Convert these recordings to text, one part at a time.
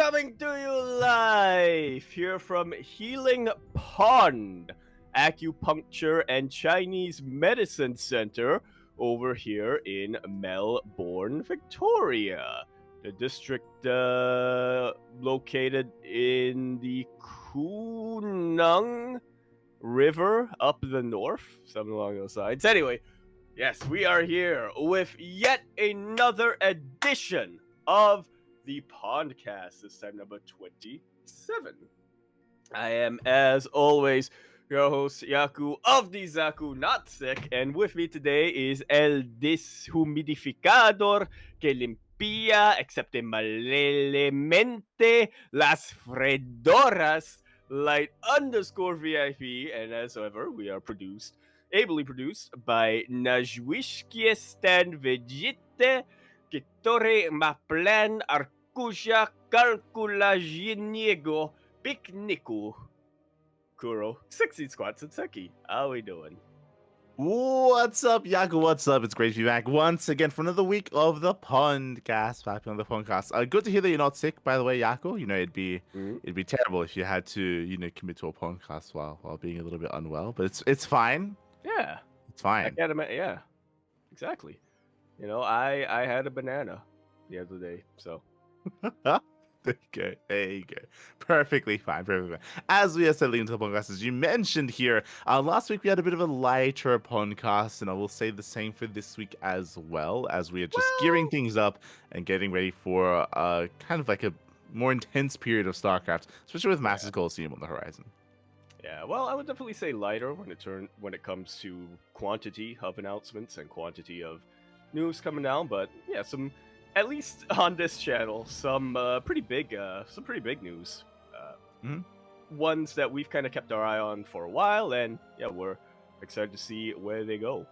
Coming to you live here from Healing Pond Acupuncture and Chinese Medicine Center over here in Melbourne, Victoria. The district located in the Kunung River up the north, something along those lines. Anyway, yes, we are here with yet another edition of the PondCast, this time number 27. I am, as always, your host, Yaku of the Zaku Not Sick, and with me today is El Deshumidificador que limpia, excepte malelemente, las fredoras, light underscore VIP, and as ever, we are ably produced by Najwishkie Stan Vegite, Kitore Maplan Arkusha Kalkulajiniego Picnicu Kuro 60 Squats and Seki. How we doing? What's up, Yaku? What's up? It's great to be back once again for another week of the PondCast. Back on the PondCast. Good to hear that you're not sick, by the way, Yaku. You know, it'd be terrible if you had to, commit to a podcast while being a little bit unwell. But it's fine. Yeah, It's fine. I can't imagine. Yeah, exactly. You know, I had a banana the other day, so. There you go. Perfectly fine. As we are settling into the podcast, as you mentioned here, last week we had a bit of a lighter podcast, and I will say the same for this week as well, as we are just gearing things up and getting ready for kind of like a more intense period of StarCraft, especially with Master's Coliseum on the horizon. Yeah, well, I would definitely say lighter when it comes to quantity of announcements and quantity of news coming down, but yeah, at least on this channel, some pretty big news. Ones that we've kind of kept our eye on for a while, and yeah, we're excited to see where they go.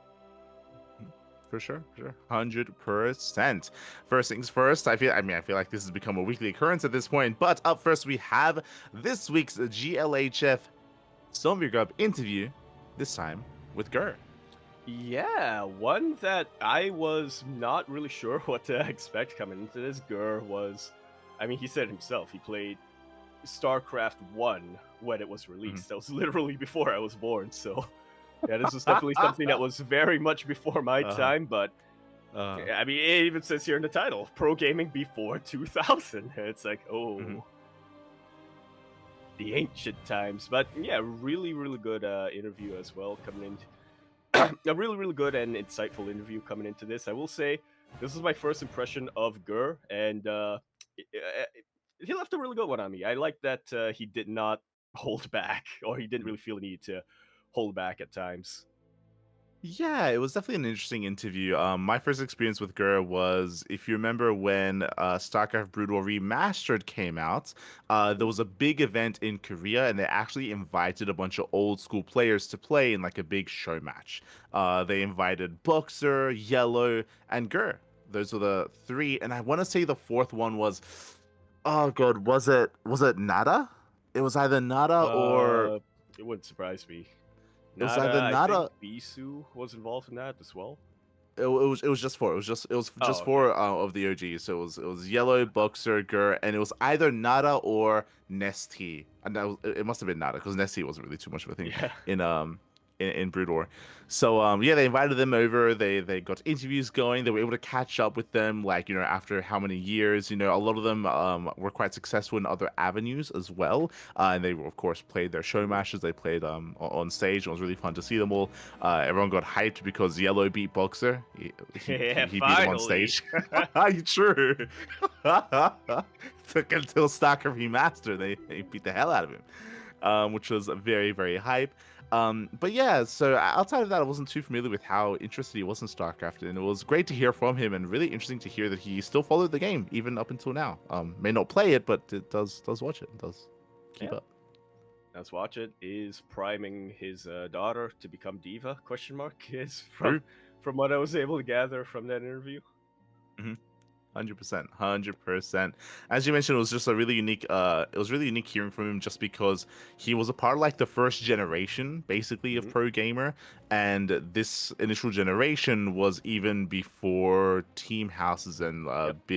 For sure, 100%. First things first, I feel like this has become a weekly occurrence at this point, but up first we have this week's GLHF Zombie Grub interview, this time with Gur. Yeah, one that I was not really sure what to expect coming into this. Gur was, he said himself, he played StarCraft 1 when it was released. That was literally before I was born, so yeah, this was definitely something that was very much before my time, but it even says here in the title, Pro Gaming Before 2000. It's like, the ancient times. But yeah, really, really good interview as well coming in. A really, really good and insightful interview coming into this. I will say, this is my first impression of Gur, and he left a really good one on me. I like that he did not hold back, or he didn't really feel the need to hold back at times. Yeah, it was definitely an interesting interview. My first experience with Gur was, if you remember, when StarCraft Brood War Remastered came out, there was a big event in Korea, and they actually invited a bunch of old school players to play in like a big show match. They invited Boxer, Yellow, and Gur. Those were the three, and I want to say the fourth one was, oh god, was it Nada? It was either Nada or it wouldn't surprise me. It was either Nada. I think Bisu was involved in that as well. It was just four. It was just four of the OGs. So it was Yellow, Boxer, Gur, and it was either Nada or Nesty. And it must have been Nada, because Nesty wasn't really too much of a thing in Brood War. So they invited them over. They got interviews going. They were able to catch up with them, like, after how many years. A lot of them were quite successful in other avenues as well. And they, of course, played their show matches. They played on stage. It was really fun to see them all. Everyone got hyped because Yellow beat Boxer. He beat him on stage. True. Took until StarCraft Remastered. They beat the hell out of him, which was very, very hype. But yeah, so outside of that, I wasn't too familiar with how interested he was in StarCraft, and it was great to hear from him, and really interesting to hear that he still followed the game even up until now. May not play it, but it does watch it. It does keep up. Does watch it. Is priming his daughter to become diva? Is from what I was able to gather from that interview. 100%, 100%. As you mentioned, it was just a really unique. It was really unique hearing from him, just because he was a part of like the first generation, basically, of Hmm. pro gamer, and this initial generation was even before team houses and Yep.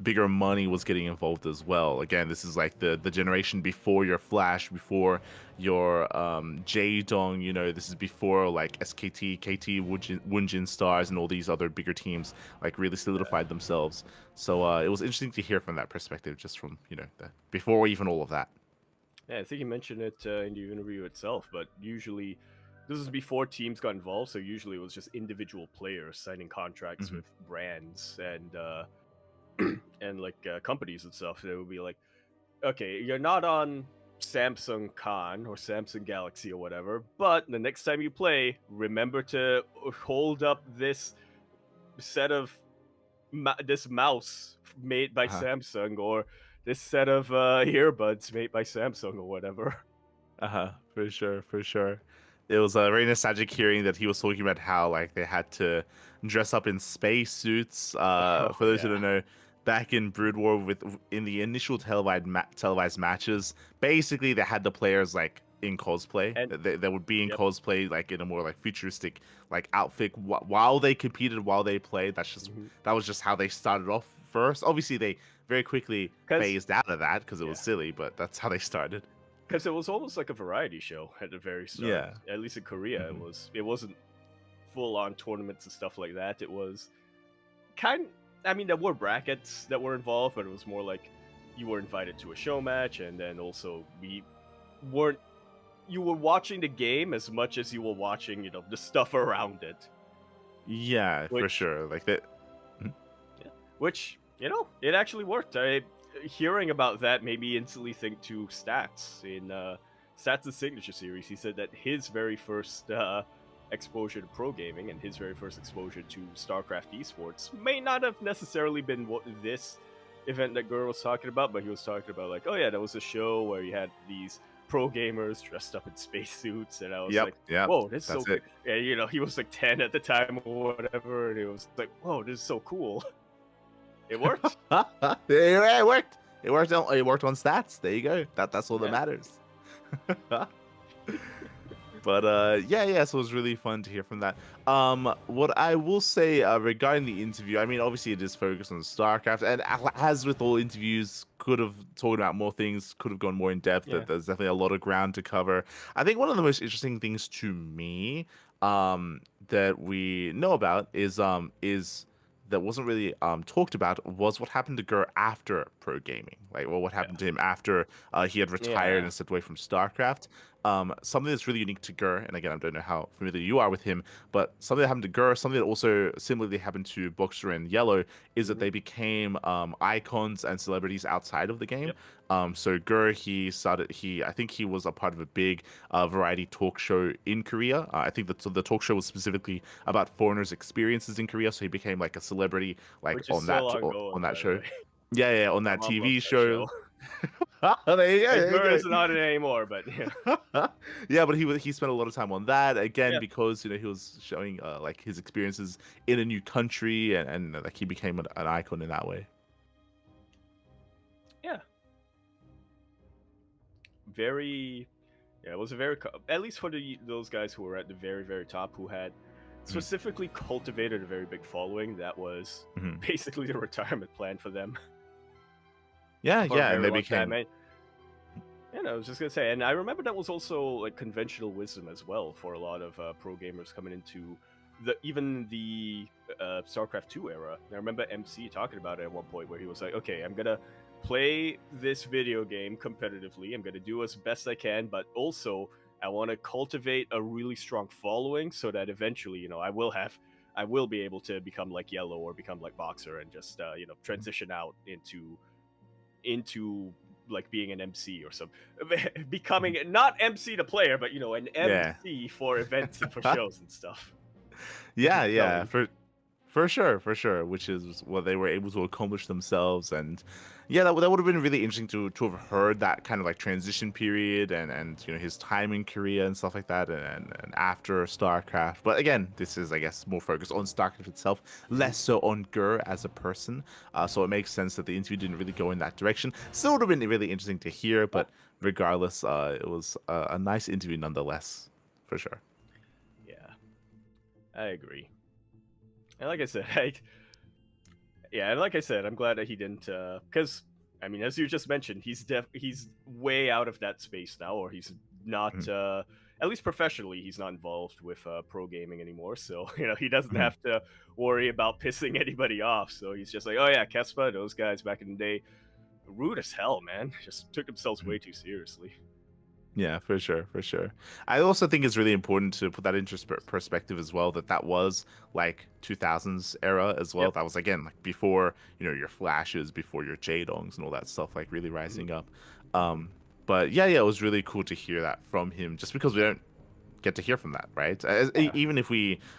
bigger money was getting involved as well. Again, this is like the generation before your Flash, before your Jaedong. This is before like SKT, KT, Woonjin Stars, and all these other bigger teams like really solidified themselves. So it was interesting to hear from that perspective, just from before even all of that. Yeah, I think you mentioned it in the interview itself, but usually this is before teams got involved, so usually it was just individual players signing contracts Hmm. with brands and and like companies and stuff. They would be like, okay, you're not on Samsung Con or Samsung Galaxy or whatever, but the next time you play, remember to hold up this set of this mouse made by Uh-huh. Samsung, or this set of earbuds made by Samsung or whatever. Uh-huh. For sure, for sure. It was very nostalgic hearing that he was talking about how like they had to dress up in space suits. Oh For those who yeah. don't know, back in Brood War, in the initial televised matches, basically they had the players like in cosplay. And They would be in yep. cosplay, like in a more like futuristic like outfit while they competed, while they played. That was just how they started off first. Obviously, they very quickly Because phased out of that because it was yeah, silly, but that's how they started. because it was almost like a variety show at the very start. Yeah. At least in Korea, Hmm. it wasn't full on tournaments and stuff like that. It was kind. I mean, there were brackets that were involved, but it was more like you were invited to a show match, and then also we weren't. You were watching the game as much as you were watching, the stuff around it. Yeah, for Which, sure. Like that. Mhm. yeah, which it actually worked. Hearing about that made me instantly think to Stats in Stats' signature series. He said that his very first exposure to pro gaming and his very first exposure to StarCraft esports may not have necessarily been what this event that girl was talking about, but he was talking about like, oh yeah, there was a show where you had these pro gamers dressed up in spacesuits, and I was Yep, like, yep. whoa, this is so That's good. it. Yeah, he was like 10 at the time or whatever, and it was like, whoa, this is so cool. It worked. Yeah, it worked. It worked on stats. There you go. That's all that Yeah. matters. But yeah, yeah. So it was really fun to hear from that. What I will say regarding the interview, I mean, obviously it is focused on StarCraft, and as with all interviews, could have talked about more things, could have gone more in depth. Yeah. There's definitely a lot of ground to cover. I think one of the most interesting things to me, that we know about is that wasn't really talked about was what happened to Gur after pro gaming. Like, well, what happened to him after he had retired Yeah. and stepped away from StarCraft. Something that's really unique to Gur, and again, I don't know how familiar you are with him, but something that happened to Gur, something that also similarly happened to Boxer and Yellow, is that Hmm. they became icons and celebrities outside of the game. Yep. So Gur, I think he was a part of a big variety talk show in Korea. I think that the talk show was specifically about foreigners' experiences in Korea, so he became like a celebrity, like Which is still ongoing, on that by the show. way. Yeah, yeah, on My that mom TV loves that show. show. There you go, Like, there you Gura go. is not in it anymore, but yeah. Yeah, but he spent a lot of time on that again Yeah. because he was showing like his experiences in a new country, and like he became an icon in that way. Yeah. Very. Yeah, it was a very. At least for those guys who were at the very, very top, who had Mhm. specifically cultivated a very big following, that was Mhm. basically the retirement plan for them Yeah, for a yeah, and very they long time. became. I was just gonna say, and I remember that was also like conventional wisdom as well for a lot of pro gamers coming into the StarCraft 2 era. I remember MC talking about it at one point where he was like, "Okay, I'm gonna play this video game competitively. I'm gonna do as best I can, but also I want to cultivate a really strong following so that eventually, I will be able to become like Yellow or become like Boxer and just transition out into like being an MC or some becoming not MC the player, but an Yeah. MC for events and for shows and stuff, which is Yeah, yeah, going. for For sure, for sure. Which is what they were able to accomplish themselves, and yeah, that would have been really interesting to have heard that kind of like transition period and his time in Korea and stuff like that, and after StarCraft. But again, this is I guess more focused on StarCraft itself, Mm-hmm. less so on Gur as a person. So it makes sense that the interview didn't really go in that direction. Still would have been really interesting to hear, but regardless, it was a nice interview nonetheless, for sure. Yeah, I agree. And like I said, I yeah, and like I said, I'm glad that he didn't, because I mean, as you just mentioned, he's way out of that space now, or he's not, Mhm, at least professionally, he's not involved with pro gaming anymore. So he doesn't mhm, have to worry about pissing anybody off. So he's just like, oh yeah, Kespa, those guys back in the day, rude as hell, man. Just took themselves mhm. way too seriously. Yeah, for sure, for sure. I also think it's really important to put that into perspective as well. That was like 2000s era as well. Yep. That was again like before your flashes, before your Jadongs and all that stuff, like really Mhm. rising up. Um, but yeah, it was really cool to hear that from him, just because we don't get to hear from that, right? Yeah. Even if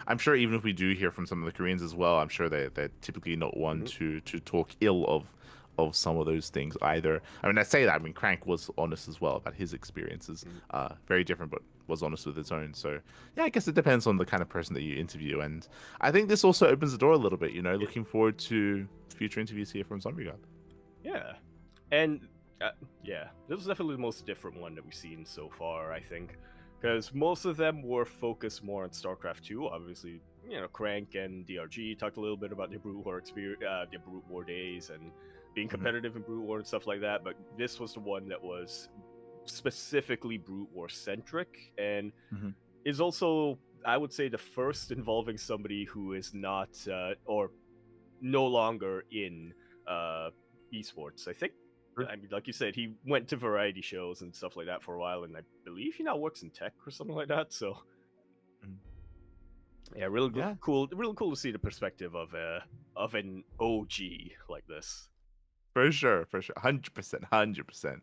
I'm sure even if we do hear from some of the Koreans as well, I'm sure they're typically not one Mhm. to talk ill of some of those things either. I mean, I say that. I mean, Crank was honest as well about his experiences. Mhm. Very different, but was honest with his own. So yeah, I guess it depends on the kind of person that you interview, and I think this also opens the door a little bit. It, Looking forward to future interviews here from Zombie God. yeah. And uh, yeah, this was definitely the most different one that we've seen so far, I think, because most of them were focused more on StarCraft 2. Obviously, Crank and DRG talked a little bit about their Brute War experience, their Brute War days, and being Hmm. competitive in Brute War and stuff like that. But this was the one that was specifically Brute War centric, and Hmm. is also, I would say, the first involving somebody who is not or no longer in uh, esports. I think, I mean, like you said, he went to variety shows and stuff like that for a while, and I believe he now works in tech or something like that. So yeah, Yeah. real cool to see the perspective of an OG like this. For sure, for sure. 100%, 100%.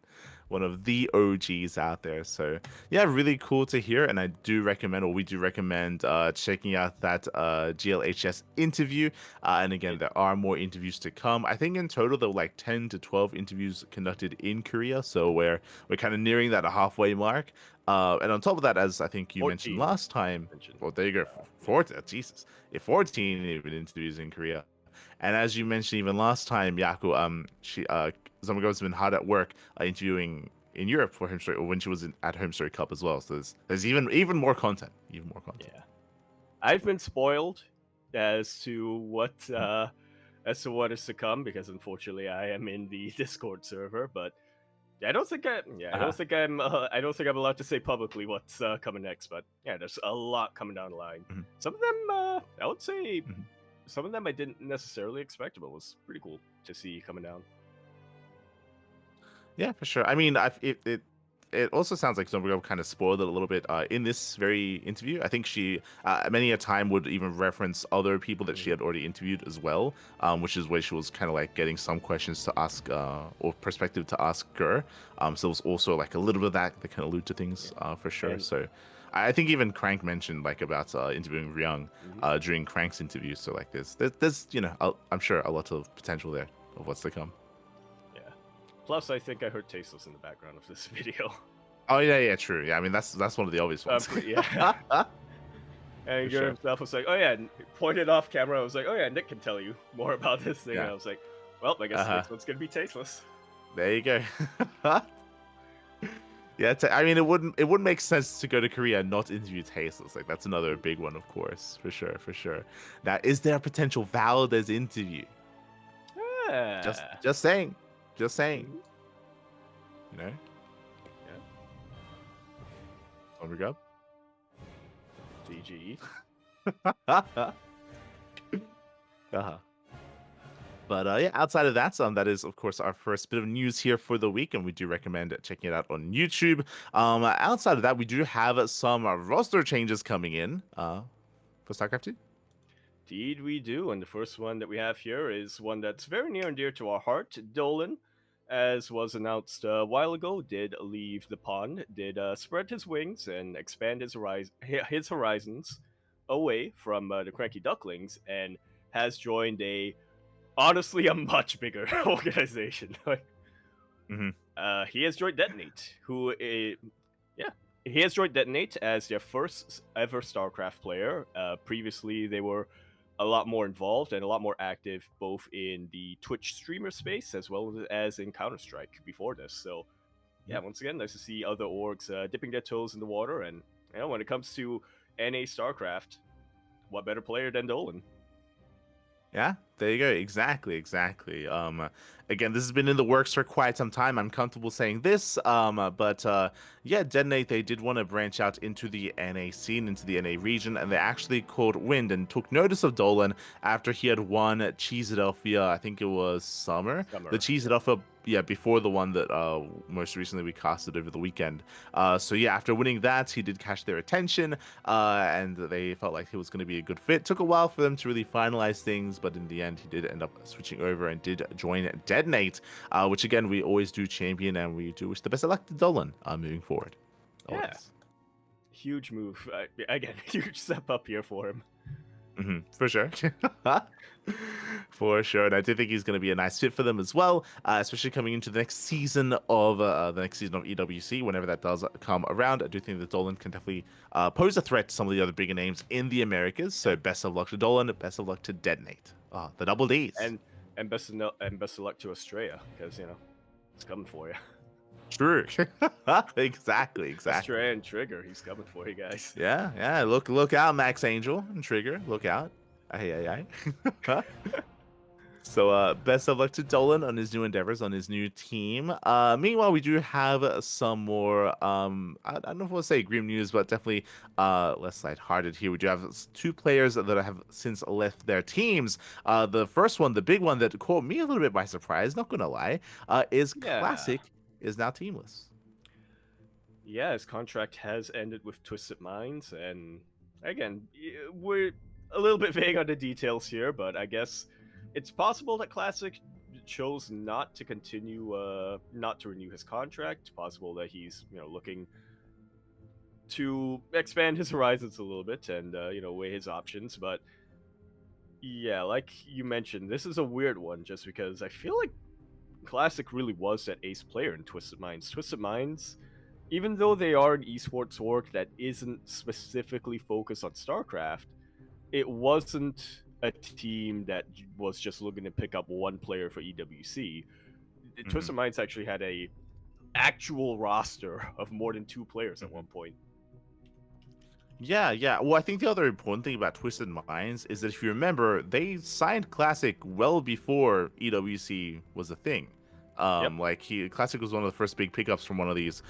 One of the OGs out there. So, yeah, really cool to hear. And I do recommend, or we do recommend, checking out that GLHS interview. And again, there are more interviews to come. I think in total, there were like 10 to 12 interviews conducted in Korea. So, we're kind of nearing that halfway mark. And on top of that, as I think you mentioned 14 last time, mentioned. well, there you go. 14, Jesus. Yeah, 14 even interviews in Korea. And as you mentioned even last time, Yaku, she Zamago's been hard at work interviewing in Europe for Home Story, or when she was at Home Story Cup as well. So there's even more content, even more content. Yeah, I've been spoiled as to Mhm. what is to come because unfortunately I am in the Discord server, but Uh-huh. I don't think I'm allowed to say publicly what's coming next. But yeah, there's a lot coming down the line. Mhm. Some of them, I would say, Mhm. some of them I didn't necessarily expect, but was pretty cool to see coming down. Yeah, for sure. I mean, it also sounds like Zombiego kind of spoiled it a little bit in this very interview. I think she many a time would even reference other people that she Hmm. had already interviewed as well, which is where she was kind of like getting some questions to ask or perspective to ask her. So it was also like a little bit of that can allude to things Yeah, for sure. and So I think even Crank mentioned like about interviewing Ryung mhm, during Crank's interview. So like there's I'm sure a lot of potential there of what's to come. yeah. Plus, I think I heard Tasteless in the background of this video. Oh yeah, yeah, true. Yeah, I mean that's one of the obvious I'm ones. pretty yeah. For And Gary sure. himself was like, "Oh yeah," and pointed off camera. I was like, "Oh yeah, Nick can tell you more about this thing." And Yeah. I was like, "Well, I guess the Uh-huh. next one's gonna be Tasteless." There you go. Yeah, I mean it wouldn't make sense to go to Korea and not interview Tasteless. Like that's another big one, of course, for sure, for sure. Now, is there a potential Valdez interview? Just Ah. just saying. Just saying. Mhm. You know? Yeah. On we go. GG. Uh-huh. But yeah, outside of that, that is of course our first bit of news here for the week, and we do recommend checking it out on YouTube. Outside of that, we do have some roster changes coming in for StarCraft 2. Indeed, we do. And the first one that we have here is one that's very near and dear to our heart. Dolan, as was announced a while ago, did leave the pond, did spread his wings and expand his horizons away from the cranky ducklings, and has joined honestly a much bigger organization. Hmm. He has joined Detonate, yeah, he has joined Detonate as their first ever StarCraft player. Previously, they were a lot more involved and a lot more active, both in the Twitch streamer space as well as in Counter Strike before this. So, yeah, once again, nice to see other orgs dipping their toes in the water. And when it comes to NA StarCraft, what better player than Dolan? Yeah, there you go. Exactly. Again, this has been in the works for quite some time. I'm comfortable saying this. But yeah, Detonate, they did want to branch out into the NA scene, into the NA region, and they actually caught wind and took notice of Dolan after he had won Cheeseadelphia. I think it was summer. The Cheeseadelphia, yeah, before the one that most recently we casted over the weekend. So yeah, after winning that, he did catch their attention, and they felt like he was going to be a good fit. Took a while for them to really finalize things, but in the end, he did end up switching over and did join Detonate, which again we always do champion, and we do wish the best of luck to Dolan moving forward. Yeah, Always. huge move. Again, huge step up here for him. For sure. For sure. And I do think he's going to be a nice fit for them as well, especially coming into the next season of EWC, whenever that does come around. I do think that Dolan can definitely pose a threat to some of the other bigger names in the Americas. So best of luck to Dolan, best of luck to Detonate. The double Ds. And best of luck to Australia, because it's coming for you. True. Exactly. Australia and Trigger, he's coming for you guys. Yeah. Look out, Max Angel and Trigger. Look out. Aye. So best of luck to Dolan on his new endeavors, on his new team. Meanwhile, we do have some more, I don't know if we'll say grim news, but definitely less lighthearted here. We do have two players that have since left their teams. The first one, the big one that caught me a little bit by surprise, not going to lie, is Classic is now teamless. Yeah, his contract has ended with Twisted Minds, and again, we're a little bit vague on the details here, but I guess it's possible that Classic chose not to continue, not to renew his contract. Possible that he's, looking to expand his horizons a little bit and, weigh his options. But yeah, like you mentioned, this is a weird one just because I feel like Classic really was that ace player in Twisted Minds. Twisted Minds, even though they are an esports org that isn't specifically focused on StarCraft, it wasn't a team that was just looking to pick up one player for EWC. Twisted Minds actually had a actual roster of more than 2 players at one point. Yeah. Well, I think the other important thing about Twisted Minds is that if you remember, they signed Classic well before EWC was a thing. Classic was one of the first big pickups from one of these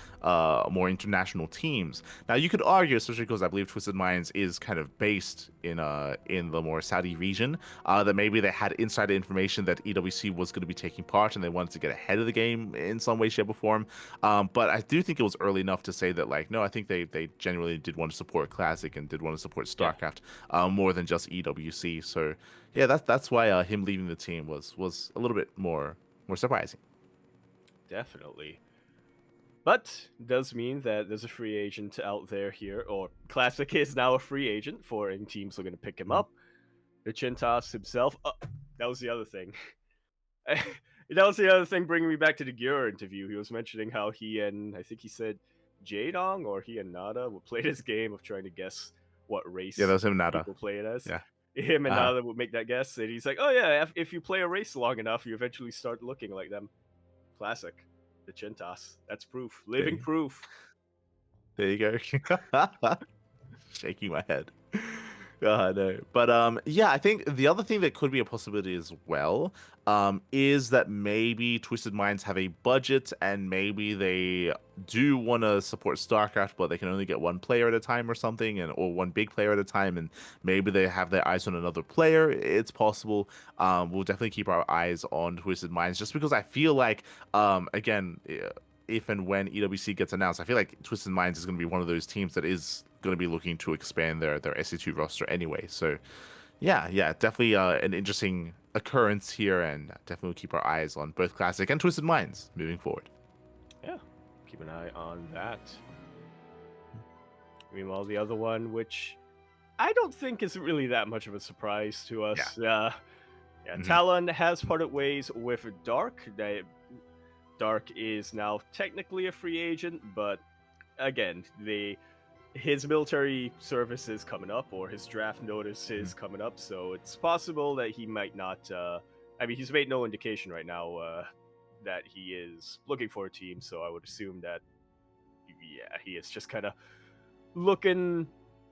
more international teams. Now you could argue, especially because I believe Twisted Minds is kind of based in the more Saudi region, that maybe they had insider information that EWC was going to be taking part and they wanted to get ahead of the game in some way, shape, or form. But I do think it was early enough to say that, no, I think they genuinely did want to support Classic and did want to support StarCraft more than just EWC. So yeah, that's why him leaving the team was a little bit more surprising. Definitely. But does mean that there's a free agent out there here, or Classic is now a free agent for any teams looking to pick him up. The Chintas himself. That was the other thing. That was the other thing bringing me back to the Gura interview. He was mentioning how he and, I think he said Jadong, or he and Nada would play this game of trying to guess what race that was him, Nada. people play it as. Yeah. Him and Nada would make that guess, and he's like, oh yeah, if you play a race long enough, you eventually start looking like them. Classic. The Chintas. That's proof. Living proof. There you go. Shaking my head. No. But yeah, I think the other thing that could be a possibility as well is that maybe Twisted Minds have a budget and maybe they do want to support StarCraft, but they can only get one player at a time or something, or one big player at a time, and maybe they have their eyes on another player. It's possible. We'll definitely keep our eyes on Twisted Minds, just because I feel like, again, if and when EWC gets announced, I feel like Twisted Minds is going to be one of those teams that is going to be looking to expand their SC2 roster anyway. So yeah, definitely an interesting occurrence here, and definitely keep our eyes on both Classic and Twisted Minds moving forward. Yeah, keep an eye on that. Meanwhile, the other one, which I don't think it's really that much of a surprise to Yeah. us. Yeah, Hmm. Talon has parted ways with Dark. Dark is now technically a free agent, but again, his military service is coming up, or his draft notice is coming up, so it's possible that he might not. I mean, he's made no indication right now that he is looking for a team, so I would assume that, yeah, he is just kind of looking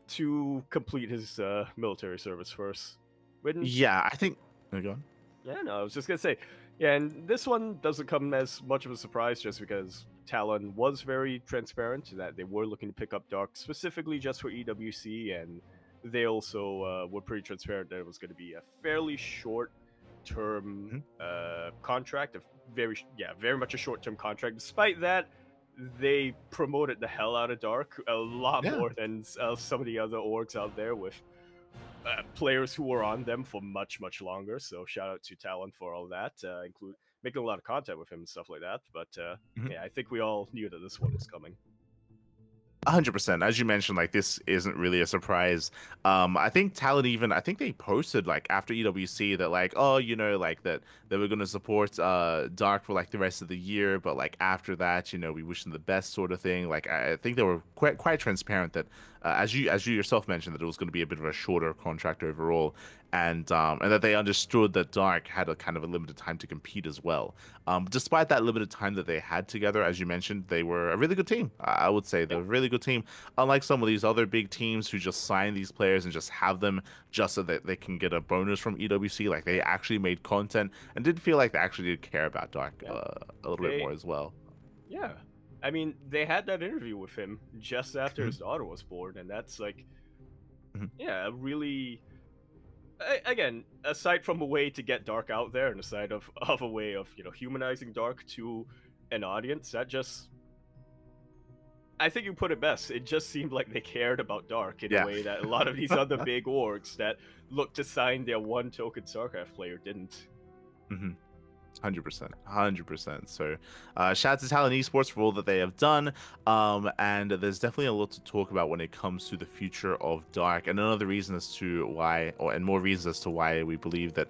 to complete his military service first. When Yeah, I think. Oh, go on. Yeah, no, I was just gonna say, yeah, and this one doesn't come as much of a surprise just because Talon was very transparent that they were looking to pick up Dark specifically just for EWC, and they also were pretty transparent that it was going to be a fairly short-term Mhm. contract, very much a short-term contract. Despite that, they promoted the hell out of Dark a lot Yeah. more than some of the other orgs out there with players who were on them for much longer. So shout out to Talon for all that, include making a lot of content with him and stuff like that. But Mhm. yeah, I think we all knew that this one was coming. 100%. As you mentioned, like this isn't really a surprise. I think Talon even I think they posted like after EWC that like, oh, like that they were gonna support Dark for like the rest of the year, but like after that, we wish them the best sort of thing. Like I think they were quite transparent that as you yourself mentioned that it was gonna be a bit of a shorter contract overall, and that they understood that Dark had a kind of a limited time to compete as well. Despite that limited time that they had together, as you mentioned, they were a really good team. I would say they're a really good team. Unlike some of these other big teams who just sign these players and just have them just so that they can get a bonus from EWC, like they actually made content and did feel like they actually did care about Dark Yeah, a little bit they more as well. yeah. I mean, they had that interview with him just after Mhm. his daughter was born, and that's like, Mhm. yeah, really. Again, aside from a way to get Dark out there, and aside of a way of humanizing Dark to an audience, that just I think you put it best. It just seemed like they cared about Dark in a Yeah. way that a lot of these other big orgs that looked to sign their one token StarCraft player didn't. 100%, 100%. So, shout out to Talon Esports for all that they have done. And there's definitely a lot to talk about when it comes to the future of Dark, and another reason as to why, and more reasons as to why we believe that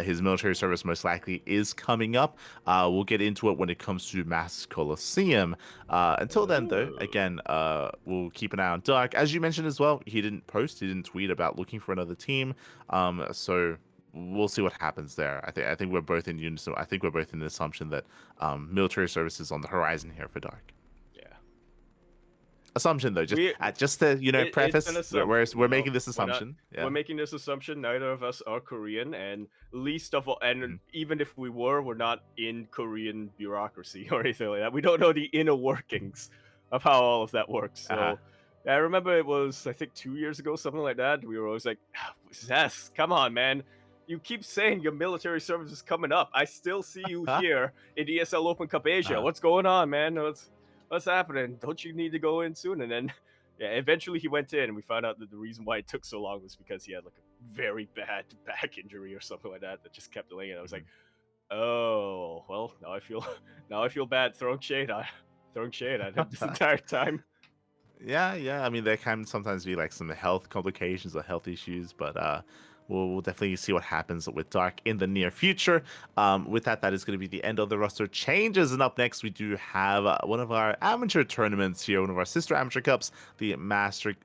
his military service most likely is coming up. We'll get into it when it comes to Mass Coliseum. Until then, though, Oh. again, we'll keep an eye on Dark. As you mentioned as well, he didn't tweet about looking for another team. So we'll see what happens there. I think we're both in unison. I think we're both in the assumption that military service is on the horizon here for Dark. Yeah. Assumption though, We just to it's an preface, we're assumption, we're making this We're not assumption. we're Yeah. making this assumption. Neither of us are Korean, and least of all, and Mhm. even if we were, we're not in Korean bureaucracy or anything like that. We don't know the inner workings of how all of that works. Uh-huh. So I remember it was, I think, 2 years ago, something like that. We were always like, Zess, come on, man. You keep saying your military service is coming up. I still see you Huh? here in ESL Open Cup Asia. Uh-huh. What's going on, man? What's happening? Don't you need to go in soon? And then yeah, eventually he went in, and we found out that the reason why it took so long was because he had like a very bad back injury or something like that that just kept delaying it. I was like, Mhm. oh well, now I feel bad throwing shade at him this entire time. Yeah, yeah. I mean, there can sometimes be like some health complications or health issues, but we'll definitely see what happens with Dark in the near future. With that, that is going to be the end of the roster changes. And up next, we do have one of our amateur tournaments here, one of our sister amateur cups, the Magic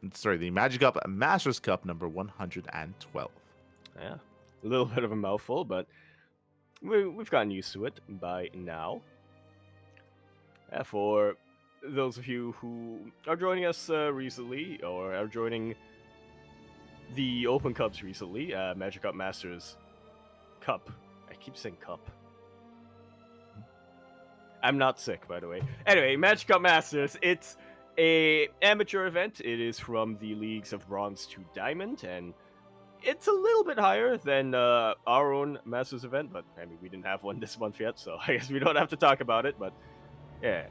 Cup Masters Cup number 112. Yeah, a little bit of a mouthful, but we've gotten used to it by now. For those of you who are joining us recently or are joining the Open Cups recently, Magic Cup Masters Cup. I keep saying cup. I'm not sick, by the way. Anyway, Magic Cup Masters. It's a amateur event. It is from the leagues of Bronze to Diamond, and it's a little bit higher than our own Masters event. But I mean, we didn't have one this month yet, so I guess we don't have to talk about it. But yeah,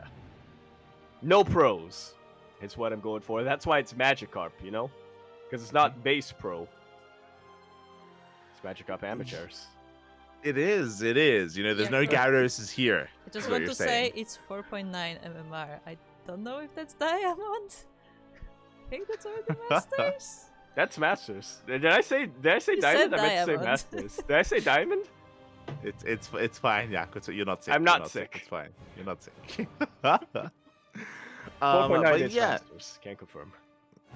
no pros. It's what I'm going for. That's why it's Magikarp, because it's not base pro. It's Magikarp amateurs. It is. It is. There's Yeah, no correct. Gyarados here. I just what want you're to saying. say it's 4.9 MMR. I don't know if that's Diamond. I think that's already Masters. That's Masters. Did I say You Diamond? said I meant to say Diamond. Masters. Did I say Diamond? It's fine. Yeah, you're not sick. I'm You're not sick. It's fine. You're not sick. 4.9 but is yeah, Masters. Can't confirm.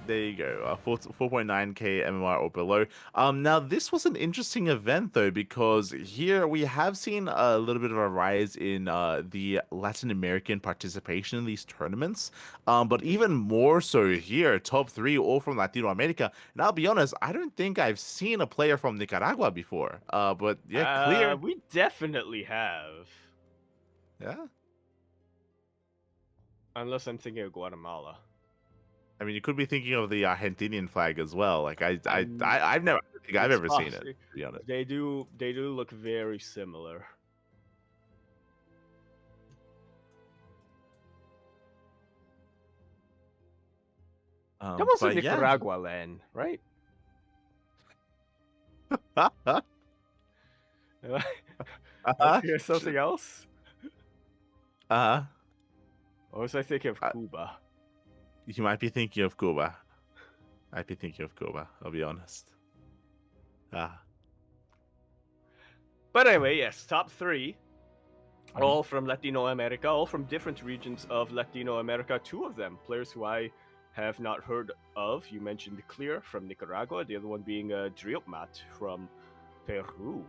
there you go. 4.9k MMR or below. Now this was an interesting event though, because here we have seen a little bit of a rise in the Latin American participation in these tournaments. But even more so here, top 3 all from Latino America. And I'll be honest, I don't think I've seen a player from Nicaragua before. But yeah, clear. We definitely have. Yeah. Unless I'm thinking of Guatemala. I mean, you could be thinking of the Argentinian flag as well. Like I've never I don't think I've It's ever seen it, to be honest. They do look very similar. That was a Nicaragua land, right? Here's something else. Or was I thinking of Cuba? You might be thinking of Cuba. I'd be thinking of Cuba, I'll be honest. But anyway, yes, top 3. All from Latino America, all from different regions of Latino America. 2 of them, players who I have not heard of. You mentioned Clear from Nicaragua, the other one being Driopmat from Peru.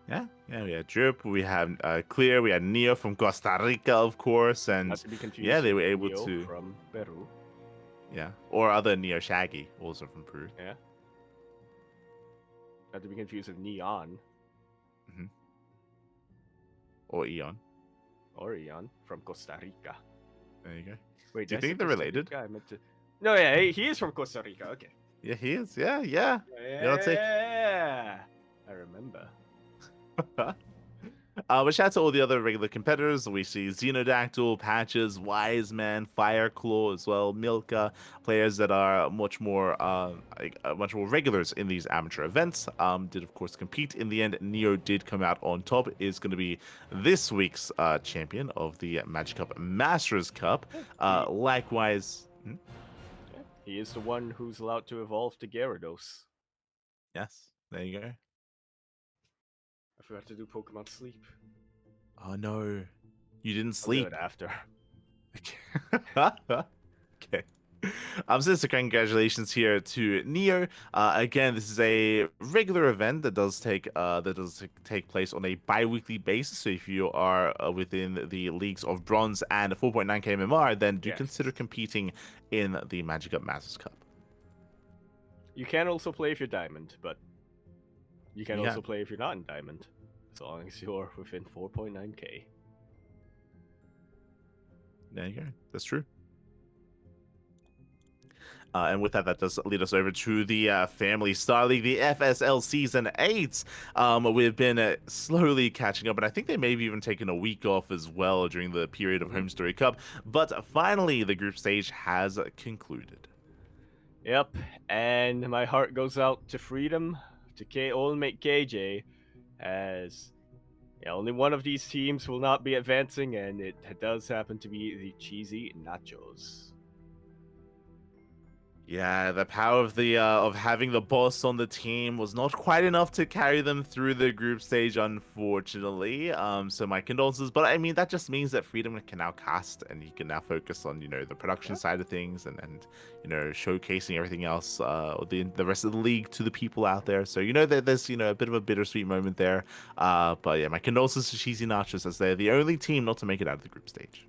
Yeah, we had Drip, we have Clear, we had Neo from Costa Rica, of course, and Not to be confused. Yeah, they were able Neo to from Peru. Yeah, or other Neo Shaggy, also from Peru. Yeah. Not to be confused with Neon. Or Eon. Or Eon from Costa Rica. There you go. Wait, do you think they're related? I meant to... No, yeah, he is from Costa Rica. Okay. Yeah, he is. Yeah. Yeah. I remember. But shout out to all the other regular competitors. We see Xenodactyl, Patches, Wise Man, Fireclaw as well, Milka, players that are much more regulars in these amateur events. Did of course compete in the end. Neo did come out on top. Is going to be this week's champion of the Magic Cup Masters Cup. Likewise, he is the one who's allowed to evolve to Gyarados. Yes, there you go. I forgot to do Pokemon Sleep. Oh no, you didn't I'll sleep. do it after. Okay. So congratulations here to Neo. Again, this is a regular event that does take place on a bi-weekly basis. So if you are within the leagues of Bronze and 4.9k MMR, then do consider competing in the Magic Cup Masters Cup. You can also play if you're Diamond, but you can also play if you're not in Diamond, as long as you're within 4.9k. There you go. That's true. And with that, that does lead us over to the Family Star League, the FSL Season 8. We've been slowly catching up, and I think they may have even taken a week off as well during the period of Home Story Cup. But finally, the group stage has concluded. Yep, and my heart goes out to Freedom, to Old Mate KJ, as only one of these teams will not be advancing, and it does happen to be the Cheesy Nachos. Yeah, the power of the of having the boss on the team was not quite enough to carry them through the group stage, unfortunately. So my condolences, but I mean that just means that Freedom can now cast, and he can now focus on the production side of things, and showcasing everything else, the rest of the league to the people out there. So that there's a bit of a bittersweet moment there. But yeah, my condolences to Cheesy Nachos, as they're the only team not to make it out of the group stage.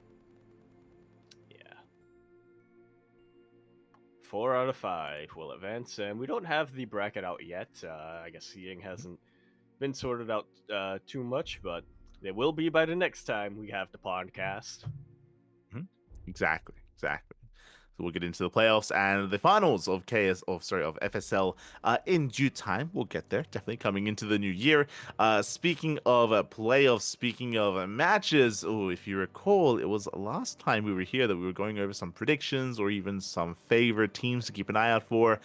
4 out of 5 will advance, and we don't have the bracket out yet. I guess seeding hasn't been sorted out too much, but it will be by the next time we have the PondCast. Exactly. So we'll get into the playoffs and the finals of FSL in due time. We'll get there, definitely coming into the new year. Speaking of playoffs, speaking of matches, if you recall, it was last time we were here that we were going over some predictions or even some favorite teams to keep an eye out for.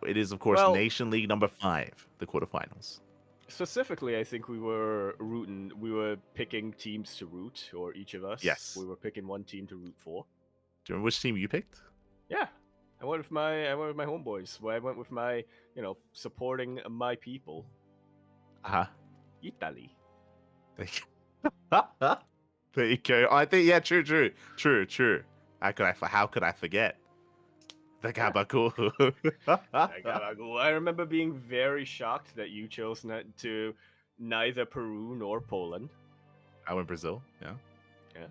It is, of course, Nation League number 5, the quarterfinals. Specifically, I think we were picking teams to root, or each of us. Yes. We were picking one team to root for. Do you remember which team you picked? Yeah. I went with my homeboys. I went with my supporting my people. Uh-huh. Italy. There you go. I think true. How could I forget? The Yeah. Gabagool. I remember being very shocked that you chose not to neither Peru nor Poland. I went Brazil. Yeah. Yeah.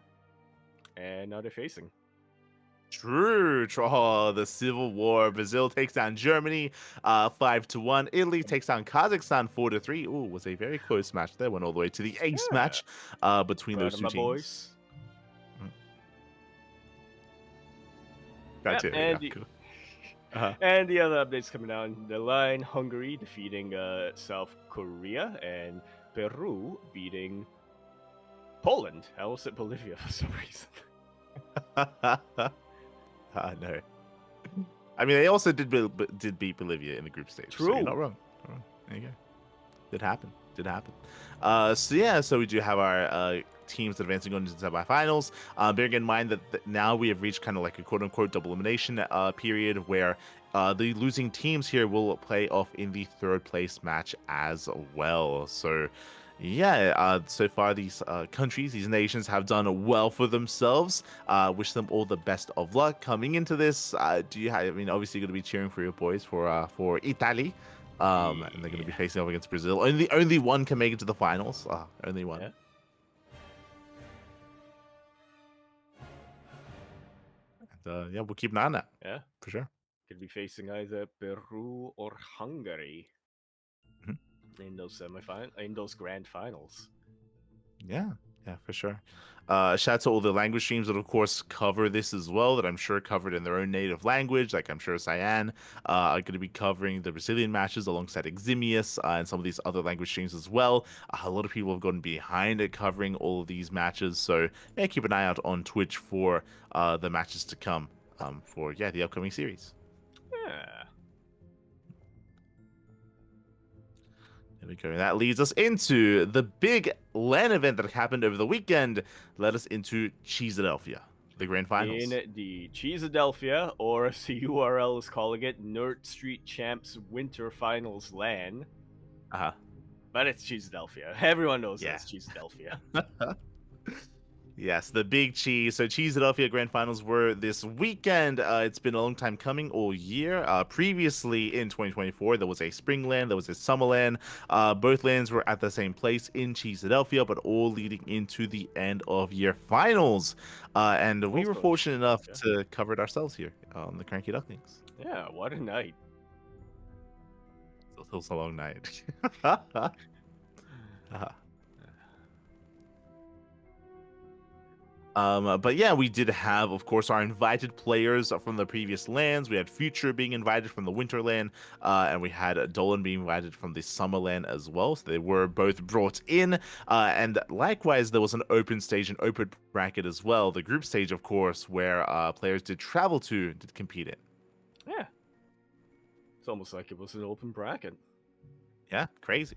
And now they're facing. True. Oh, the Civil War. Brazil takes down Germany, 5-1. Italy takes down Kazakhstan, 4-3. Ooh, was a very close match there. Went all the way to the ace Yeah. match, between Proud those of two my teams. boys. That's Yep, it. and the other updates coming down the line: Hungary defeating South Korea, and Peru beating Poland. I almost said Bolivia for some reason. No. I mean, they also did beat Bolivia in the group stage. True. So you're not wrong. There you go. Did happen. So we do have our teams advancing on to the semifinals. Bearing in mind that now we have reached kind of like a quote-unquote double elimination period where the losing teams here will play off in the third place match as well. So so far these countries, these nations have done well for themselves. Wish them all the best of luck coming into this. Obviously going to be cheering for your boys for Italy. And they're going to be facing off against Brazil. Only one can make it to the finals. Only one. Yeah. And, we'll keep an eye on that. Yeah, for sure. Could be facing either Peru or Hungary in those grand finals. Yeah, for sure. Shout out to all the language streams that, of course, cover this as well, that I'm sure covered in their own native language. Like, I'm sure Cyan are going to be covering the Brazilian matches alongside Eximius and some of these other language streams as well. A lot of people have gone behind it covering all of these matches. So, keep an eye out on Twitch for the matches to come for the upcoming series. Yeah. There we go. That leads us into the big LAN event that happened over the weekend. Led us into Cheeseadelphia, the grand finals. In the Cheeseadelphia, or as the URL is calling it, Nerd Street Champs Winter Finals LAN. But it's Cheeseadelphia. Everyone knows it's Cheeseadelphia. Yes, the big cheese. So Cheeseadelphia Grand Finals were this weekend. It's been a long time coming, all year. Previously in 2024, there was a spring LAN, there was a summer LAN. Both LANs were at the same place in Cheeseadelphia, but all leading into the end of year finals. And we were fortunate enough to cover it ourselves here on the CranKy Ducklings. Yeah, what a night. It was a long night. But we did have, of course, our invited players from the previous lands. We had Future being invited from the Winter LAN, and we had Dolan being invited from the Summer LAN as well. So they were both brought in. And likewise, there was an open stage, an open bracket as well. The group stage, of course, where players did travel to compete in. Yeah. It's almost like it was an open bracket. Yeah, crazy.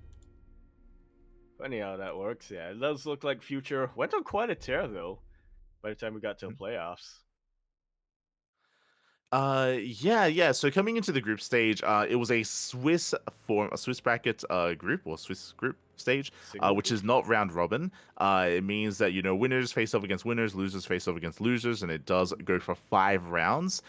Funny how that works. Yeah, it does look like Future went on quite a tear, though, by the time we got to the playoffs. So coming into the group stage, it was a Swiss bracket group, or Swiss group stage, which is not round robin. It means that winners face off against winners, losers face off against losers, and it does go for 5 rounds.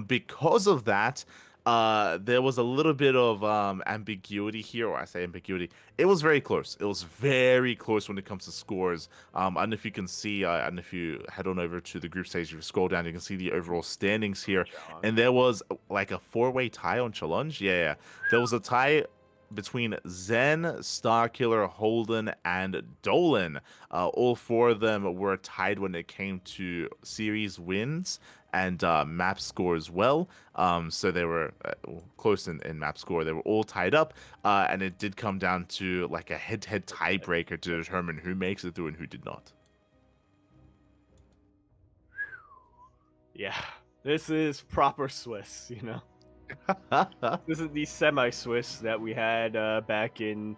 Because of that, there was a little bit of ambiguity here, or I say ambiguity. It was very close. It was very close when it comes to scores. I don't know if you can see, and if you head on over to the group stage, if you scroll down, you can see the overall standings here. And there was like a 4-way tie on challenge. Yeah. There was a tie between Zen, Starkiller, Holden, and Dolan. All 4 of them were tied when it came to series wins and map score as well. So they were close in map score. They were all tied up, and it did come down to like a head-to-head tiebreaker to determine who makes it through and who did not. Yeah, this is proper Swiss, This is the semi-Swiss that we had back in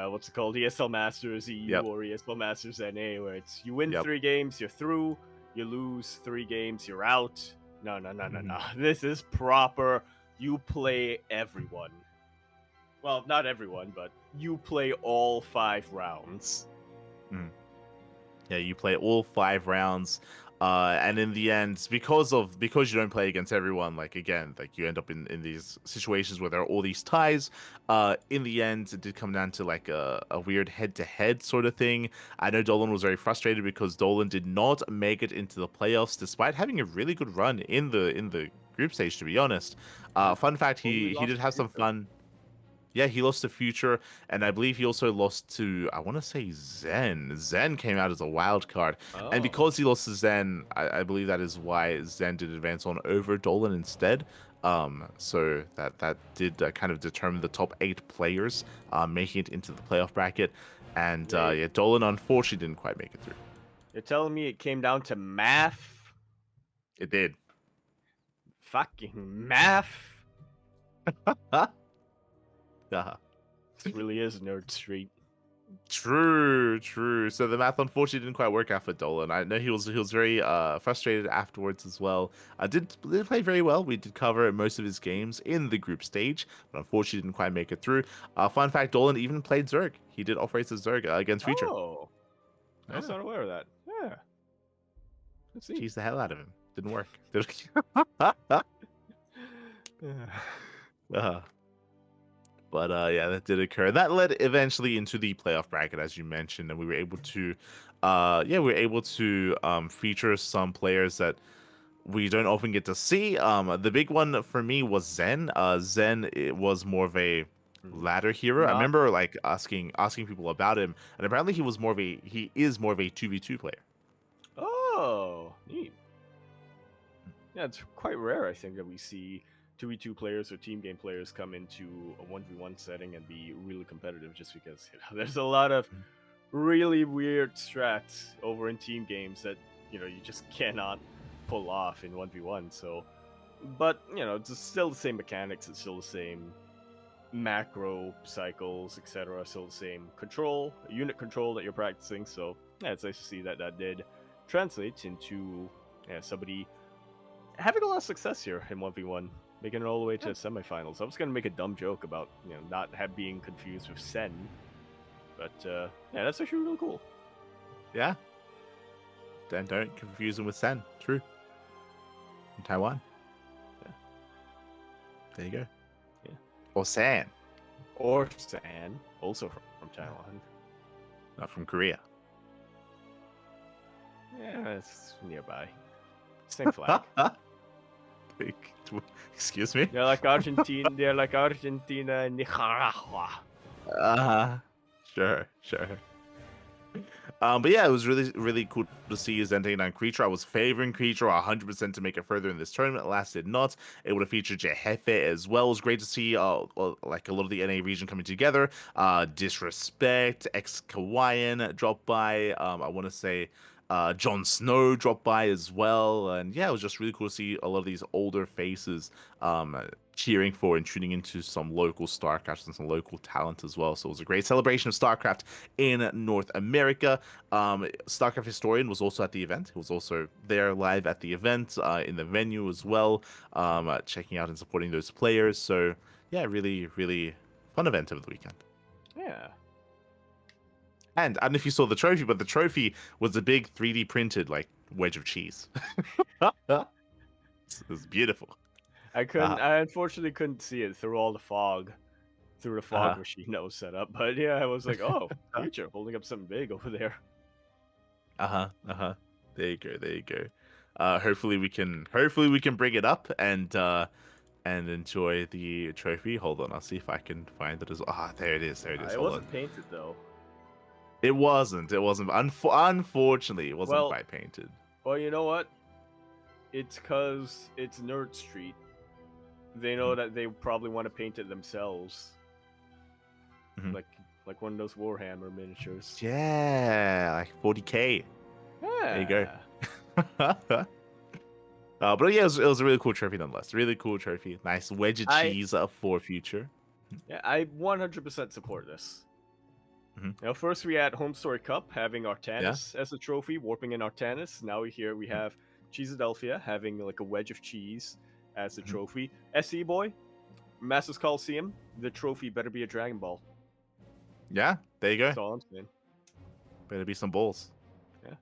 what's it called, ESL Masters EU or ESL Masters NA, where it's you win 3 games, you're through, you lose 3 games, you're out. No. Mhm. This is proper. You play everyone. Well, not everyone, but you play all 5 rounds. Mhm. Yeah, you play all 5 rounds, and in the end, because you don't play against everyone, like again, like you end up in these situations where there are all these ties. In the end, it did come down to like a weird head-to-head sort of thing. I know Dolan was very frustrated because Dolan did not make it into the playoffs, despite having a really good run in the group stage. To be honest, Yeah. fun fact, Only he lost did to have some Future. fun. Yeah, he lost to Future, and I believe he also lost to, I want to say, Zen. Zen came out as a wild card, and Oh. because he lost to Zen, I believe that is why Zen did advance on over Dolan instead. So that did kind of determine the top 8 players making it into the playoff bracket, and Yeah, yeah, Dolan unfortunately didn't quite make it through. you're telling me it came down to math? It did. Fucking math? uh This really is Nerd Street. True, true. So the math unfortunately didn't quite work out for Dolan. I know he was very frustrated afterwards as well. I did play very well. We did cover most of his games in the group stage, but unfortunately didn't quite make it through. Fun fact: Dolan even played Zerg. He did operate as Zerg against Future. Oh, I was Yeah, not aware of that. Yeah, let's see. cheese the hell out of him. Didn't work. uh, but yeah, that did occur. That led eventually into the playoff bracket, as you mentioned, and we were able to, feature some players that we don't often get to see. The big one for me was Zen. Zen, it was more of a Mhm. ladder hero. I Not. remember like asking people about him, and apparently he is more of a 2v2 player. Oh, neat. Yeah, it's quite rare, I think, that we see 2v2 players or team game players come into a 1v1 setting and be really competitive just because there's a lot of really weird strats over in team games that, you just cannot pull off in 1v1. So, but, it's still the same mechanics, it's still the same macro cycles, etc. Still the same unit control that you're practicing. So, yeah, it's nice to see that that did translate into somebody having a lot of success here in 1v1, making it all the way to semifinals. I was going to make a dumb joke about, not being confused with Sen, but yeah, that's actually really cool. Yeah. Then don't confuse him with Sen. True. In Taiwan. Yeah. There you go. Yeah. Or San. Or San, also from Taiwan. Not from Korea. Yeah, it's nearby. Same flag. Excuse me? They're like Argentina. They're like Argentina and Nicaragua. Sure. But yeah, it was really, really cool to see Zen taking down Creature. I was favoring Creature 100% to make it further in this tournament. Alas, did not. It would have featured Jehefe as well. It was great to see like a lot of the NA region coming together. Disrespect, ex Kawaiian dropped by. I want to say Jon Snow dropped by as well. And yeah, it was just really cool to see a lot of these older faces cheering for and tuning into some local StarCraft and some local talent as well. So it was a great celebration of StarCraft in North America. StarCraft Historian was also at the event. He was also there live at the event in the venue as well, checking out and supporting those players. So yeah, really, really fun event over the weekend. Yeah. And I don't know if you saw the trophy, but the trophy was a big 3D printed like wedge of cheese. It was beautiful. I unfortunately couldn't see it through all the fog, through the fog Uh-huh. machine that was set up. But yeah, I was like, oh, Future holding up something big over there. There you go. There you go. Hopefully we can bring it up and enjoy the trophy. Hold on, I'll see if I can find it as well. There it is. There it is. It Hold on. wasn't painted though. It wasn't. It wasn't. Unfortunately, it wasn't Well, quite painted. well, you know what? It's because it's Nerd Street. They know Mhm. that they probably want to paint it themselves, Mhm. like one of those Warhammer miniatures. Yeah, like 40K. There you go. Yeah. But yeah, it was a really cool trophy nonetheless. Really cool trophy. Nice wedge of I cheese for future. Yeah, I 100% support this. Mhm. First we had Home Story Cup having Yeah. Artanis as a trophy, warping in Artanis. Now we have Cheeseadelphia having like a wedge of cheese as a Mhm. trophy. SE boy, Masters Coliseum, the trophy better be a Dragon Ball. Yeah, there you go. That's all I'm saying. Better be some balls. Yeah.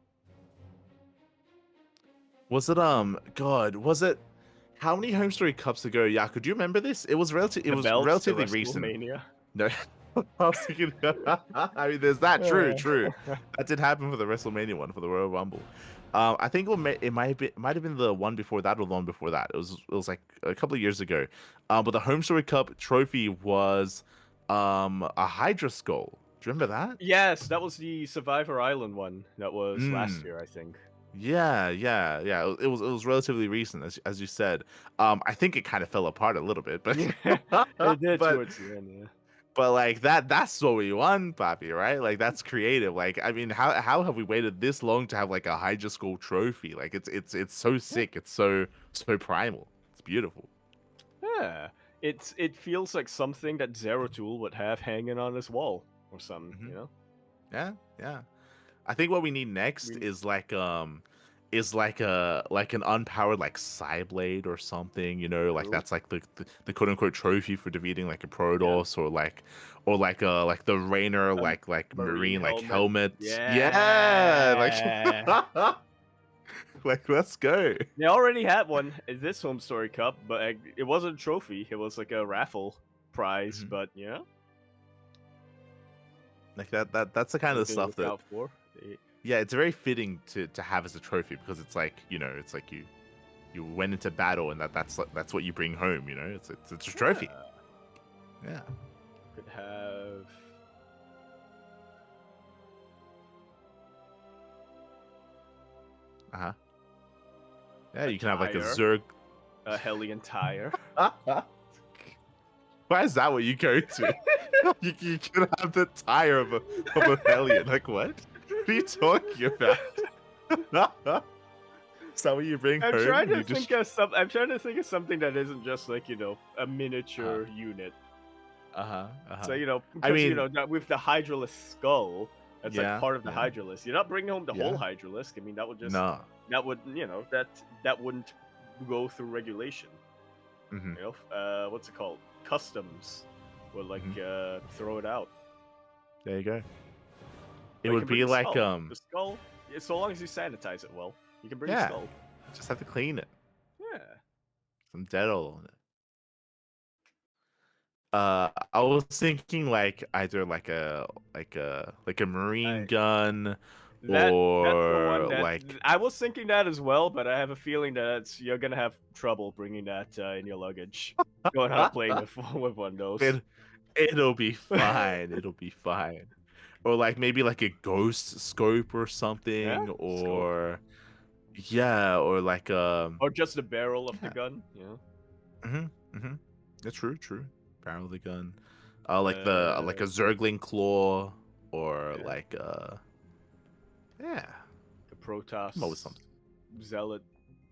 Was it was it how many home story cups ago? Yeah, could you remember this? It was The belts, the relatively recent. WrestleMania. No, I was thinking. I mean, there's that. True. That did happen for the WrestleMania one for the Royal Rumble. I think it might have been the one before that or the one before that. It was like a couple of years ago. But the Home Story Cup trophy was a Hydra skull. Do you remember that? Yes, that was the Survivor Island one. That was last Mm. year, I think. Yeah. It was relatively recent, as you said. I think it kind of fell apart a little bit, but It did but towards the end, yeah. But like that's what we want, Papi, right? Like that's creative. Like I mean, how have we waited this long to have like a Hydra Skull trophy? Like it's so sick. It's so primal. It's beautiful. Yeah. It feels like something that Zeratul would have hanging on his wall or something, Hmm. you know? Yeah. I think what we need next We, is like an unpowered like Psyblade or something, like True. that's like the quote unquote trophy for defeating like a Yeah. Protoss or like the Rainer like marine like helmet. Yeah, like like let's go. They already had one in this Home Story Cup, but it wasn't a trophy. It was like a raffle prize, Mhm. but Like that's the kind of something to stuff look that out for. yeah, it's very fitting to have as a trophy because it's like, it's like you went into battle and that's what you bring home, it's a trophy. Yeah. Could have Uh-huh. Yeah, a you can have like a tire, Zerg. a Hellion tire. Why is that what you go to? you can have the tire of a Hellion. Like what? What are you talking about? Is that what you bring I'm home? trying And to you just think of some. I'm trying to think of something that isn't just like a miniature unit. So I because mean, that with the Hydralisk skull, that's like yeah, part of the yeah, Hydralisk. You're not bringing home the whole yeah. Hydralisk. I mean, that would No. that wouldn't go through regulation. Hmm. What's it called? Customs would like throw it out. There you go. It But you would can bring be the like skull. The skull, so long as you sanitize it well, you can bring the yeah, skull. just have to clean it. Yeah. Some Dettol on it. I was thinking like either like a marine gun That's the one or that like I was thinking that as well, but I have a feeling that you're gonna have trouble bringing that in your luggage. Going on a plane with one of those. it'll be fine. It'll be fine. Or like maybe like a ghost scope or Yeah, something, scope. or yeah, or like Or just the barrel of the yeah. gun. Mm-hmm. That's true. Barrel of the gun. Like a Uh, Zergling claw or yeah, like yeah. the Come up with Protoss something. zealot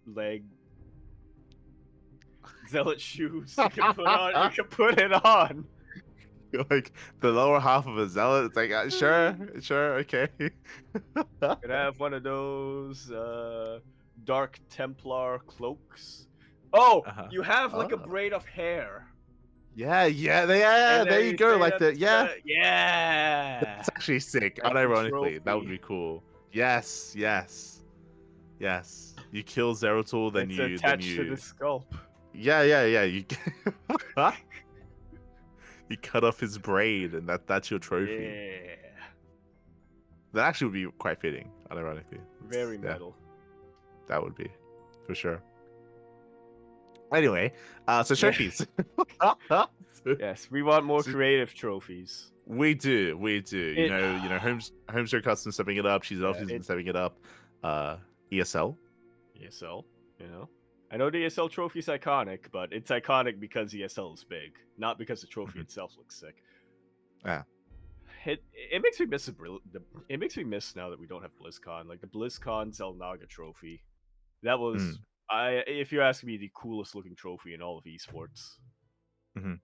leg, zealot shoes. You can put on. You can put it on. Like the lower half of a zealot. It's like sure, okay. Could have one of those Dark Templar cloaks. Oh, Uh-huh. you have like a Oh. braid of hair. Yeah, And there then you you go. say Like that's yeah, yeah. that's actually sick. That's the Unironically, that would trophy. be cool. Yes. You kill Zeratul, then It's you attached to the sculpt. yeah. You you cut off his braid, and that's your trophy. Yeah. That actually would be quite fitting, unironically. Very Yeah, metal. that would be for sure. Anyway, so Yeah. trophies. Yes, we want more So- creative trophies. We do. Homester Custom stepping it up. She's Yeah, obviously been stepping it up. ESL. ESL, I know the ESL trophy's iconic, but it's iconic because ESL is big, not because the trophy Mhm. itself looks sick. Yeah. It makes me miss it makes me miss now that we don't have BlizzCon. Like the BlizzCon Zelnaga trophy. That was if you ask me, the coolest looking trophy in all of esports. Mhm.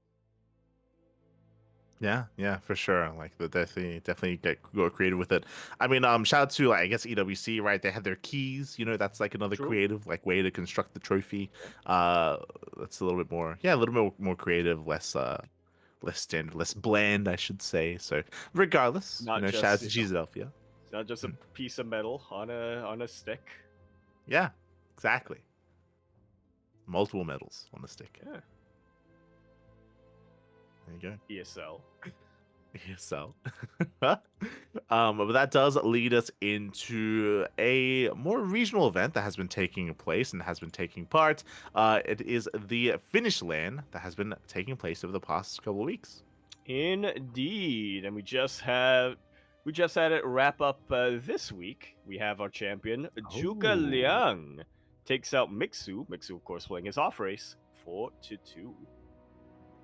Yeah, for sure. Like they definitely go creative with it. I mean, shout out to like, I guess EWC, right? They had their keys. That's like another True. creative like way to construct the trophy. Yeah. That's a little bit more, yeah, a little bit more creative, less standard, less bland, I should say. So regardless, Not shout out just to Cheeseadelphia. it's not just a piece of metal on a stick. Yeah, exactly. Multiple medals on the stick. Yeah. There you go. ESL. So, but that does lead us into a more regional event that has been taking place and has been taking part. It is the Finish LAN that has been taking place over the past couple of weeks. Indeed, and we just had it wrap up this week. We have our champion Zhuge Liang takes out Mixu. Mixu, of course, playing his off race 4-2.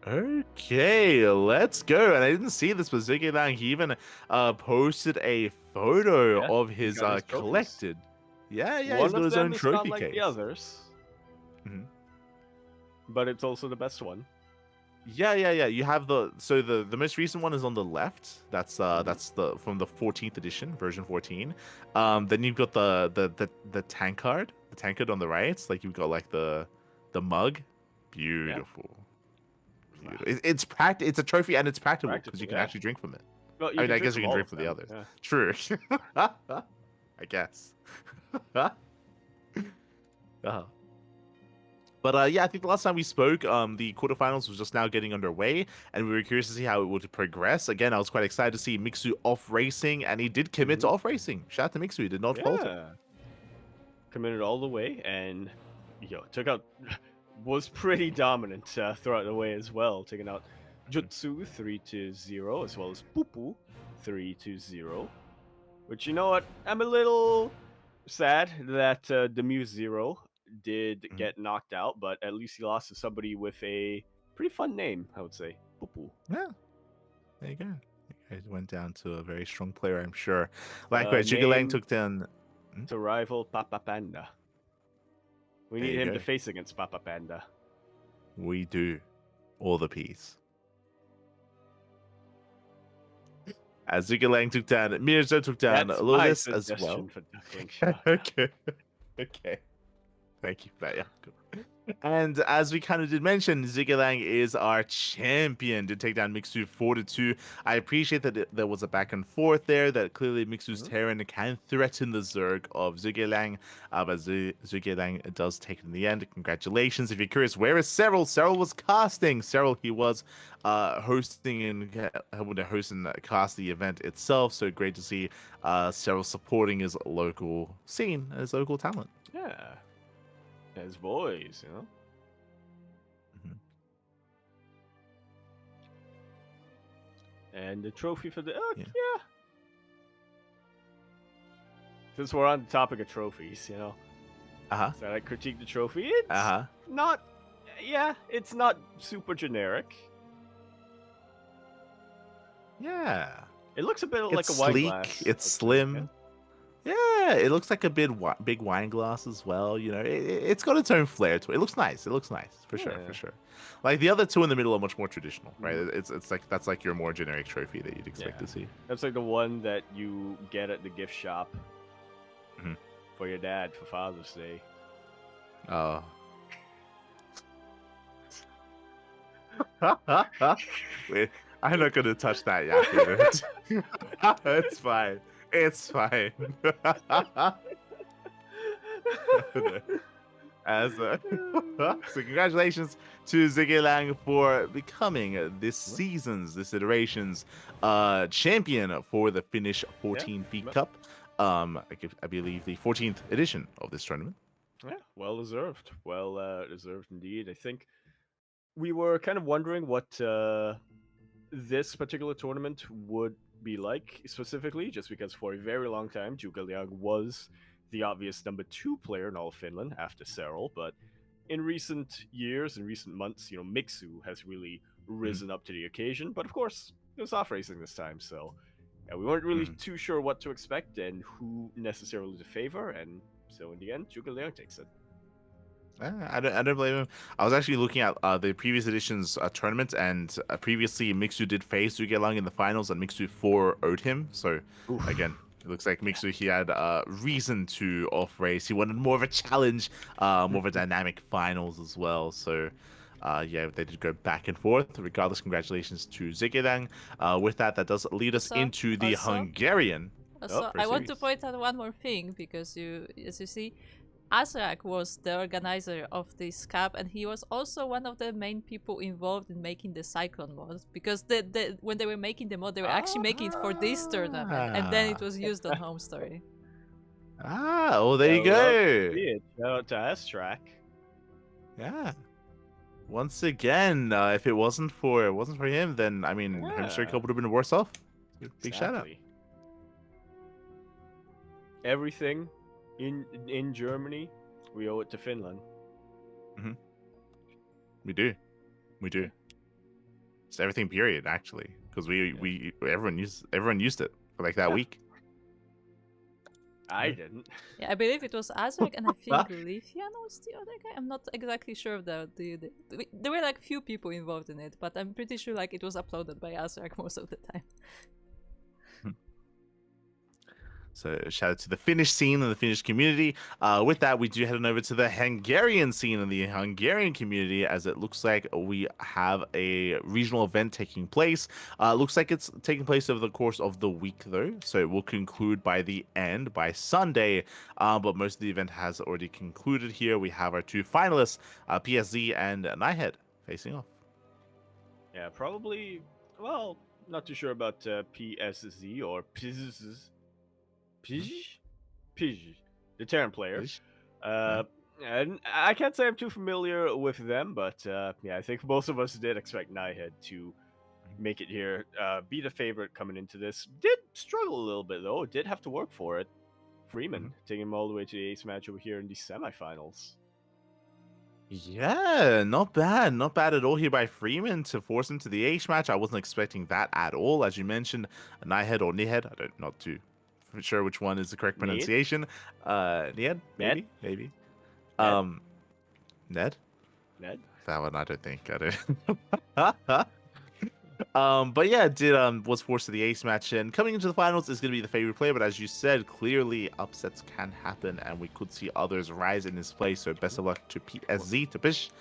Okay, let's go. And I didn't see this, but Zhuge Liang, he even posted a photo of his, collected. Yeah, One he's got of his them own is trophy not like case. the others, but it's also the best one. Yeah. You have the most recent one is on the left. That's the from the 14th edition, version 14. Then you've got the tankard, on the right. It's like you've got like the mug. Beautiful. Wow. It's it's a trophy and it's practical because you can actually drink from it. Well, I mean, I guess you can drink from the others. Yeah. True. I guess. But yeah, I think the last time we spoke, the quarterfinals was just now getting underway, and we were curious to see how it would progress. Again, I was quite excited to see Mixu off racing, and he did commit to off racing. Shout out to Mixu, he did not falter. Committed all the way, and took out, was pretty dominant throughout the way as well, taking out Jutsu 3-0, as well as Pupu 3-0. Which, you know what, I'm a little sad that Demuse Zero did get knocked out, but at least he lost to somebody with a pretty fun name, I would say. Pupu. Yeah. There you go. It went down to a very strong player, I'm sure. Likewise, Zhuge Liang took down to rival Papa Panda. We need him to face against Papa Panda. We do. All the P's. As Zhuge Liang took down Mirza, took down Lolis as well. For Duckling. Okay. Thank you for that. Yeah. Cool. And as we kind of did mention, Zhuge Liang is our champion to take down Mixu 4-2. I appreciate that there was a back and forth there, that clearly Mixu's Terran can threaten the Zerg of Zhuge Liang, but Zhuge Liang does take it in the end. Congratulations. If you're curious, where is Cyril? Cyril was casting. Cyril, he was hosting and helping to host and cast the event itself, so great to see Cyril supporting his local scene, his local talent. Yeah. As boys, And the trophy for the yeah. Since we're on the topic of trophies, so I critique the trophy. It's not, it's not super generic. Yeah, it looks a bit it's like a wine sleek. glass. It's slim. Yeah, it looks like a big wine glass as well. It's got its own flair to it. It looks nice. For sure. Like the other two in the middle are much more traditional, right? It's like that's like your more generic trophy that you'd expect to see. That's like the one that you get at the gift shop for your dad for Father's Day. Oh. Wait, I'm not gonna touch that yet. It's fine. It's fine. So congratulations to Zhuge Liang for becoming this iteration's champion for the Finnish 14 Feet Cup. I believe the 14th edition of this tournament. Yeah, well deserved. Well deserved indeed. I think we were kind of wondering what this particular tournament would be like specifically, just because for a very long time Zhuge Liang was the obvious number 2 player in all of Finland after Cyril, but in recent years, in recent months, Mixu has really risen up to the occasion. But of course, it was off racing this time, so we weren't really too sure what to expect and who necessarily to favor, and so in the end, Zhuge Liang takes it. I don't blame him. I was actually looking at the previous edition's tournament, and previously Mixu did phase Zhuge in the finals, and Mixu 4-0'd him. So Oof. again, it looks like Mixu he had reason to off race. He wanted more of a challenge, more of a dynamic finals as well. So. Yeah, they did go back and forth. Regardless, congratulations to Zigedang. With that, that does lead us Also, into the also, Hungarian. also, Pro I want to Series. point out one more thing because as you see, Azrak was the organizer of this cup, and he was also one of the main people involved in making the Cyclone mod. Because when they were making the mod, they were actually making it for this tournament, and then it was used on Home Story. Oh, there you Love to go. see it. Shout out to S-Track. Yeah. Once again, if it wasn't for him, then I mean, Home Story Yeah. Club would have been worse off. Big shout out. Exactly. Everything in Germany, we owe it to Finland. We do. It's everything. Period. Actually, because everyone used it for like that week. I didn't. Yeah, I believe it was Azrak, and I think Lifian was the other guy. I'm not exactly sure of there were like few people involved in it, but I'm pretty sure like it was uploaded by Azrak most of the time. So shout out to the Finnish scene and the Finnish community. With that, we do head on over to the Hungarian scene and the Hungarian community, as it looks like we have a regional event taking place. Looks like it's taking place over the course of the week, though. So it will conclude by the end, by Sunday. But most of the event has already concluded here. We have our two finalists, PSZ and Nighthead, facing off. Yeah, probably. Well, not too sure about PSZ or PSZ. Pij, the Terran player. And I can't say I'm too familiar with them, but yeah, I think most of us did expect Nighthead to make it here, be the favorite coming into this. Did struggle a little bit though. Did have to work for it. Freeman taking him all the way to the ace match over here in the semifinals. Yeah, not bad at all here by Freeman to force him to the H match. I wasn't expecting that at all, as you mentioned, Nighthead or Nihead. I don't not too sure which one is the correct pronunciation. Nihead, maybe. Ned? Ned. Ned. That one I don't think I don't. But yeah, was forced to the ace match, and coming into the finals is going to be the favorite player. But as you said, clearly upsets can happen, and we could see others rise in his place. So best of luck to PSZ to Bish,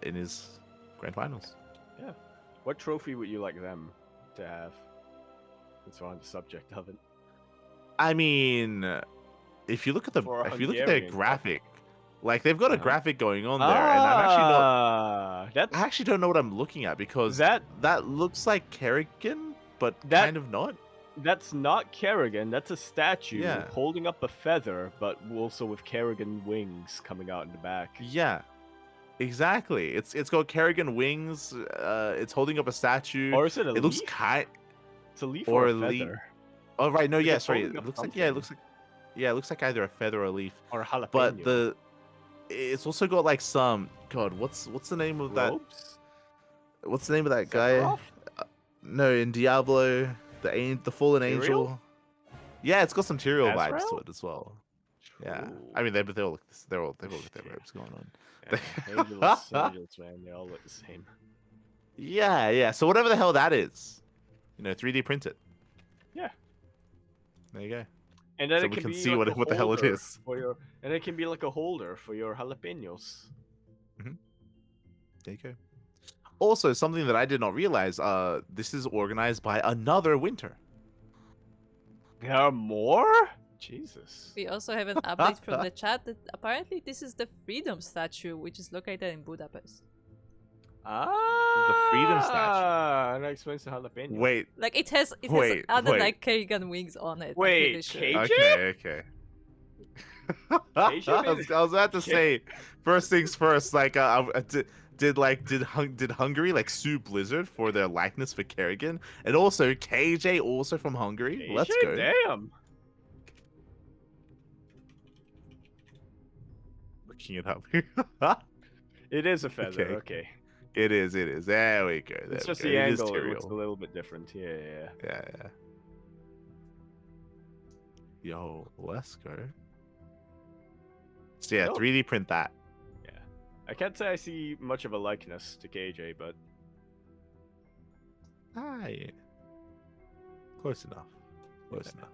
in his grand finals. Yeah. What trophy would you like them to have? Since we're on the subject of it. I mean, if you look at their graphic, like they've got a graphic going on there, and I'm actually not. I actually don't know what I'm looking at because that looks like Kerrigan, but kind of not. That's not Kerrigan. That's a statue holding up a feather, but also with Kerrigan wings coming out in the back. Yeah, exactly. It's got Kerrigan wings. It's holding up a statue. Or is it a leaf? It looks It's a leaf or a feather. Oh right, no, yeah, sorry. It looks like it looks like either a feather or a leaf. Or a jalapeno. But it's also got like some what's the name of that? What's the name of that guy? No, in Diablo, the fallen angel. Yeah, it's got some Tyrael vibes to it as well. Yeah, I mean they all look they're all got their robes going on. Angels, man, they all look the same. Yeah. So whatever the hell that is, 3D print it. Yeah. There you go. And then so it we can can be see like what the hell it is. And it can be like a holder for your jalapenos. There you go. Also, something that I did not realize, this is organized by another winter. There are more? Jesus. We also have an update from the chat that apparently this is the Freedom statue, which is located in Budapest. The Freedom statue. That explains the jalapeno. Wait. Like it has other like Kerrigan wings on it. Wait, sure. Okay. I was about to say, first things first. Like, did Hungary like sue Blizzard for their likeness for Kerrigan, and also KJ also from Hungary? KJ, Let's go. Damn. Looking it up. It is a feather. Okay. It is. There we go. It's just the angle. It looks a little bit different. Yeah. Yo, let's go. So yeah, 3D print that. Yeah. I can't say I see much of a likeness to KJ, but Hi. Close enough. Close enough.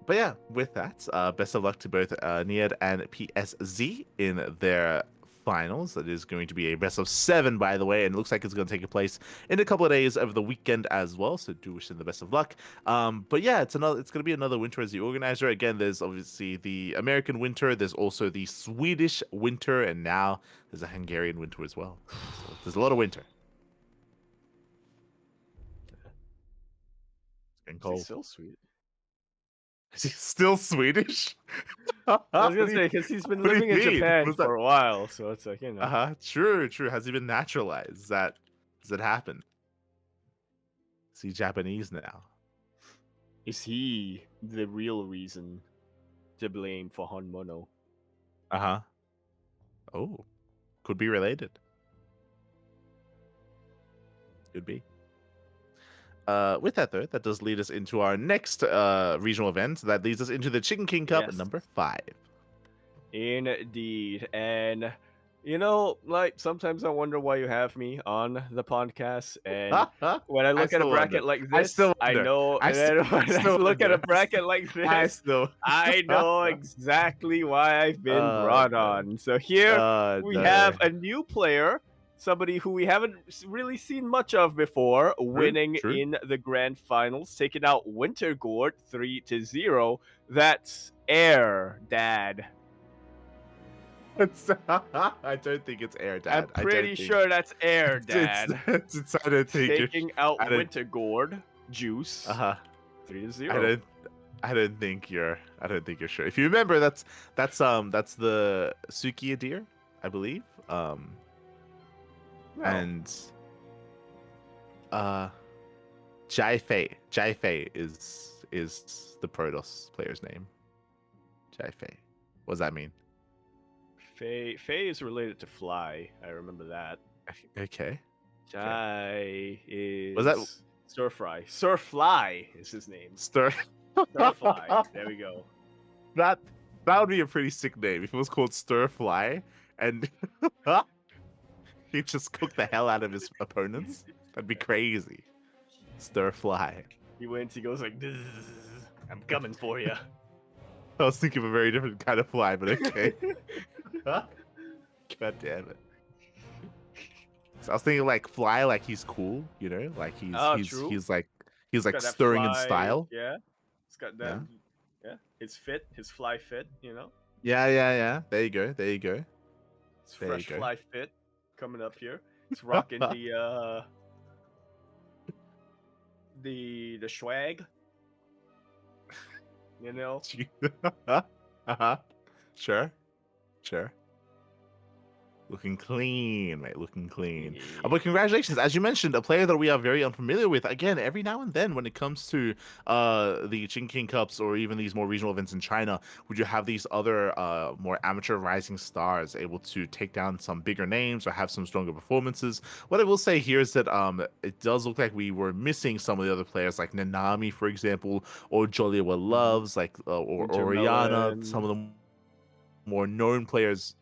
But yeah, with that, best of luck to both Niad and PSZ in their finals. That is going to be a best of 7, by the way, and it looks like it's going to take place in a couple of days over the weekend as well. So do wish them the best of luck. But yeah, it's going to be another winter as the organizer. Again, there's obviously the American winter. There's also the Swedish winter, and now there's a Hungarian winter as well. So there's a lot of winter. It's getting is he cold. still sweet? Is he still Swedish? I was gonna say because he's been what do you living in mean? Japan Was that- for a while, so it's like True. Has he been naturalized? Does that happen? Is he Japanese now? Is he the real reason to blame for Honmono? Oh, could be related. Could be. With that though, that does lead us into our next regional event. That leads us into the Chicken King Cup Yes. number 5. Indeed, and you know, like sometimes I wonder why you have me on the podcast, and when I look at a bracket like this, I know. And then when I look at a bracket like this, I know exactly why I've been brought on. So here we have a new player, somebody who we haven't really seen much of before, winning in the grand finals, taking out Wintergord 3-0. That's Air Dad. I don't think it's Air Dad. I'm pretty sure that's Air Dad. I don't think taking out Wintergord Juice. 3-0. I don't think you're sure. If you remember, that's the Sukiya deer, I believe. And Jai Fei is the Protoss player's name. Jai Fei. What does that mean? Faye is related to Fly. I remember that. Okay. Jai is. Was that Stir Fry? Sir Fly is his name. Stir Fly. There we go. That would be a pretty sick name if it was called Stir Fly and he just cooked the hell out of his opponents. That'd be crazy. Stir Fly. He wins. He goes like, "I'm coming for you." I was thinking of a very different kind of fly, but okay. God damn it. So I was thinking like fly, like he's cool, you know, like he's like stirring in style. Yeah, it's got that. Yeah, his fly fit, you know. Yeah. There you go. It's fresh fly fit coming up here. It's rocking the swag. You know. Sure. Looking clean, mate. Looking clean. But congratulations. As you mentioned, a player that we are very unfamiliar with. Again, every now and then when it comes to the Chicken King Cups or even these more regional events in China, would you have these other more amateur rising stars able to take down some bigger names or have some stronger performances? What I will say here is that it does look like we were missing some of the other players like Nanami, for example, or Joliwa Loves, like or Oriana, some of the more known players.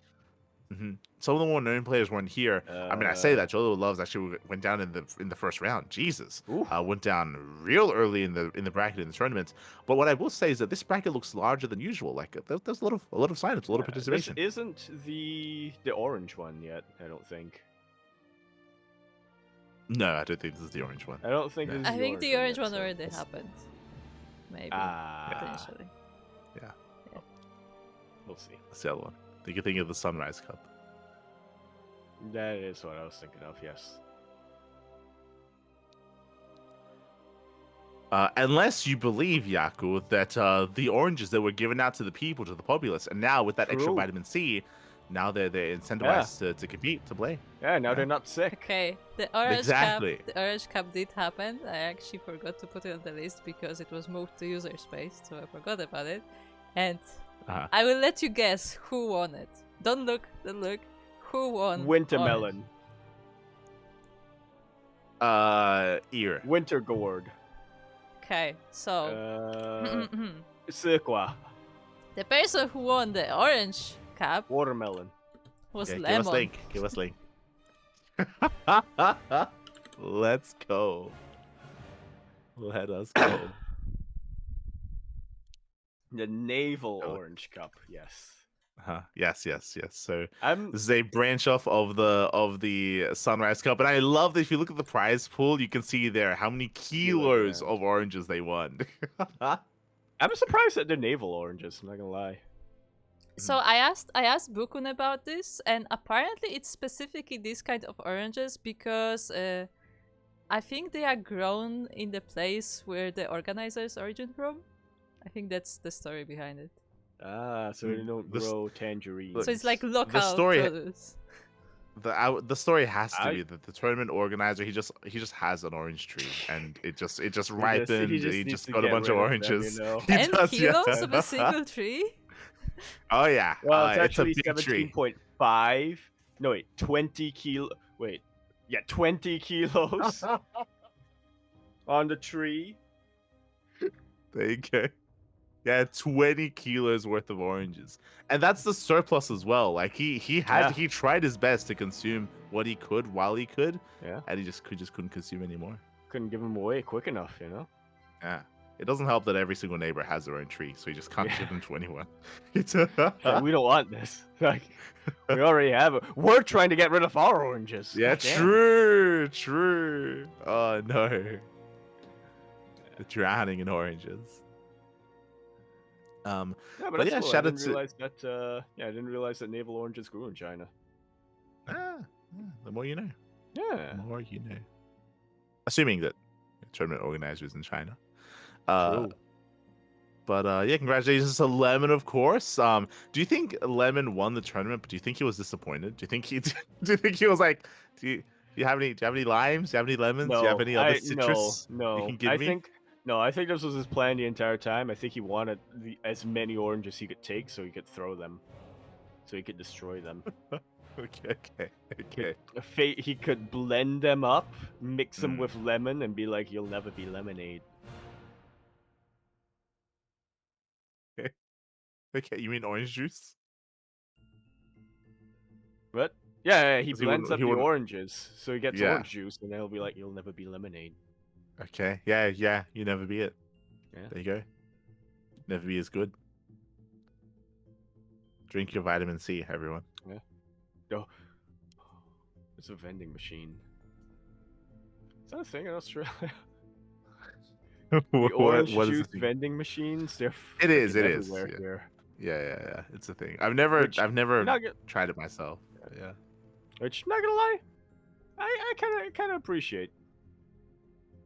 Some of the more known players weren't here. I mean, I say that Jolo Loves actually went down in the first round. Jesus, went down real early in the bracket in the tournament. But what I will say is that this bracket looks larger than usual. Like there's a lot of signups, a lot of participation. This isn't the orange one yet. I don't think. No, I don't think this is the orange one. I don't think. I think the orange one already happened. Maybe potentially. Yeah. We'll see. That's the other one. You think of the Sunrise Cup. That is what I was thinking of, yes. Unless you believe, Yaku, that the oranges that were given out to the people, to the populace, and now with that extra vitamin C, now they're incentivized to compete, to play. Yeah, now they're not sick. Okay, the orange cup did happen. I actually forgot to put it on the list because it was moved to user space, so I forgot about it. And I will let you guess who won it. Don't look. Who won? Wintermelon. Ear. Wintergord. Okay, so Sequa. the person who won the orange cap Watermelon. was Okay, lemon. give us link. Give us link. Let's go. Let us go. The naval Oh. orange cup. Yes. Yes. So I'm. this is a branch off of the Sunrise Cup, and I love that if you look at the prize pool, you can see there how many kilos yeah. of oranges they won. I'm surprised at the naval oranges. I'm not gonna lie. So I asked Bukun about this, and apparently it's specifically this kind of oranges because I think they are grown in the place where the organizers origin from. I think that's the story behind it. Ah, so they don't grow tangerines. So it's like local story- produce. The story has to be that the tournament organizer he just has an orange tree and it just ripened. He needs just to got a get bunch of rid of them, oranges. you know? He 10 does, yeah. kilos of a single tree? Oh yeah. Well, it's a actually big tree. 17.5. No, wait, 20 kilo. Wait, yeah, 20 kilos on the tree. There you go. Yeah, 20 kilos worth of oranges, and that's the surplus as well. Like he tried his best to consume what he could while he could. Yeah, and he just couldn't consume anymore. couldn't give them away quick enough, you know. Yeah. It doesn't help that every single neighbor has their own tree, so you just can't give them 21. Like, we don't want this. Like, we already have it. We're trying to get rid of our oranges. Yeah, Goddamn. true. Oh no. The drowning in oranges. Yeah, but But that's yeah, cool. shout I out didn't to realize that. Yeah, I didn't realize that naval oranges grew in China. The more you know. Yeah. The more you know. Assuming that tournament organizers in China. True. But yeah, congratulations to Lemon, of course. Do you think Lemon won the tournament? But do you think he was disappointed? Do you think he was like, do you have any limes? Do you have any lemons? Do you have any other citrus no. you can give me? I think this was his plan the entire time. I think he wanted as many oranges he could take so he could throw them, so he could destroy them. Okay. He could blend them up, mix them with lemon, and be like, "You'll never be lemonade." Okay, you mean orange juice? What? Yeah, he 'Cause he blends wouldn't- up he the wouldn't- oranges, so he gets Yeah. orange juice, and then he'll be like, "You'll never be lemonade." Okay, yeah, you never be it. Yeah. There you go. Never be as good. Drink your vitamin C, everyone. Yeah. Oh, it's a vending machine. Is that a thing in Australia? The orange what is juice the thing? vending machines? They're It is, freaking it is, everywhere yeah. here. Yeah. It's a thing. I've never Not go- tried it myself. Yeah. Which, not gonna lie, I kind of appreciate.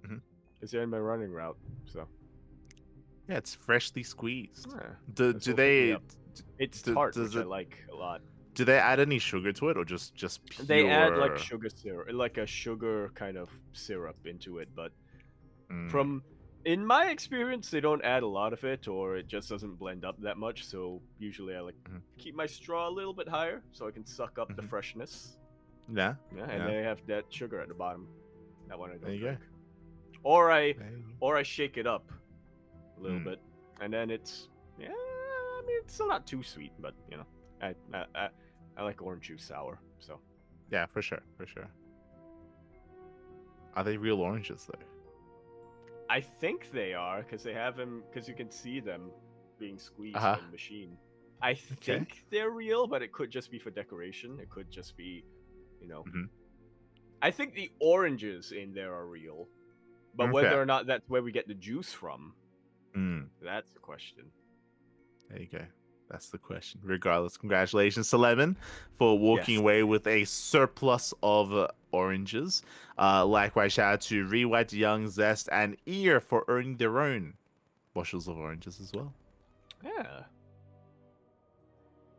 Mhm. Because they're in my running route, so. Yeah, it's freshly squeezed. Yeah, Do that's what picked me they up. It's do- tart, does which I it- like a lot. do they add any sugar to it or just pure? They add like sugar syrup, like a sugar kind of syrup into it, but in my experience, they don't add a lot of it, or it just doesn't blend up that much. So usually, I like keep my straw a little bit higher so I can suck up the freshness. Yeah. Yeah, and then I have that sugar at the bottom. That one I don't There you drink. go. Or There you go. I shake it up a little bit, and then it's I mean it's still not too sweet, but you know I like orange juice sour. So Yeah, for sure. Are they real oranges though? I think they are because they have them because you can see them being squeezed Uh-huh. in the machine. I think they're real, but it could just be for decoration. It could just be, you know. I think the oranges in there are real, but whether or not that's where we get the juice from, that's the question. There you go. That's the question. Regardless, congratulations to Lemon for walking away with a surplus of oranges. Likewise, shout out to Rewhite, Young, Zest, and Ear for earning their own bushels of oranges as well. Yeah.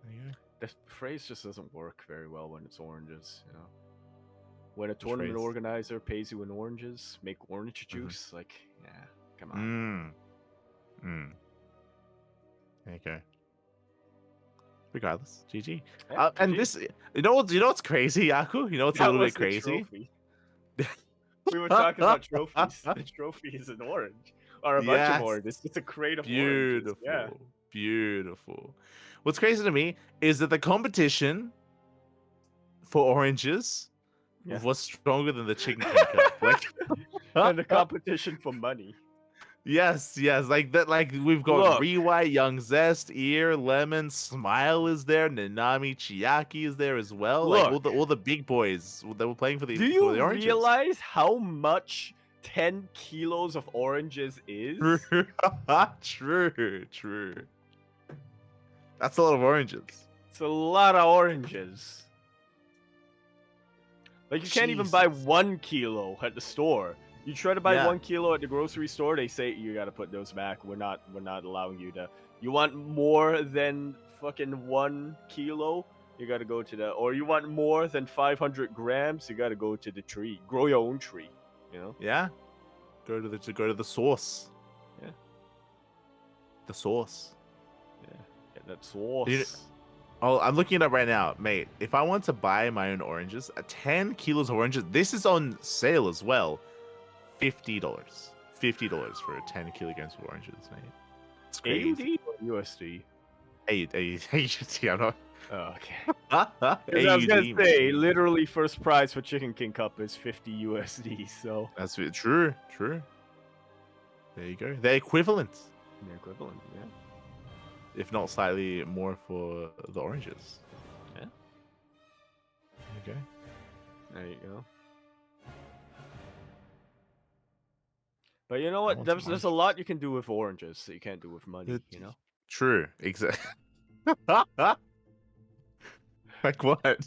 There you go. The phrase just doesn't work very well when it's oranges, you know. When a tournament phrase? organizer pays you in oranges, make orange juice, like, yeah, come on. There you go. Regardless, GG. Yeah, And GG. this, you know what's crazy, Yaku? You know what's a That little was bit the crazy? trophy. We were talking about trophies. The trophy is an orange. or a bunch of Yes. oranges. It's a crate of oranges. Yeah. Beautiful. What's crazy to me is that the competition for oranges Yeah. was stronger than the Chicken King Cup. Like, And the competition for money. yes, like that. Like we've got Look. Rewhite, Young Zest, Ear, Lemon, Smile is there, Nanami, Chiaki is there as well. Like Look. all the big boys that were playing for the Do you oranges. realize how much 10 kilos of oranges is? True. That's a lot of oranges. It's a lot of oranges. Like, you can't even buy Jesus. 1 kilo at the store. You try to buy Yeah. 1 kilo at the grocery store, they say you gotta put those back. We're not allowing you to. You want more than fucking 1 kilo? You gotta go to the. Or you want more than 500 grams? You gotta go to the tree. Grow your own tree. You know? Yeah. Go to the source. Yeah. The source. Yeah. Get that sauce. You- Oh, I'm looking it up right now, mate. If I want to buy my own oranges, 10 kilos of oranges. This is on sale as well. $50. $50 for 10 kilograms of oranges, mate. It's crazy. AUD or USD? AUD. I'm not. Oh, okay. AUD, I was gonna say, man. literally, first prize for Chicken King Cup is 50 USD. So That's true. There you go. They're equivalent, the equivalent, yeah. if not slightly more for the oranges. Yeah. There you go. There you go. But you know I what? want There's some a lot you can do with oranges that you can't do with money. You know. True. Exactly. Like what?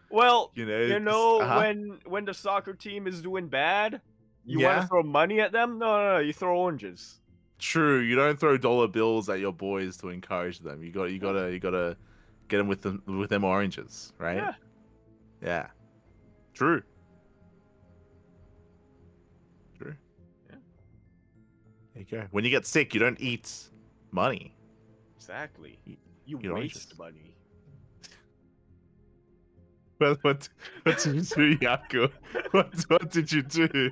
Well, you you know, know when the soccer team is doing bad, you want Yeah. to throw money at them? No, you throw oranges. True. You don't throw dollar bills at your boys to encourage them. You gotta get them with them oranges, right? Yeah. Yeah. True. Yeah. There you go. When you get sick, you don't eat money. Exactly. You You eat oranges. waste money. What did you do, Yaku? What did you do?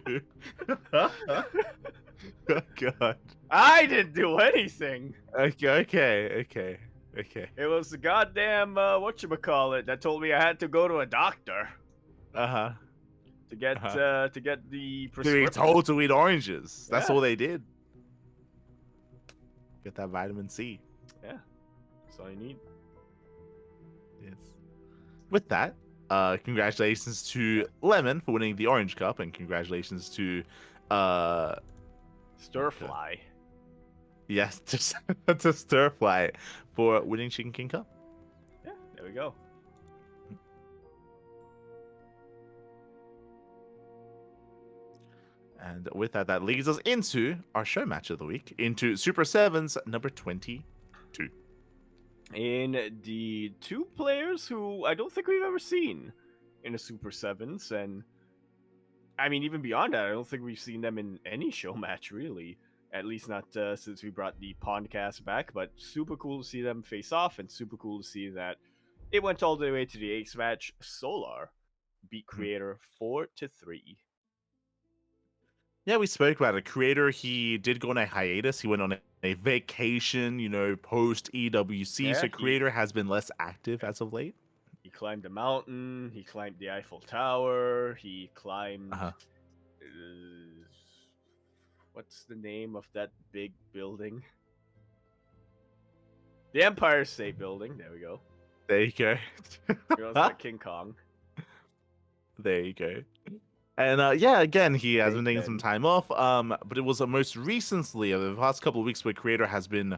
Oh, God. I didn't do anything. Okay. It was the goddamn whatchamacallit that told me I had to go to a doctor Uh-huh. to get Uh-huh. to get the They were prescription. told to eat oranges. That's Yeah. all they did. Get that vitamin C. Yeah. That's all you need. Yes. With that, congratulations to Lemon for winning the Orange Cup, and congratulations to Stir fly. yes, to Stirfly for winning Chicken King Cup. Yeah, there we go. And with that, that leads us into our show match of the week, into Super Sevens number 22. Indeed, 2 players who I don't think we've ever seen in a Super Sevens, and I mean even beyond that, I don't think we've seen them in any show match really. At least not since we brought the PondCast back. But super cool to see them face off, and super cool to see that it went all the way to the Ace match. Solar beat Creator 4-3. Yeah, we spoke about it. Creator, he did go on a hiatus. He went on a vacation, post EWC. Yeah, So Creator has been less active as of late. He climbed a mountain. He climbed the Eiffel Tower. He climbed. What's the name of that big building? The Empire State Building. There we go. There you go. It's like King Kong. There you go. And yeah, again, he has been Big taking some Ben. time off. But it was most recently, the past couple of weeks, where Creator has been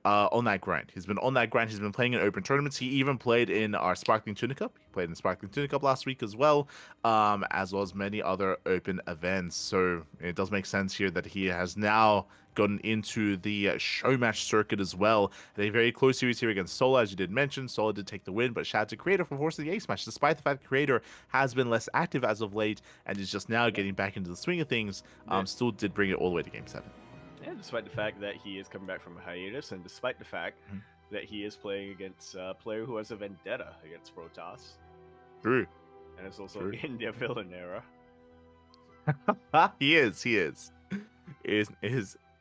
on that grind. He's been on that grind. He's been playing in open tournaments. He even played in our Sparkling Tuna Cup. He played in Sparkling Tuna Cup last week as well as many other open events. So it does make sense here that he has now gotten into the show match circuit as well. At a very close series here against Sola, as you did mention. Sola did take the win, but shout out to Creator for forcing the ace match, despite the fact Creator has been less active as of late and is just now getting back into the swing of things. Still did bring it all the way to Game 7. Yeah, despite the fact that he is coming back from a hiatus, and despite the fact that he is playing against a player who has a vendetta against Protoss. True. And it's also True. in their villain era. He is. He is.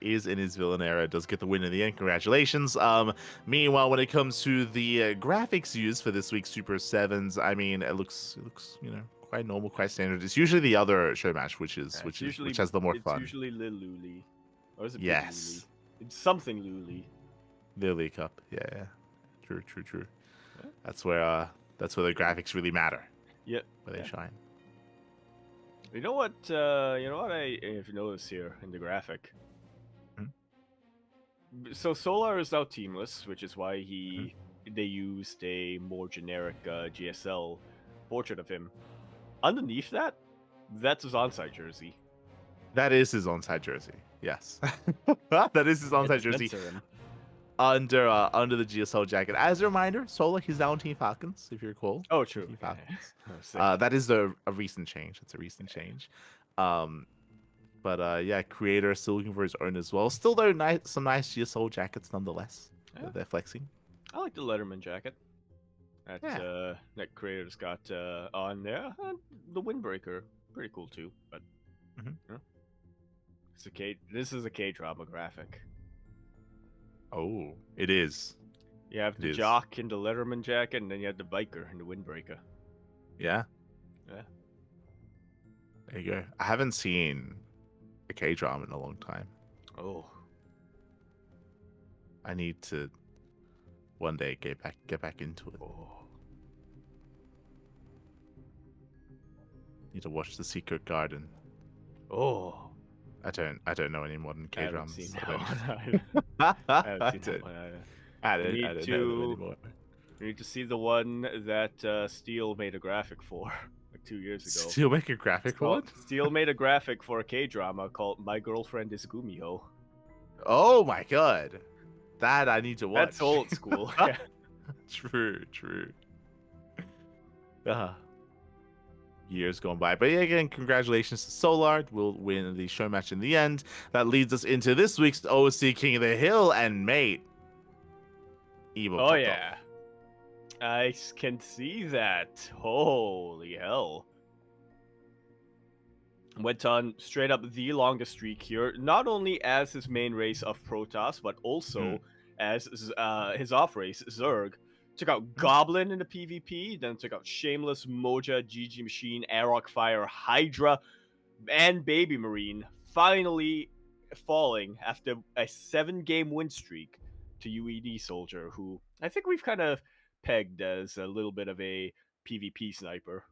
Is in his villain era, does get the win in the end. Congratulations. Meanwhile, when it comes to the graphics used for this week's Super Sevens, I mean, it looks quite normal, quite standard. It's usually the other show match, which has the more it's fun. usually Lil Luli, or is it Big Luli? Yes, It's something Luli. the League Cup. Yeah, true. Yeah. That's where the graphics really matter. Yep. Where they shine. You know what? If you notice here in the graphic. So Solar is now teamless, which is why they used a more generic GSL portrait of him. Underneath that's his onside jersey. That is his onside jersey. Yes, that is his onside jersey. Under the GSL jacket. As a reminder, Solar, he's now on Team Falcons, if you recall. Oh, true. Team Falcons. Oh, that is a recent change. It's a recent change. But yeah, creator still looking for his own as well. Still though, some nice GSL jackets nonetheless. Yeah. They're flexing. I like the Letterman jacket that creator's got on there. The Windbreaker, pretty cool too. But this is a K-drama graphic. Oh, it is. You have the jock in the Letterman jacket, and then you have the biker in the Windbreaker. Yeah. Yeah. There you go. I haven't seen a K-drama in a long time. Oh. I need to one day get back into it. Oh. Need to watch The Secret Garden. Oh. I don't know any modern K-dramas. I haven't seen that one either. I don't know anymore. You need to see the one that Steel made a graphic for like 2 years ago. Steel make a graphic for it? Steel made a graphic for a K-drama called My Girlfriend is Gumiho. Oh my god. That I need to watch. That's old school. True. Years gone by. But yeah, again, congratulations to Solar. We'll win the show match in the end. That leads us into this week's OC King of the Hill. And mate, Evo. Oh yeah. I can see that. Holy hell. Went on straight up the longest streak here, not only as his main race of Protoss, but also as his off race, Zerg. Took out Goblin in the PvP, then took out Shameless, Moja, GG Machine, Aerok Fire, Hydra, and Baby Marine, finally falling after a 7-game win streak to UED Soldier, who I think we've kind of pegged as a little bit of a PvP sniper.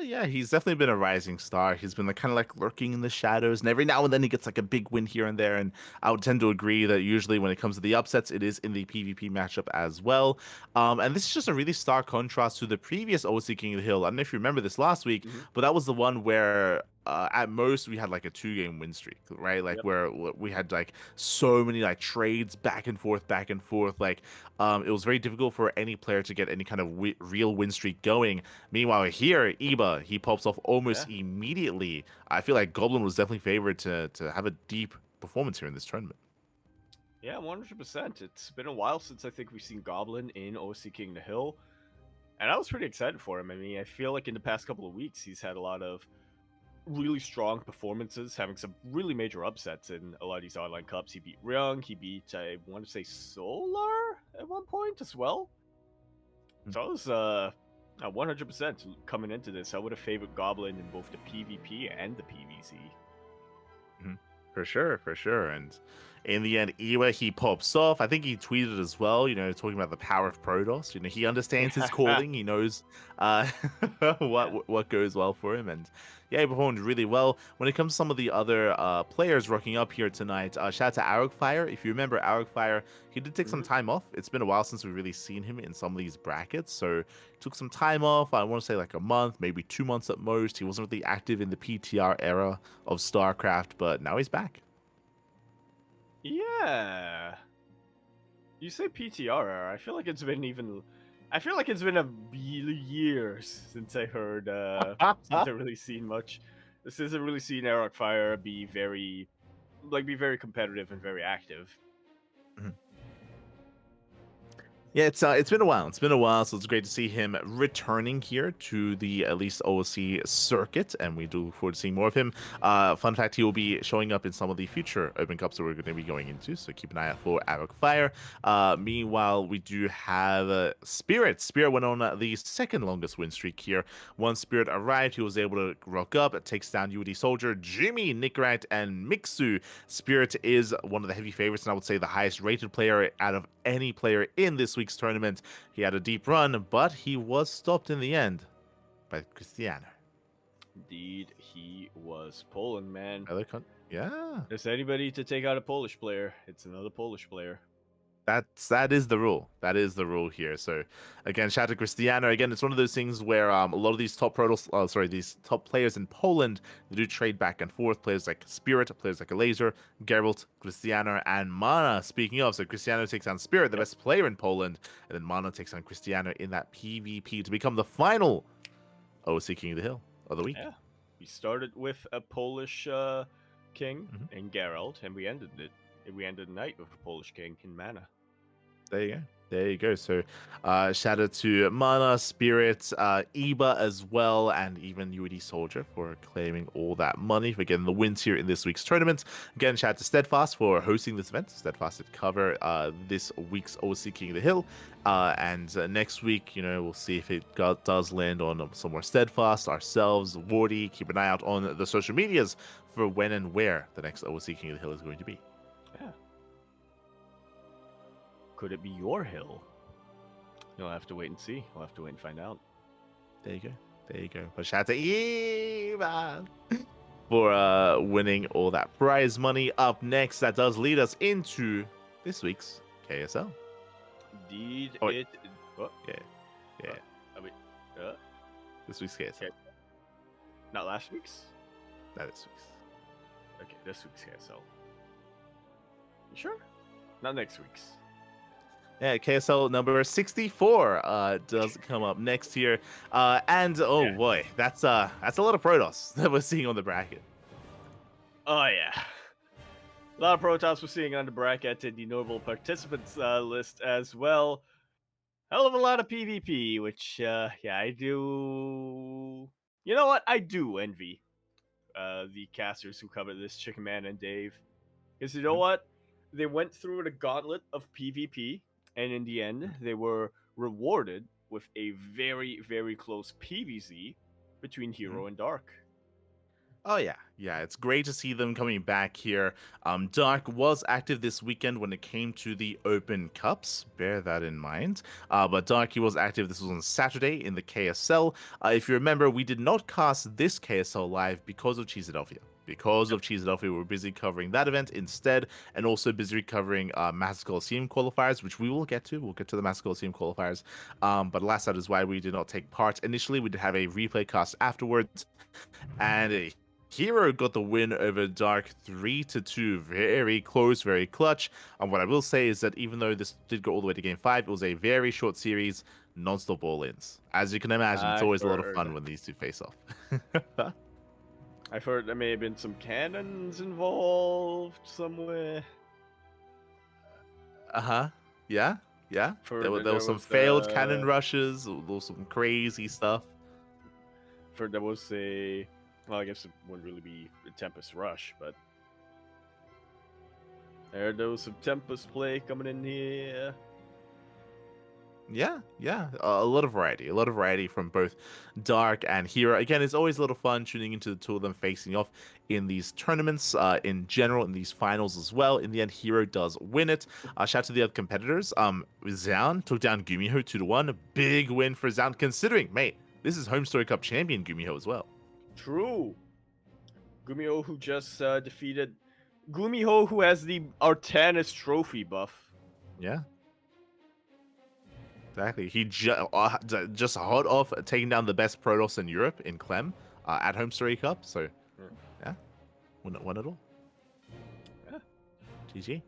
Yeah, he's definitely been a rising star. He's been kind of lurking in the shadows, and every now and then he gets a big win here and there. And I would tend to agree that usually when it comes to the upsets, it is in the PvP matchup as well. And this is just a really stark contrast to the previous OC King of the Hill. I don't know if you remember this last week, but that was the one where at most we had a 2-game win streak, right? Where we had so many trades back and forth. It was very difficult for any player to get any kind of real win streak going. Meanwhile, here Iba, he pops off almost immediately. I feel like Goblin was definitely favored to have a deep performance here in this tournament. Yeah, 100%. It's been a while since I think we've seen Goblin in OC King of the Hill, and I was pretty excited for him. I mean, I feel like in the past couple of weeks he's had a lot of really strong performances, having some really major upsets in a lot of these online cups. He beat Ryung, he beat, I want to say, Solar at one point as well. So I was 100% coming into this. I would have favored Goblin in both the PvP and the PvZ. For sure. And in the end, Iwa, he pops off. I think he tweeted as well, talking about the power of Protoss. He understands his calling. He knows what goes well for him. And yeah, he performed really well. When it comes to some of the other players rocking up here tonight, shout out to Aerok Fire. If you remember Aerok Fire, he did take some time off. It's been a while since we've really seen him in some of these brackets. So he took some time off. I want to say a month, maybe 2 months at most. He wasn't really active in the PTR era of StarCraft, but now he's back. Yeah. You say PTR. I feel like it's been a years since I heard since I've really seen much. This hasn't really seen Aerok Fire be very competitive and very active. Yeah, it's been a while. It's been a while, so it's great to see him returning here to the at least OOC circuit, and we do look forward to seeing more of him. Fun fact: he will be showing up in some of the future Open Cups that we're going to be going into, so keep an eye out for Arrow Fire. Meanwhile, we do have Spirit. Spirit went on the second longest win streak here. Once Spirit arrived, he was able to rock up, takes down UD Soldier, Jimmy, Nickrat, and Mixu. Spirit is one of the heavy favorites, and I would say the highest rated player out of any player in this week's tournament. He had a deep run, but he was stopped in the end by Cristiano. Indeed, he was Poland, man. Yeah. If there's anybody to take out a Polish player, it's another Polish player. That is the rule. That is the rule here. So again, shout out to Cristiano. Again, it's one of those things where a lot of these these top players in Poland, they do trade back and forth. Players like Spirit, players like Laser, Geralt, Cristiano, and Mana. Speaking of, so Cristiano takes on Spirit, the best player in Poland, and then Mana takes on Cristiano in that PvP to become the final OC King of the Hill of the week. Yeah, we started with a Polish king in Geralt, and we ended it. We ended the night with a Polish king in Mana. There you go. There you go. So, shout out to Mana, Spirit, Eba as well, and even UD Soldier for claiming all that money for getting the wins here in this week's tournament. Again, shout out to Steadfast for hosting this event. Steadfast did cover this week's OC King of the Hill. And next week, we'll see if it does land on some more Steadfast, ourselves, Wardy. Keep an eye out on the social medias for when and where the next OC King of the Hill is going to be. Yeah. Could it be your hill? You'll have to wait and see. We'll have to wait and find out. There you go. There you go. But shout out to Evan for winning all that prize money. Up next, that does lead us into this week's KSL. Indeed, Oh, it. What? Yeah. This week's KSL. Okay. Not last week's? Not this week's. Okay, this week's KSL. You sure? Not next week's. Yeah, KSL number 64 does come up next here. Boy, that's a lot of Protoss that we're seeing on the bracket. Oh, yeah. A lot of Protoss we're seeing on the bracket and the notable participants list as well. Hell of a lot of PvP, which, I do... You know what? I do envy the casters who cover this, Chicken Man and Dave. Because you know what? They went through the gauntlet of PvP, and in the end, they were rewarded with a very, very close PvZ between Hero and Dark. Oh, yeah. Yeah, it's great to see them coming back here. Dark was active this weekend when it came to the Open Cups. Bear that in mind. But Dark, he was active. This was on Saturday in the KSL. If you remember, we did not cast this KSL live because of Cheeseadelphia. Because of Cheeseadelphia, we were busy covering that event instead, and also busy covering Master Coliseum qualifiers, which we will get to. We'll get to the Master Coliseum qualifiers. But last that is why we did not take part initially. We did have a replay cast afterwards, and Hero got the win over Dark 3-2. Very close, very clutch. And what I will say is that even though this did go all the way to Game 5, it was a very short series, non-stop all-ins. As you can imagine, it's always a lot of fun when these two face off. I've heard there may have been some cannons involved somewhere. Yeah. There was some failed cannon rushes. There was some crazy stuff. There was a... Well, I guess it wouldn't really be a Tempest rush, but... There was some Tempest play coming in here. Yeah, a lot of variety from both Dark and Hero. Again, it's always a lot of fun tuning into the two of them facing off in these tournaments, in general, in these finals as well. In the end, Hero does win it. Shout out to the other competitors. Zaun took down Gumiho 2-1. A big win for Zaun, considering, mate, this is Home Story Cup champion Gumiho as well. True. Gumiho, who just defeated Gumiho, who has the Artanis trophy buff. Yeah. Exactly. He just hot off taking down the best Protoss in Europe in Clem at Home Story Cup. So, yeah, won it all. Yeah. GG.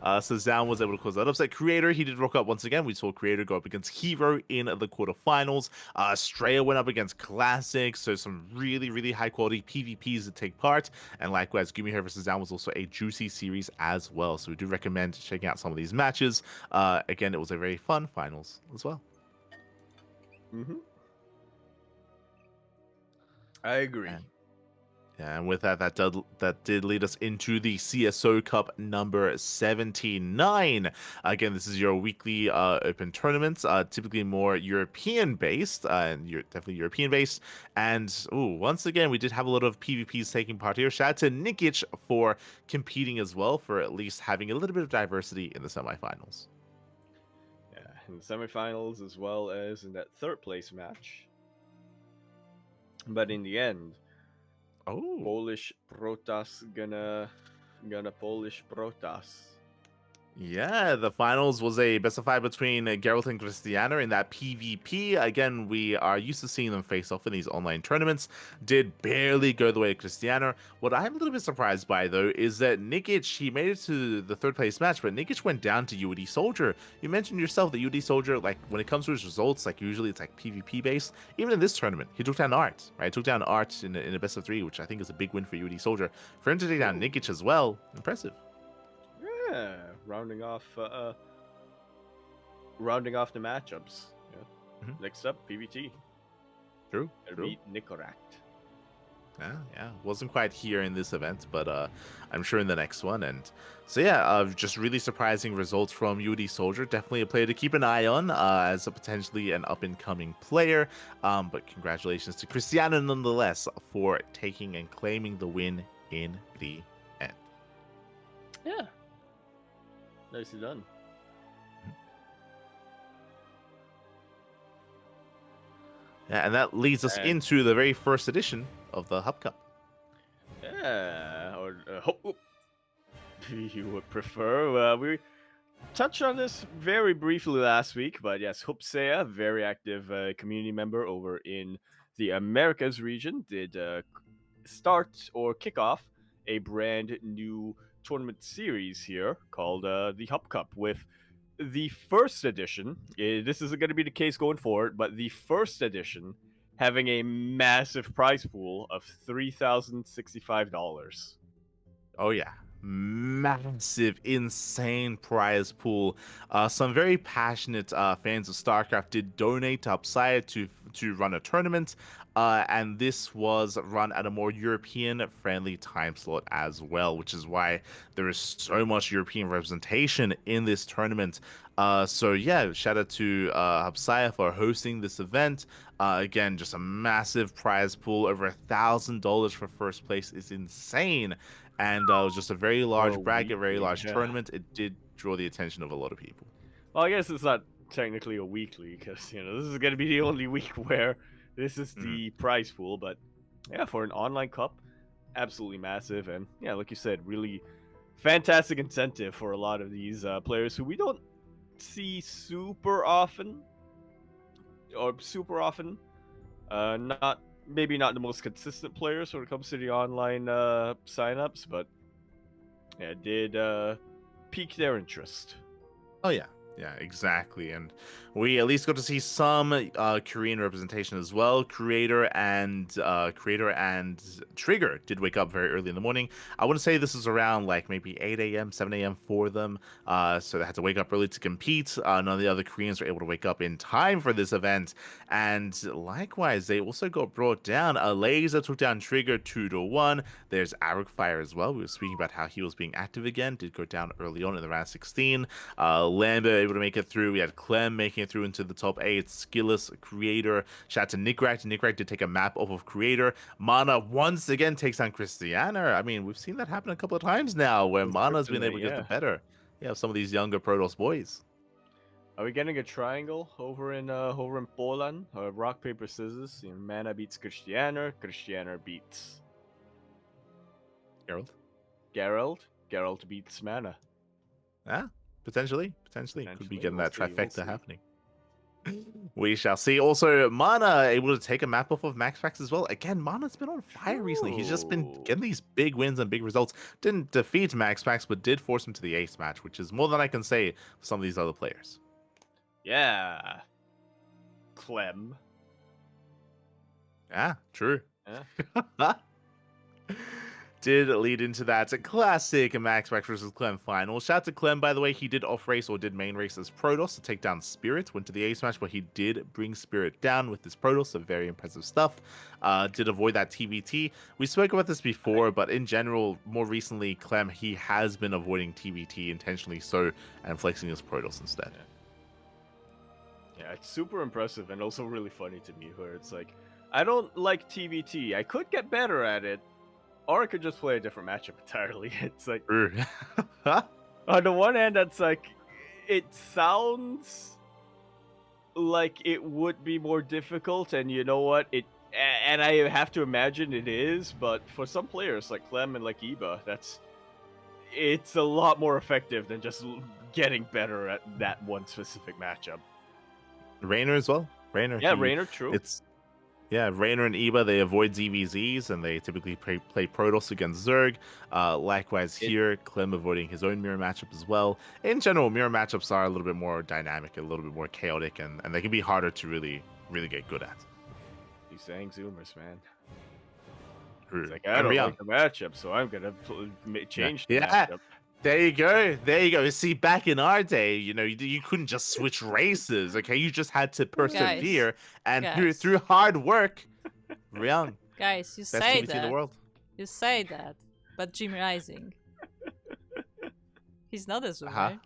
So Zhao was able to cause that upset. Creator, he did rock up once again. We saw Creator go up against Hero in the quarterfinals. Straya went up against Classic, so some really, really high quality PvPs to take part. And likewise, Gumiho versus Zhao was also a juicy series as well. So we do recommend checking out some of these matches. Again, it was a very fun finals as well. Mm-hmm. I agree. And with that, that did lead us into the CSO Cup number 79. Again, this is your weekly open tournaments, typically more European based, and you're definitely European based. And once again, we did have a lot of PvPs taking part here. Shout out to Nikic for competing as well, for at least having a little bit of diversity in the semifinals. Yeah, in the semifinals as well as in that third place match. But in the end, Polish Protas gonna Polish Protas. Yeah, the finals was a best of 5 between Geralt and Cristiano in that PvP. Again, we are used to seeing them face off in these online tournaments. Did barely go the way of Cristiano. What I'm a little bit surprised by, though, is that Nikic, he made it to the third place match, but Nikic went down to UD Soldier. You mentioned yourself that UD Soldier, like, when it comes to his results, like, usually it's like PvP based. Even in this tournament, he took down Art, right? Took down Art in a best of 3, which I think is a big win for UD Soldier. For him to take down Nikic as well, impressive. Yeah, rounding off the matchups. Yeah. Mm-hmm. Next up, PVT. True. Beat Nicorakt. Yeah, wasn't quite here in this event, but I'm sure in the next one. And so yeah, just really surprising results from UD Soldier. Definitely a player to keep an eye on as a potentially an up and coming player. But congratulations to Cristiano nonetheless for taking and claiming the win in the end. Yeah, nicely done. Yeah, and that leads us into the very first edition of the Hub Cup. Yeah, or you would prefer. We touched on this very briefly last week, but yes, Hupsea, very active community member over in the Americas region, did start or kick off a brand new tournament series here called the Hub Cup with the first edition. This isn't going to be the case going forward, but the first edition having a massive prize pool of $3,065. Oh yeah, massive, insane prize pool. Some very passionate fans of StarCraft did donate to Upside to run a tournament, and this was run at a more European-friendly time slot as well, which is why there is so much European representation in this tournament. So yeah, shout out to Hubsaya for hosting this event. Again, just a massive prize pool, over $1,000 for first place is insane. And it was just a very large bracket, very large tournament. It did draw the attention of a lot of people. Well, I guess it's not technically a weekly because this is going to be the only week where this is the prize pool. But yeah, for an online cup, absolutely massive, and yeah, like you said, really fantastic incentive for a lot of these players who we don't see super often. Maybe not the most consistent players when it comes to the online signups, but yeah, it did pique their interest. Oh yeah, exactly. And we at least got to see some Korean representation as well. Creator and Trigger did wake up very early in the morning. I want to say this is around like maybe 8 a.m., 7 a.m. for them. So they had to wake up early to compete. None of the other Koreans were able to wake up in time for this event. And likewise, they also got brought down. Laser took down Trigger 2-1. There's Arrow Fire as well. We were speaking about how he was being active again. Did go down early on in the round 16. Lambert able to make it through. We had Clem making it through into the top 8. Skilless, Creator. Shout out to Nickrak. Nickrak did take a map off of Creator. Mana once again takes on Christiana. I mean, we've seen that happen a couple of times now where Mana's been able to get the better. Yeah, some of these younger Protoss boys. Are we getting a triangle over in Poland? Rock, paper, scissors. Mana beats Christiana. Christiana beats Geralt. Geralt beats Mana. Yeah. Potentially. Could be getting that trifecta happening. We shall see. Also, Mana able to take a map off of MaxPax as well. Again, Mana's been on fire recently. He's just been True. getting these big wins and big results. Didn't defeat MaxPax, but did force him to the ace match, which is more than I can say for some of these other players. Yeah. Clem. Yeah, true. Yeah. Did lead into that classic MaxPax versus Clem final. Shout out to Clem, by the way. He did off race or did main race as Protoss to take down Spirit. Went to the ace match, but he did bring Spirit down with this Protoss. So very impressive stuff. Did avoid that TVT. We spoke about this before, but in general, more recently, Clem, he has been avoiding TVT intentionally so and flexing his Protoss instead. Yeah, it's super impressive and also really funny to me where it's like, I don't like TVT. I could get better at it, or I could just play a different matchup entirely. It's like, on the one hand, that's like, it sounds like it would be more difficult, and you know what? And I have to imagine it is, but for some players like Clem and like Eba, it's a lot more effective than just getting better at that one specific matchup. Raynor as well. Raynor. Yeah, Raynor, true. Raynor and Eba, they avoid ZVZs, and they typically play Protoss against Zerg. Likewise here, Clem avoiding his own mirror matchup as well. In general, mirror matchups are a little bit more dynamic, a little bit more chaotic, and they can be harder to really get good at. These saying Zoomers, man. True. It's like, I don't like the matchup, so I'm going to change the matchup. There you go. There you go. See, back in our day, you couldn't just switch races. Okay, you just had to persevere, and through hard work, Ryung. Guys, you best say TVT that. in the world. You say that, but Jim Rising, he's not a Zoomer.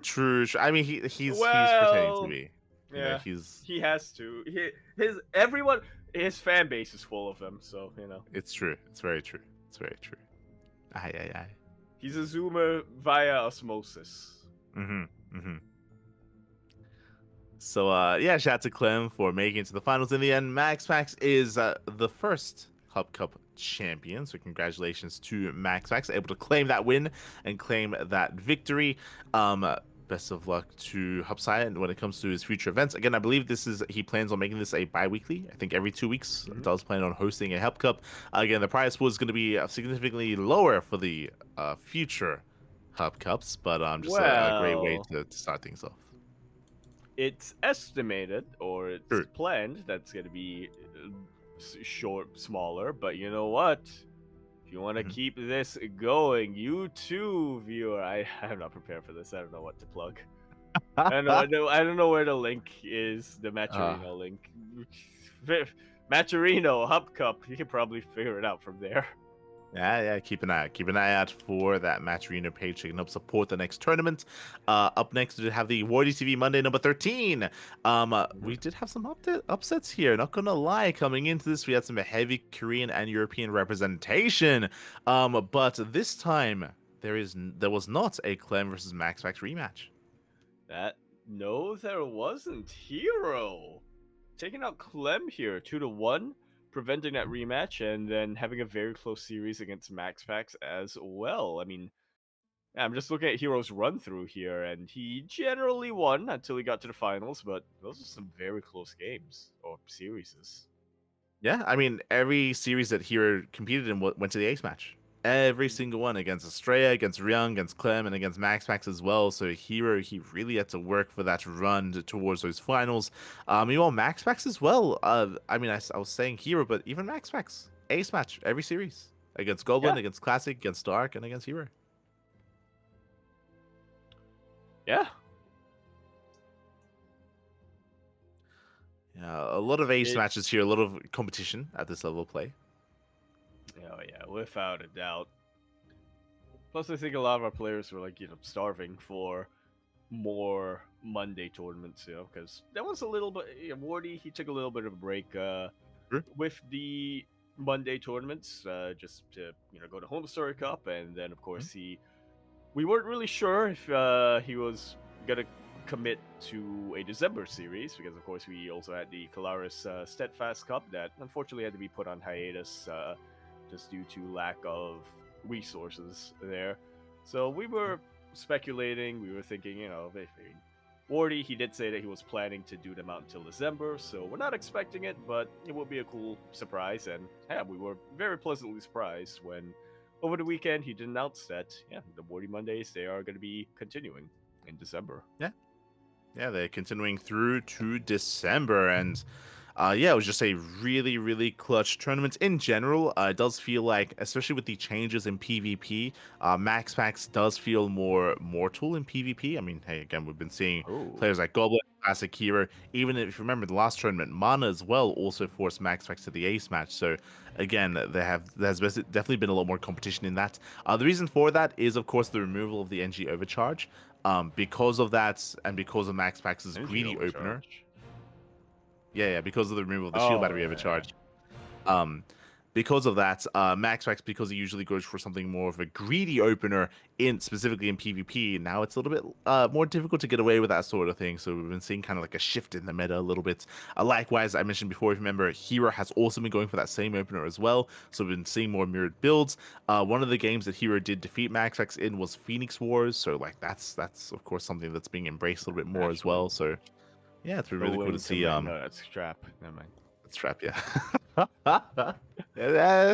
True. I mean, he's pretending to be. Yeah, he has to. His fan base is full of them, so It's true. It's very true. It's very true. Aye. He's a Zoomer via osmosis. So shout out to Clem for making it to the finals in the end. MaxPax is the first Hub Cup champion, so congratulations to MaxPax, able to claim that win and claim that victory. Best of luck to Hubside when it comes to his future events. Again, I believe he plans on making this a bi-weekly. I think every 2 weeks. Does plan on hosting a Hub Cup. Again, the prize pool is going to be significantly lower for the future Hub Cups, but just a great way to start things off. It's estimated, or it's planned, that's going to be smaller, but you know what? You want to keep this going, you too, viewer. I'm not prepared for this. I don't know what to plug. I don't know where the link is. The Maturino link. Maturino Hub Cup. You can probably figure it out from there. Yeah. Keep an eye out for that Maturino page. So you can help support the next tournament. Up next, we have the Wardy TV Monday number 13. We did have some upsets here. Not gonna lie, coming into this, we had some heavy Korean and European representation. But this time there was not a Clem versus MaxPax rematch. No, there wasn't. Hero taking out Clem here, 2-1. Preventing that rematch and then having a very close series against MaxPax as well. I mean, I'm just looking at Hero's run through here, and he generally won until he got to the finals, but those are some very close games or series. Yeah, I mean, every series that Hero competed in went to the ace match. Every single one, against Estrella, against Ryung, against Clem, and against MaxPax as well. So Hero, he really had to work for that run towards those finals. Meanwhile, MaxPax as well. I mean, I was saying Hero, but even MaxPax, ace match every series against Goblin, against Classic, against Dark, and against Hero. Yeah. Yeah, a lot of ace matches here, a lot of competition at this level of play. Oh yeah, without a doubt. Plus, I think a lot of our players were like, starving for more Monday tournaments, because that was a little bit. Wardy, he took a little bit of a break with the Monday tournaments, just to go to Home Story Cup, and then of course we weren't really sure if he was gonna commit to a December series, because of course we also had the Colaris Steadfast Cup that unfortunately had to be put on hiatus just due to lack of resources there. So we were speculating. We were thinking, if Wardy, he did say that he was planning to do them out until December, so we're not expecting it, but it will be a cool surprise. And yeah, we were very pleasantly surprised when over the weekend he did announce that the Wardy Mondays, they are going to be continuing in December. Yeah, they're continuing through to December, and it was just a really, really clutch tournament in general. It does feel like, especially with the changes in PvP, Max Packs does feel more mortal in PvP. I mean, hey, again, we've been seeing players like Goblin, Classic Hero. Even if you remember the last tournament, Mana as well also forced Max Packs to the ace match. So again, there's definitely been a lot more competition in that. The reason for that is, of course, the removal of the NG overcharge. Because of that, and because of Max Packs' greedy opener. Yeah, because of the removal of the shield battery overcharge. Because of that, Max Packs, because he usually goes for something more of a greedy opener, specifically in PvP, now it's a little bit more difficult to get away with that sort of thing. So we've been seeing kind of like a shift in the meta a little bit. Likewise, I mentioned before, if you remember, Hero has also been going for that same opener as well. So we've been seeing more mirrored builds. One of the games that Hero did defeat Max Packs in was Phoenix Wars. So like that's of course something that's being embraced a little bit more as well. So yeah, it's been really cool to see. No, that's Strap. Never mind. Trap, yeah.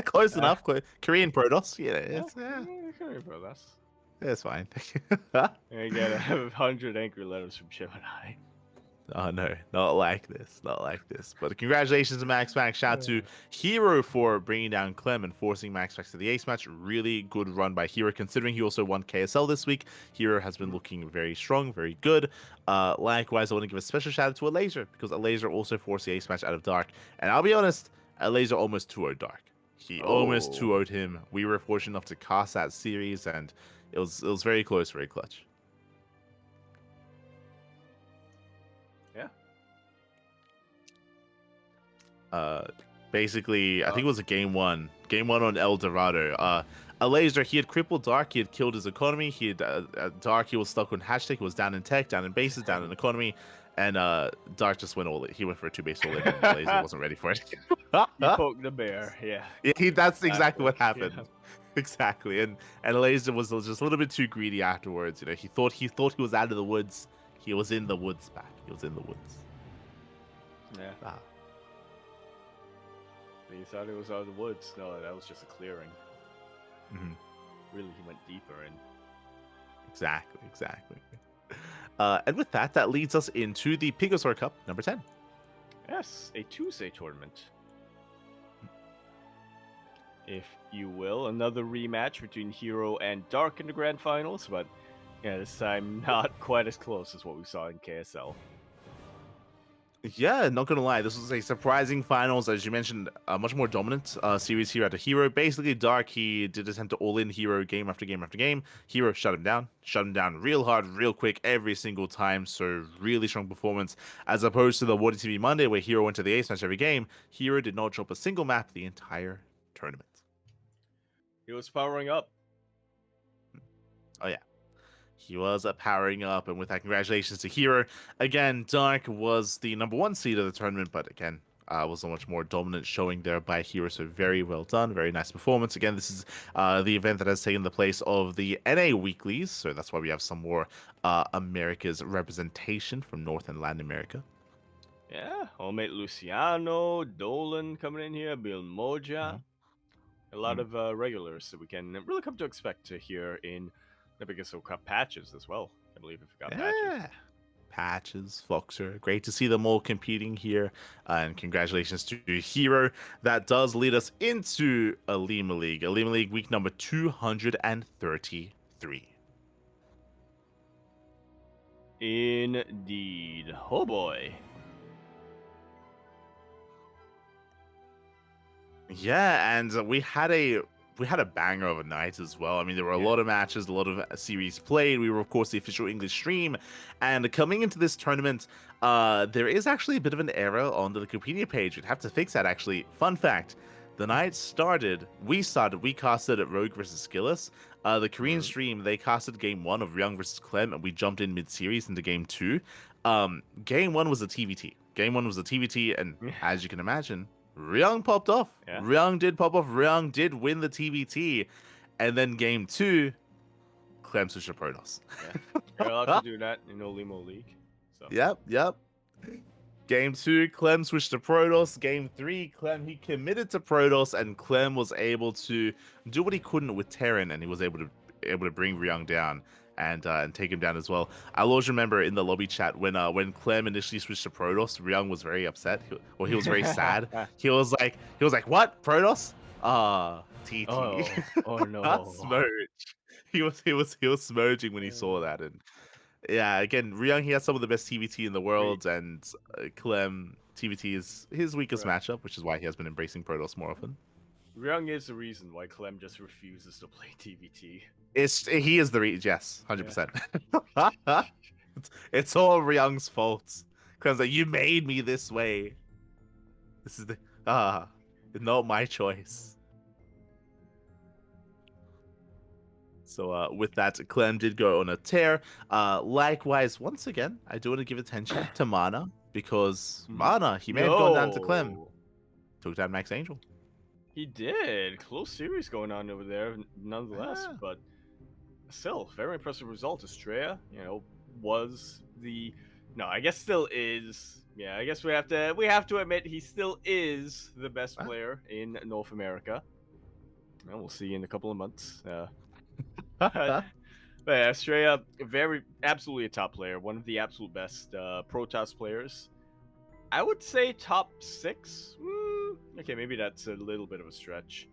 Close enough. Korean Protoss, Korean Protoss. That's fine. I get 100 anchor letters from Gemini. Oh no, not like this. But congratulations to Max Max. Shout out to Hero for bringing down Clem and forcing Max Max to the ace match. Really good run by Hero, considering he also won KSL this week. Hero has been looking very strong, very good. Likewise, I want to give a special shout out to Alaser, because Alaser also forced the ace match out of Dark. And I'll be honest, Alaser almost 2-0'd Dark. He almost 2-0'd him. We were fortunate enough to cast that series, and it was very close, very clutch. Basically, I think it was a game one on El Dorado. A laser, he had crippled Dark, he had killed his economy, he had Dark, he was stuck on hashtag, he was down in tech, down in bases, down in economy, and Dark just went all in. He went for a 2-base all in, and Laser wasn't ready for it. He poked the bear, yeah. That's exactly what happened. Yeah. Exactly, and Laser was just a little bit too greedy afterwards. He thought he was out of the woods. He was in the woods, back. He was in the woods. Yeah. He thought it was out of the woods. No, that was just a clearing. Mm-hmm. Really, he went deeper in. Exactly. And with that leads us into the Pigosaur Cup number 10. Yes, a Tuesday tournament. If you will, another rematch between Hero and Dark in the grand finals, but this time not quite as close as what we saw in KSL. Yeah, not gonna lie, this was a surprising finals. As you mentioned, a much more dominant series here at the Hero. Basically, Dark, he did attempt to all-in Hero game after game after game. Hero shut him down real hard, real quick every single time. So really strong performance, as opposed to the Wardy TV Monday where Hero went to the ace match every game. Hero did not drop a single map the entire tournament. He was powering up. Oh yeah. He was powering up, and with that, congratulations to Hero. Again, Dark was the number 1 seed of the tournament, but again, was a much more dominant showing there by Hero, so very well done, very nice performance. Again, this is the event that has taken the place of the NA Weeklies, so that's why we have some more America's representation from North and Latin America. Yeah, homemade Luciano, Dolan coming in here, Bill Moja. Mm-hmm. A lot of regulars that we can really come to expect to hear in the biggest Cup patches as well. I believe if we got patches, Foxer. Great to see them all competing here. And congratulations to Hero. That does lead us into Alima League. Alima League week number 233. Indeed. Oh boy. Yeah, and we had a banger of a night as well. I mean, there were a lot of matches, a lot of series played. We were, of course, the official English stream. And coming into this tournament, there is actually a bit of an error on the Wikipedia page. We'd have to fix that, actually. Fun fact, the night we casted at Rogue versus Skillis. The Korean stream, they casted game 1 of Ryung versus Clem, and we jumped in mid-series into game 2. Game 1 was a TVT. And as you can imagine, Ryung popped off. Yeah. Ryung did pop off. Ryung did win the TBT. And then game 2, Clem switched to Protoss. Yeah, you're allowed to do that in Olimo League. So Yep. Game 2, Clem switched to Protoss. Game 3, Clem, he committed to Protoss, and Clem was able to do what he couldn't with Terran, and he was able to bring Ryung down and take him down as well. I'll always remember in the lobby chat when Clem initially switched to Protoss, Ryung was very upset. He was very sad. He was like, "What? Protoss? TT." oh no. Smurge. He was smurging when he saw that, and yeah, again, Ryung, he has some of the best TVT in the world, and Clem, TVT is his weakest Right. matchup, which is why he has been embracing Protoss more often. Ryung is the reason why Clem just refuses to play TVT. He is the yes, 100%. It's all Ryung's fault. Clem's like, you made me this way. This is it's not my choice. So with that, Clem did go on a tear. Likewise, once again, I do want to give attention to Mana, because Mana, he may have gone down to Clem. Took down Max Angel. He did. Close series going on over there, nonetheless. Yeah. But still, very impressive result. Estrella, was the I guess still is. Yeah, I guess we have to admit he still is the best player in North America. And we'll see in a couple of months. But yeah, Estrella, absolutely a top player, one of the absolute best Protoss players. I would say top 6. Okay, maybe that's a little bit of a stretch.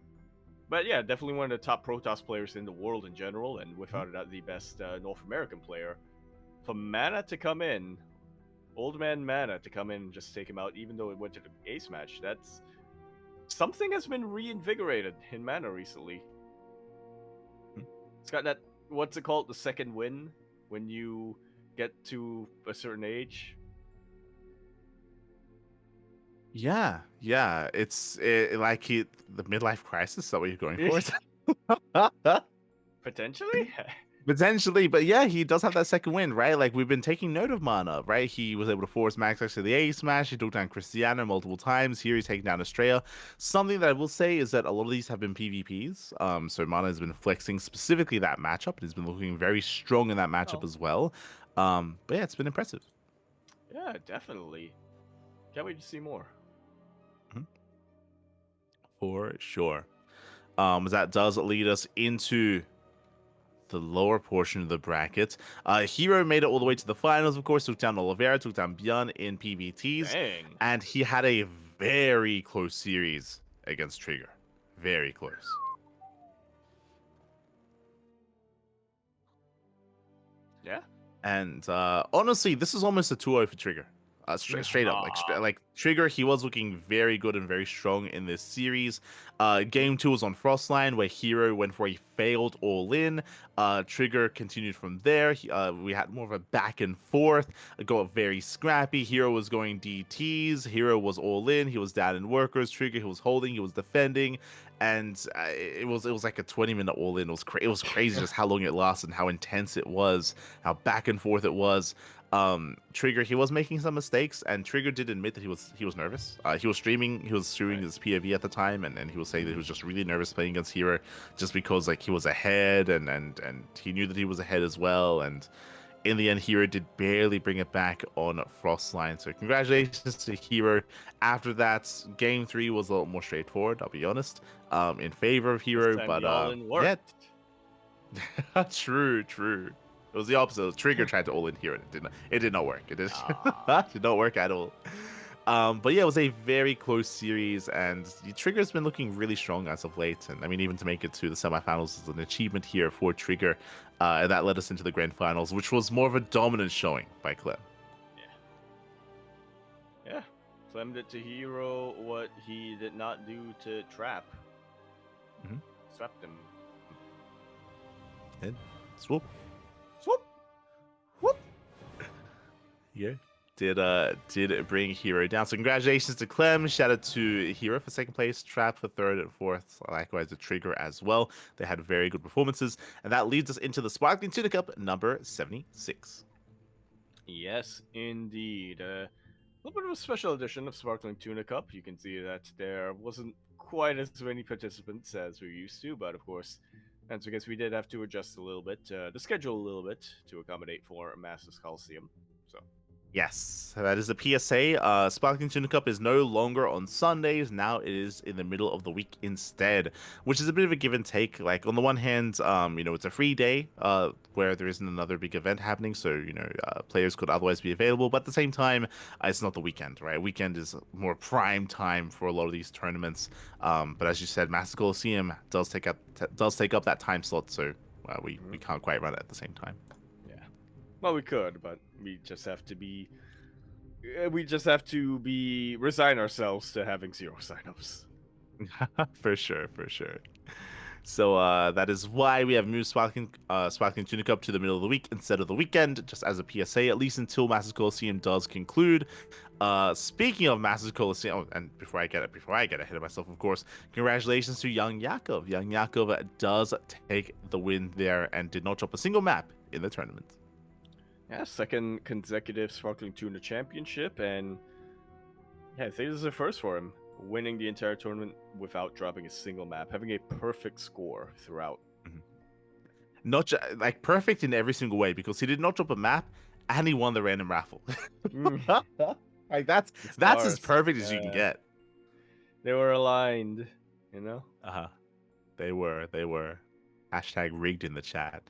But yeah, definitely one of the top Protoss players in the world in general, and without a doubt the best North American player. For Mana to come in, old man Mana to come in and just take him out, even though it went to the ace match, that's something has been reinvigorated in Mana recently. It's got that, what's it called, the second win, when you get to a certain age. Yeah. It's like the midlife crisis. Is that what you're going for? Potentially? Potentially, but yeah, he does have that second win, right? Like, we've been taking note of Mana, right? He was able to force Max to the ace smash. He took down Cristiano multiple times. Here he's taking down Estrella. Something that I will say is that a lot of these have been PvPs. So Mana has been flexing specifically that matchup, and he's been looking very strong in that matchup as well. But yeah, it's been impressive. Yeah, definitely. Can't wait to see more. For sure. That does lead us into the lower portion of the bracket. Hero made it all the way to the finals, of course, took down Oliveira, took down Björn in PvTs. Dang. And he had a very close series against Trigger. Very close. Yeah. And honestly, this is almost a 2-0 for Trigger. Straight up, like Trigger, he was looking very good and very strong in this series. Game 2 was on Frostline, where Hero went for a failed all-in. Trigger continued from there. We had more of a back and forth. It got very scrappy. Hero was going DTs. Hero was all-in. He was down in workers. Trigger, he was holding. He was defending. And it was like a 20-minute all-in. It was crazy just how long it lasted and how intense it was, how back and forth it was. Trigger, he was making some mistakes, and Trigger did admit that he was nervous. He was streaming his POV at the time, and he was saying that he was just really nervous playing against Hero, just because like he was ahead, and he knew that he was ahead as well. And in the end, Hero did barely bring it back on Frostline. So congratulations to Hero. After that, game 3 was a lot more straightforward, I'll be honest, in favor of Hero. But yeah, true. It was the opposite. Trigger tried to all in here, and it did not work. It did not work at all. But yeah, it was a very close series, and Trigger's been looking really strong as of late. And I mean, even to make it to the semifinals is an achievement here for Trigger, and that led us into the grand finals, which was more of a dominant showing by Clem. Yeah. Clem did to Hero what he did not do to Trap. Swept him. And swoop. Whoop. Yeah. Did bring Hero down. So congratulations to Clem. Shout out to Hero for second place, Trap for third and fourth. Likewise to Trigger as well. They had very good performances. And that leads us into the Sparkling Tuna Cup number 76. Yes, indeed. A little bit of a special edition of Sparkling Tuna Cup. You can see that there wasn't quite as many participants as we're used to, but of course, And so I guess we did have to adjust a little bit, the schedule a little bit to accommodate for Masters Coliseum. So Yes, that is the PSA. Sparkling Tuna Cup is no longer on Sundays. Now it is in the middle of the week instead, which is a bit of a give and take. Like on the one hand, it's a free day, where there isn't another big event happening, so players could otherwise be available. But at the same time, it's not the weekend, right? Weekend is more prime time for a lot of these tournaments. But as you said, Master Coliseum does take up that time slot, so we can't quite run it at the same time. Well, we could, but we just have to resign ourselves to having 0 signups. For sure. So that is why we have moved Sparkling Tuna Cup to the middle of the week instead of the weekend, just as a PSA, at least until Masters Coliseum does conclude. Speaking of Masters Coliseum, and before I get ahead of myself, of course, congratulations to Young Yakov. Young Yakov does take the win there and did not drop a single map in the tournament. Yeah, second consecutive Sparkling Tuna Championship, and yeah, I think this is a first for him, winning the entire tournament without dropping a single map, having a perfect score throughout. Mm-hmm. Not like perfect in every single way, because he did not drop a map and he won the random raffle. Like that's as perfect as you can get. They were aligned, you know. They were. Hashtag rigged in the chat.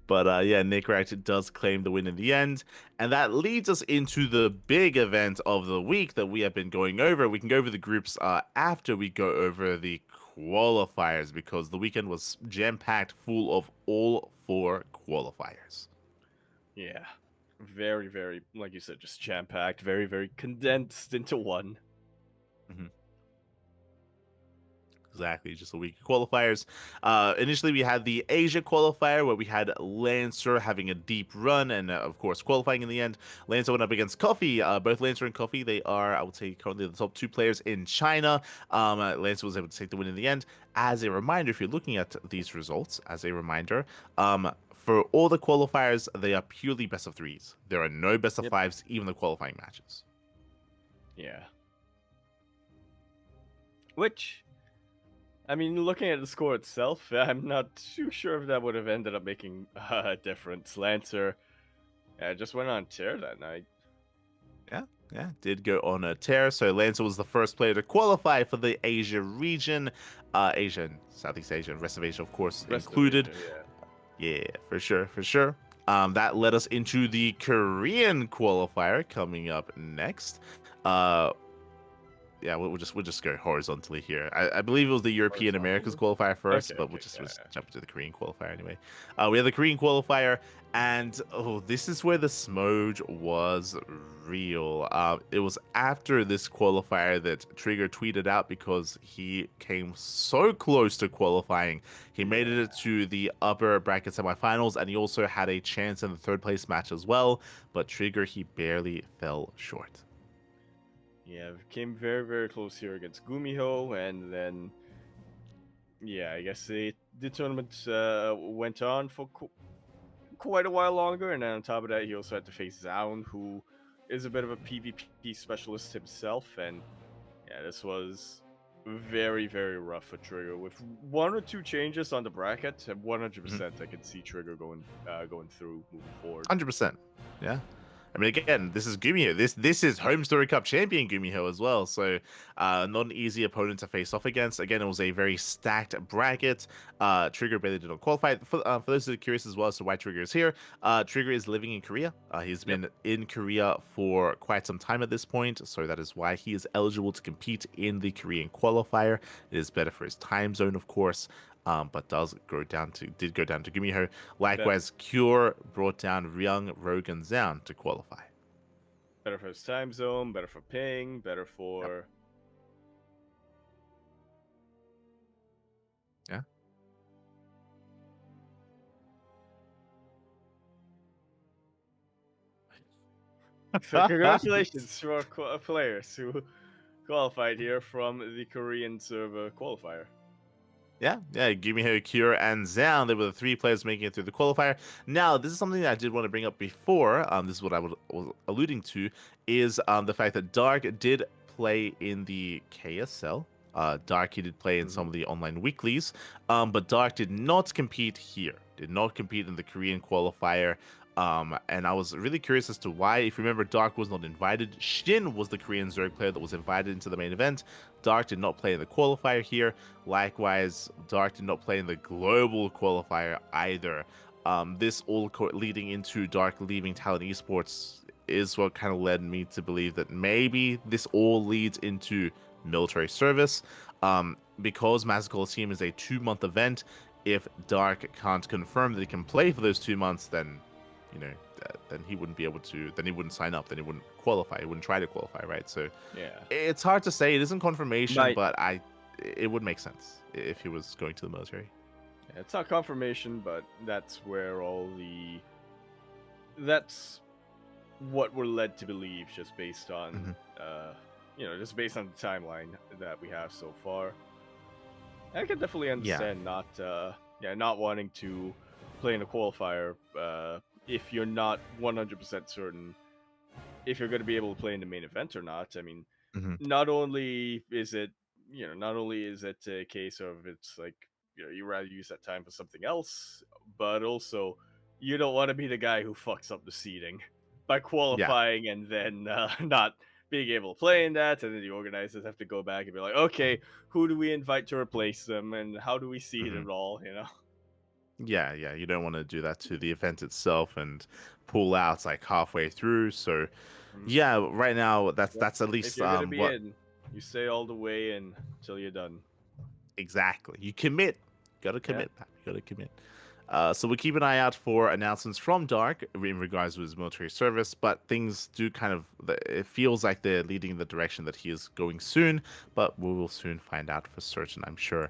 But yeah, Nick Ratchet does claim the win in the end. And that leads us into the big event of the week that we have been going over. We can go over the groups after we go over the qualifiers, because the weekend was jam-packed full of all 4 qualifiers. Yeah. Very, very, like you said, just jam-packed, very, very condensed into one. Mm-hmm. Exactly, just a week of qualifiers. Initially, we had the Asia qualifier where we had Lancer having a deep run and, of course, qualifying in the end. Lancer went up against Coffee. Both Lancer and Coffee, they are, I would say, currently the top 2 players in China. Lancer was able to take the win in the end. As a reminder, if you're looking at these results, for all the qualifiers, they are purely best of 3s. There are no best of 5s, even the qualifying matches. Yeah. Which, I mean, looking at the score itself, I'm not too sure if that would have ended up making a difference. Lancer just went on tear that night. Yeah, did go on a tear. So Lancer was the first player to qualify for the Asia region. Asia and Southeast Asia and rest of Asia, of course, included. Asia, yeah, for sure. That led us into the Korean qualifier coming up next. Yeah, we'll just go horizontally here. I believe it was the European Americas qualifier first, but we'll just jump into the Korean qualifier anyway. We have the Korean qualifier, and this is where the smudge was real. It was after this qualifier that Trigger tweeted out, because he came so close to qualifying. He made it to the upper bracket semifinals, and he also had a chance in the 3rd place match as well. But Trigger, he barely fell short. Yeah, came very, very close here against Gumiho, and then, yeah, I guess the tournament went on for quite a while longer, and then on top of that, he also had to face Zaun, who is a bit of a PvP specialist himself, and yeah, this was very, very rough for Trigger. With 1 or 2 changes on the bracket, 100% I can see Trigger going through, moving forward. 100%, yeah. I mean, again, this is Gumiho. This is Home Story Cup champion Gumiho as well. So, not an easy opponent to face off against. Again, it was a very stacked bracket. Trigger barely did not qualify. For those who are curious as well as to why Trigger is here, Trigger is living in Korea. He's been in Korea for quite some time at this point, so that is why he is eligible to compete in the Korean qualifier. It is better for his time zone, of course. But did go down to Gumiho. Likewise, Cure brought down Ryung, Rogan, Zaun to qualify. Better for his time zone, better for ping, better for... Yeah. So congratulations to our players who qualified here from the Korean server qualifier. Yeah, Gumiho, Cure, and Zaun, they were the 3 players making it through the qualifier. Now, this is something that I did want to bring up before. This is what I was alluding to, is the fact that Dark did play in the KSL. Dark, he did play in some of the online weeklies, but Dark did not compete here. Did not compete in the Korean qualifier. And I was really curious as to why. If you remember, Dark was not invited. Shin was the Korean Zerg player that was invited into the main event. Dark did not play in the qualifier here. Likewise, Dark did not play in the global qualifier either. This all leading into Dark leaving Talent Esports is what kind of led me to believe that maybe this all leads into military service. Because Master Coliseum is a 2-month event, if Dark can't confirm that he can play for those 2 months, then then he wouldn't be able to. Then he wouldn't sign up. Then he wouldn't qualify. He wouldn't try to qualify, right? So Yeah. it's hard to say. It isn't confirmation, Might- but it would make sense if he was going to the military. Yeah, it's not confirmation, but that's where that's what we're led to believe, just based on just based on the timeline that we have so far. I can definitely understand not wanting to play in a qualifier if you're not 100% certain if you're going to be able to play in the main event or not. I mean, not only is it a case of it's like you rather use that time for something else, but also you don't want to be the guy who fucks up the seeding by qualifying and then not being able to play in that, and then the organizers have to go back and be like, okay, who do we invite to replace them, and how do we seed it all? Yeah, you don't want to do that to the event itself and pull out like halfway through. So yeah, right now that's at least if you're gonna be in, you stay all the way in until you're done. Exactly. You commit. Gotta commit. Yeah. You gotta commit. So we'll keep an eye out for announcements from Dark in regards to his military service, but things do it feels like they're leading in the direction that he is going soon, but we will soon find out for certain, I'm sure,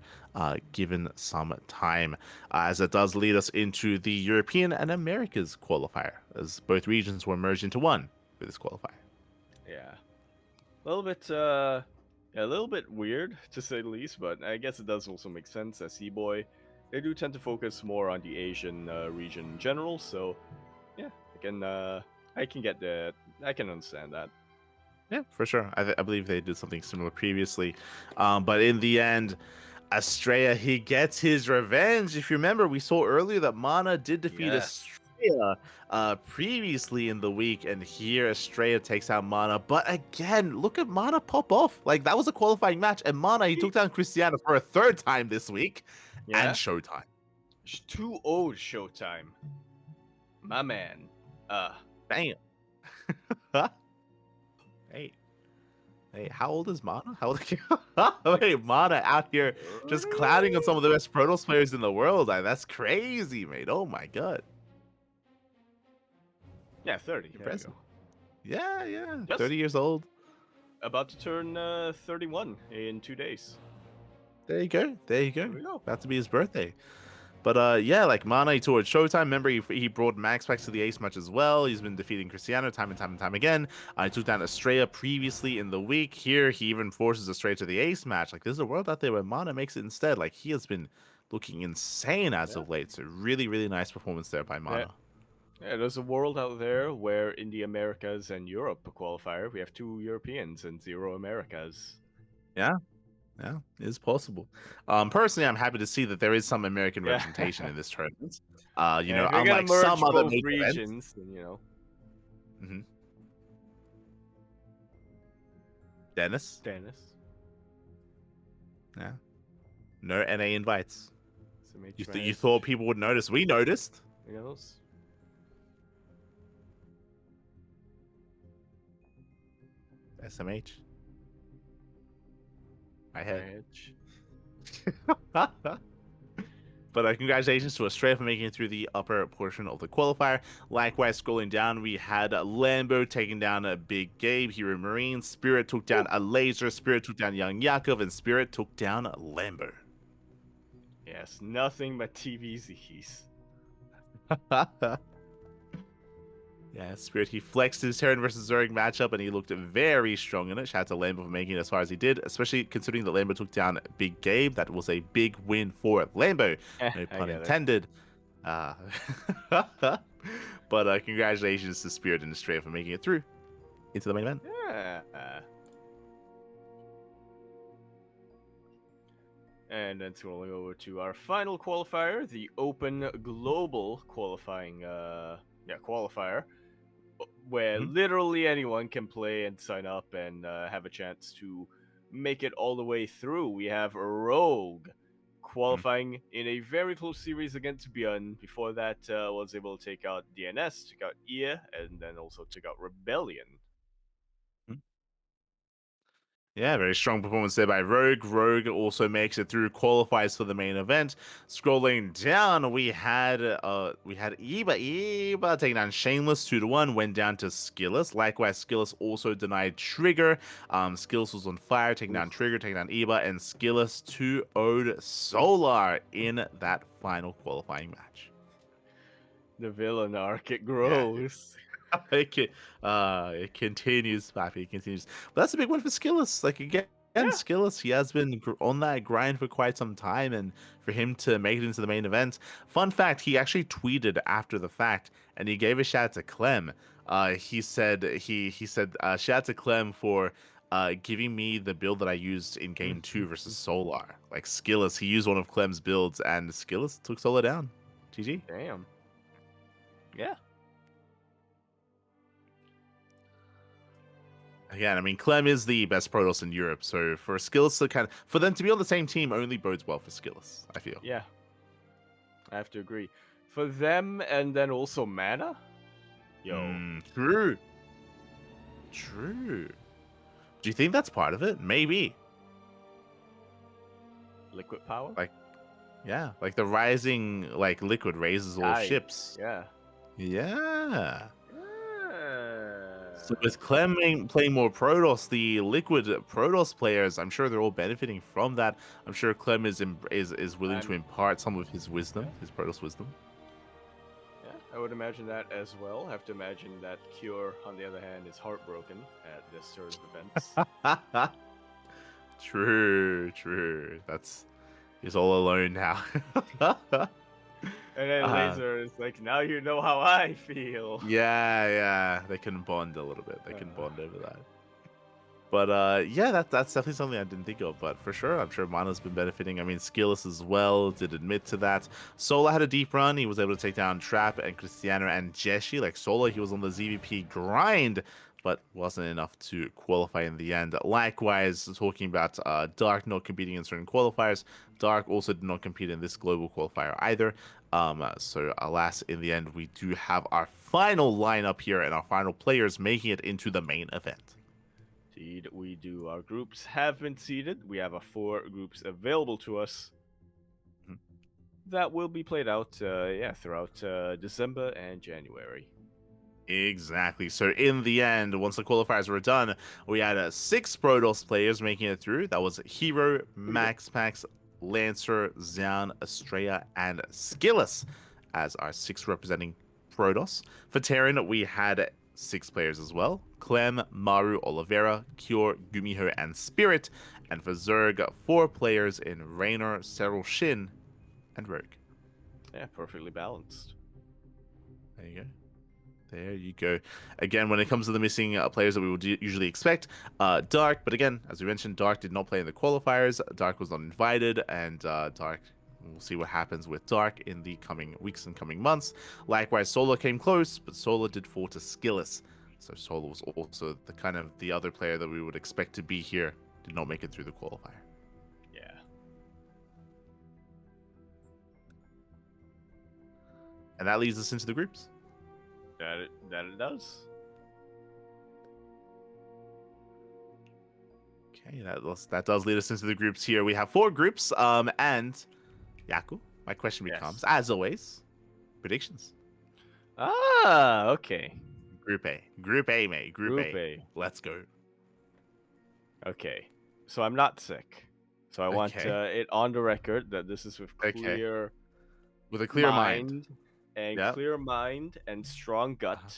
given some time, as it does lead us into the European and Americas qualifier, as both regions were merged into one for this qualifier. Yeah. A little bit weird, to say the least, but I guess it does also make sense as C-Boy. They do tend to focus more on the Asian region in general, so yeah, I can get that. I can understand that. Yeah, for sure. I believe they did something similar previously, but in the end, Estrella, he gets his revenge. If you remember, we saw earlier that Mana did defeat Estrella previously in the week, and here Estrella takes out Mana. But again, look at Mana pop off. Like, that was a qualifying match, and Mana, he took down Cristiano for a 3rd time this week. And Showtime. 2-0 Showtime. My man. Bam. Hey, how old is Mana? How old Hey, Mana out here just clowning on some of the best Protoss players in the world. That's crazy, mate. Oh my god. Yeah, 30. Impressive. Yeah. 30 years old. About to turn 31 in 2 days. There you go. There we go. About to be his birthday. But yeah, like Mana towards Showtime. Remember, he brought Max back to the Ace match as well. He's been defeating Cristiano time and time again. He took down Estrella previously in the week. Here, he even forces Estrella to the Ace match. Like, there's a world out there where Mana makes it instead. Like, he has been looking insane as of late. So really, really nice performance there by Mana. Yeah, there's a world out there where in the Americas and Europe qualifier, we have 2 Europeans and 0 Americas. Yeah, it is possible. Personally, I'm happy to see that there is some American representation in this tournament. Unlike some other regions, Dennis. Yeah. No NA invites. You thought people would notice. We noticed. SMH. I had. But congratulations to Estrella for making it through the upper portion of the qualifier. Likewise, scrolling down, we had Lambo taking down a Big Gabe, Hero Marine. Spirit took down a Laser. Spirit took down Young Yakov, and Spirit took down Lambo. Yes, nothing but TVZs. Yeah, Spirit, he flexed his Terran versus Zerg matchup, and he looked very strong in it. Shout out to Lambo for making it as far as he did, especially considering that Lambo took down Big Gabe. That was a big win for Lambo. No pun intended. But congratulations to Spirit and Estrella for making it through into the main event. Yeah. And then scrolling over to our final qualifier, the Open Global qualifying qualifier, where Mhm. literally anyone can play and sign up and have a chance to make it all the way through. We have Rogue qualifying in a very close series against Björn. Before that, was able to take out DNS, took out Ia, and then also took out Rebellion. Yeah, very strong performance there by Rogue. Rogue also makes it through, qualifies for the main event. Scrolling down, we had Iba taking down Shameless 2-1, went down to Skillus. Likewise, Skillus also denied Trigger. Skillus was on fire, taking down Trigger, taking down Iba, and Skillus 2-0'd Solar in that final qualifying match. The villain arc, it Yeah. grows. It continues, Pappy. It continues. But that's a big one for Skillus. Like again, Skillus, he has been on that grind for quite some time, and for him to make it into the main event. Fun fact: he actually tweeted after the fact, and he gave a shout out to Clem. He said shout out to Clem for giving me the build that I used in game 2 versus Solar. Like Skillus, he used one of Clem's builds, and Skillus took Solar down. GG. Damn. Yeah. Again, I mean, Clem is the best Protoss in Europe, so for Skillus to for them to be on the same team only bodes well for Skillus, I feel. Yeah. I have to agree. For them, and then also Mana? Yo. True. True. Do you think that's part of it? Maybe. Liquid power? Yeah, like the rising, liquid raises all ships. Yeah. Yeah. So with Clem playing more Protoss, the liquid Protoss players, I'm sure they're all benefiting from that. I'm sure Clem is willing to impart some of his wisdom, his Protoss wisdom. Yeah, I would imagine that as well. I have to imagine that Cure, on the other hand, is heartbroken at this sort of events. True. He's all alone now. And then Laser is like, now you know how I feel. Yeah. They can bond a little bit. They can bond over that. But yeah, that's definitely something I didn't think of. But for sure, I'm sure Mana's been benefiting. I mean, Skillus as well did admit to that. Sola had a deep run. He was able to take down Trap and Cristiano and Jeshi. Like Sola, he was on the ZVP grind, but wasn't enough to qualify in the end. Likewise, talking about Dark not competing in certain qualifiers, Dark also did not compete in this global qualifier either. So alas, in the end, we do have our final lineup here and our final players making it into the main event. Indeed, we do. Our groups have been seeded. We have 4 groups available to us that will be played out, throughout December and January. Exactly. So in the end, once the qualifiers were done, we had 6 Protoss players making it through. That was Hero, Max, Lancer, Xian, Estrella, and Skillus as our 6 representing Protoss. For Terran, we had 6 players as well. Clem, Maru, Oliveira, Cure, Gumiho, and Spirit. And for Zerg, 4 players in Raynor, Serral, Shin, and Rogue. Yeah, perfectly balanced. There you go. Again, when it comes to the missing players that we would usually expect, Dark, but again, as we mentioned, Dark did not play in the qualifiers. Dark was not invited, and Dark, we'll see what happens with Dark in the coming weeks and coming months. Likewise, Solar came close, but Solar did fall to Skillus. So Solar was also the other player that we would expect to be here. Did not make it through the qualifier. Yeah. And that leads us into the groups. That it does. Okay, that does lead us into the groups here. We have 4 groups, and Yaku, my question becomes, as always, predictions. Okay. Group A, mate. Group A. Let's go. Okay. So I'm not sick. So I want it on the record that this is with clear with a clear mind. And clear mind and strong gut.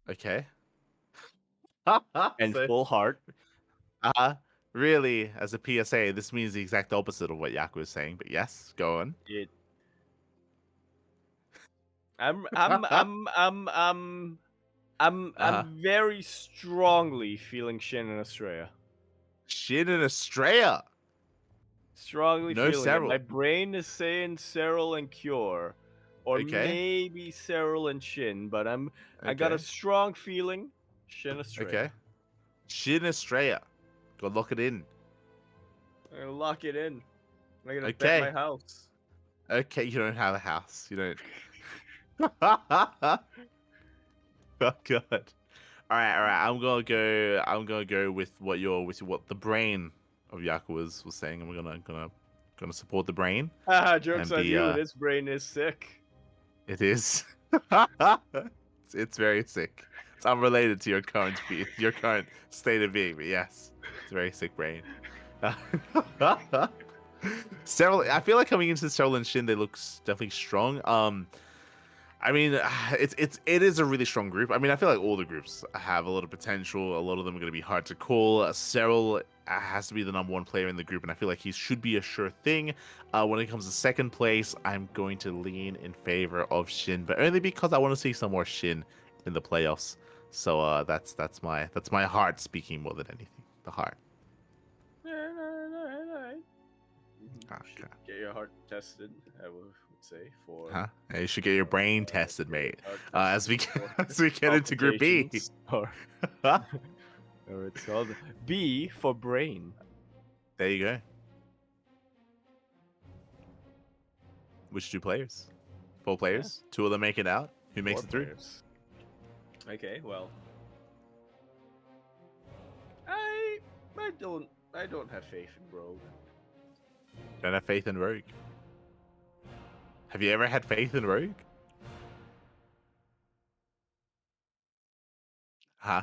Okay. And full heart. Really, as a PSA, this means the exact opposite of what Yaku is saying, but yes, go on. I'm very strongly feeling Shin and Estrella. Shin and Estrella. Strongly No feeling it. My Serral. brain is saying Serral and Cure, or Okay. maybe Serral and Shin, but I got a Okay. strong feeling Shin Estrella. Okay. Shin Estrella. Go lock it in. I'm gonna lock it in. I'm gonna bet my Okay. house. Okay, you don't have a house. You don't. Oh god. All right. I'm gonna go with what the brain of Yaku was saying. And we're gonna support the brain Haha, jokes and on be you. This brain is sick. It is. It's very sick. It's unrelated to your current state of being, but yes, it's a very sick brain. Several. I feel like coming into Several and Shin, they look definitely strong. I mean, it is a really strong group. I mean, I feel like all the groups have a lot of potential. A lot of them are going to be hard to call. Cyril has to be the number one player in the group, and I feel like he should be a sure thing. When it comes to second place, I'm going to lean in favor of Shin, but only because I want to see some more Shin in the playoffs. So that's my heart speaking more than anything. The heart. Alright. Okay. Get your heart tested, I would say, for Huh? Hey, you should get your brain tested, mate. heart As we tested as we get into Group B. complications, or it's called B for brain. There you go. Which two players? 4 players. 2 of them make it out. Who makes 4 it through? players. Okay, well, I don't have faith in Rogue. Don't have faith in Rogue. Have you ever had faith in Rogue? Huh?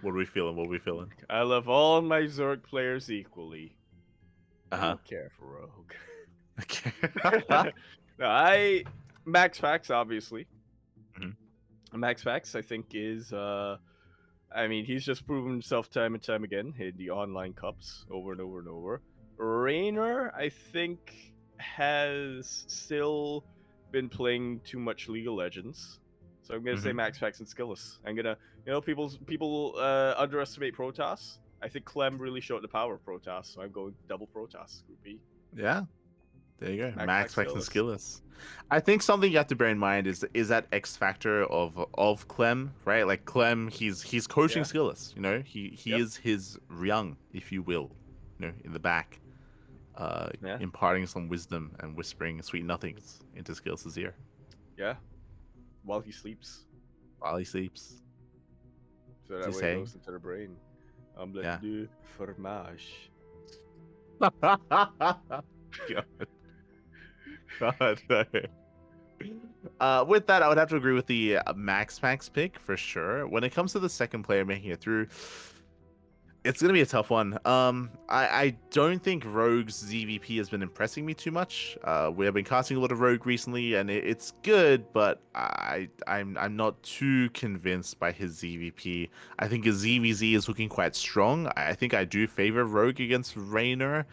What are we feeling? What are we feeling? I love all my Zerg players equally. I Uh-huh. don't care for Rogue. Okay. No, Max Fax obviously. Mhm. Max Fax I think is I mean he's just proven himself time and time again in the online cups over and over and over. Raynor I think has still been playing too much League of Legends. So I'm gonna say Mhm. Max Fax and Skillus. I'm gonna people underestimate Protoss. I think Clem really showed the power of Protoss, so I'm going double Protoss Group B. Yeah. There you go. Max Max Fax Fax and Skillus. Skillus. I think something you have to bear in mind is that X factor of Clem, right? Like Clem, he's coaching Yeah. Skillus. You know, he Yep. is his Ryung, if you will. You know, in the back, Yeah. imparting some wisdom and whispering sweet nothings into Skillus' ear Yeah. While he sleeps. while he sleeps. So What's that he way it saying? goes into the brain. Omelette Yeah. de fromage. God, no. With that, I would have to agree with the Max pick for sure. When it comes to the second player making it through, it's gonna be a tough one. I don't think Rogue's ZVP has been impressing me too much. We have been casting a lot of Rogue recently, and it's good, but I'm not too convinced by his ZVP. I think his ZVZ is looking quite strong. I think I do favor Rogue against Raynor.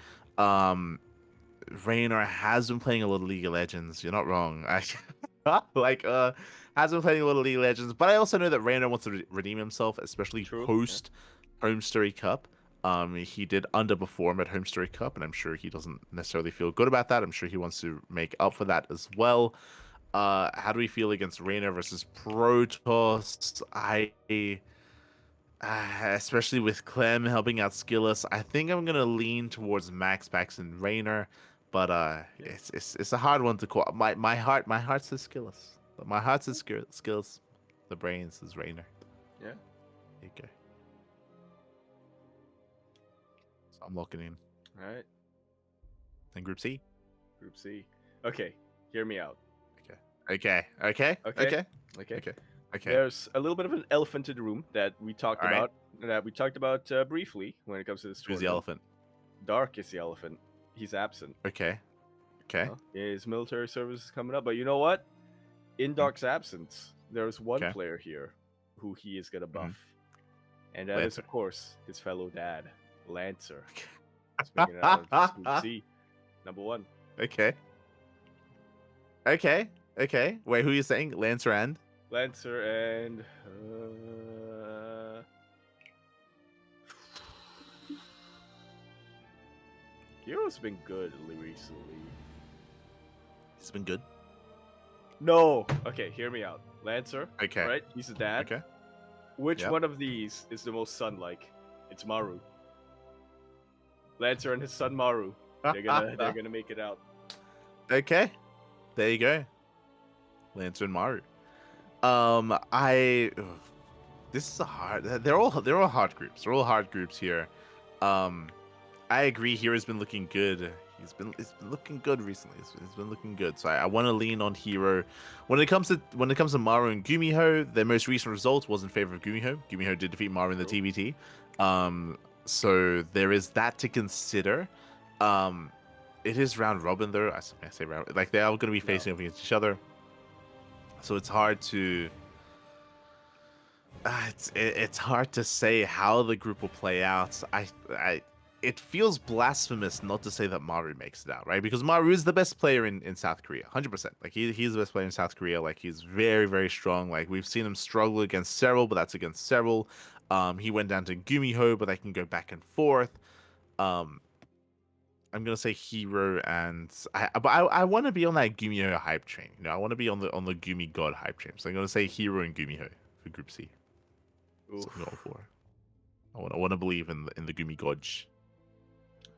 Raynor has been playing a lot of League of Legends. You're not wrong. Has been playing a lot of League of Legends, but I also know that Raynor wants to redeem himself, especially True. post Home Story Cup. He did underperform at Home Story Cup, and I'm sure he doesn't necessarily feel good about that. I'm sure he wants to make up for that as well. How do we feel against Raynor versus Protoss? Especially with Clem helping out Skillus, I think I'm gonna lean towards Max Pax and Raynor, but it's a hard one to call. My heart says Skillus, but my heart says Skillus. The brain says Raynor. Yeah. Okay. So I'm locking in. Alright. And Group C. Group C. Okay. Hear me out. Okay. There's a little bit of an elephant in the room that we talked All right. about briefly when it comes to this Who's tournament. the elephant? Dark is the elephant. He's absent. Okay. His military service is coming up, but you know what? In Dark's absence, there's one Okay. player here who he is gonna buff, and that is Lancer. of course his fellow dad, Lancer. He's making it out of Group C, number 1. Okay. Wait, who are you saying? Lancer and? Lancer and Hero's been good recently. He's been good. No. Okay, hear me out. Lancer. Okay. Right? He's a dad. Okay. Which Yep. one of these is the most son-like? It's Maru. Lancer and his son Maru. They're gonna make it out. Okay. There you go. Lancer and Maru. This is a hard. They're all hard groups. They're all hard groups here. I agree. Hero's been looking good. It's been looking good recently. It's been looking good. So I want to lean on Hero. When it comes to Maru and Gumiho, their most recent result was in favor of Gumiho. Gumiho did defeat Maru in the TBT. So there is that to consider. It is round robin though. I say round, like they are going to be facing up against each other. So it's hard to. It's hard to say how the group will play out. It feels blasphemous not to say that Maru makes it out, right? Because Maru is the best player in South Korea, 100%. Like he's the best player in South Korea. Like he's very, very strong. Like we've seen him struggle against Serral, but that's against Serral. He went down to Gumiho, but they can go back and forth. I'm gonna say Hero, and I want to be on that Gumiho hype train. You know, I want to be on the Gumi God hype train. So I'm gonna say Hero and Gumiho for Group C. That's what I'm going for. I want to believe in the Gumi Godge.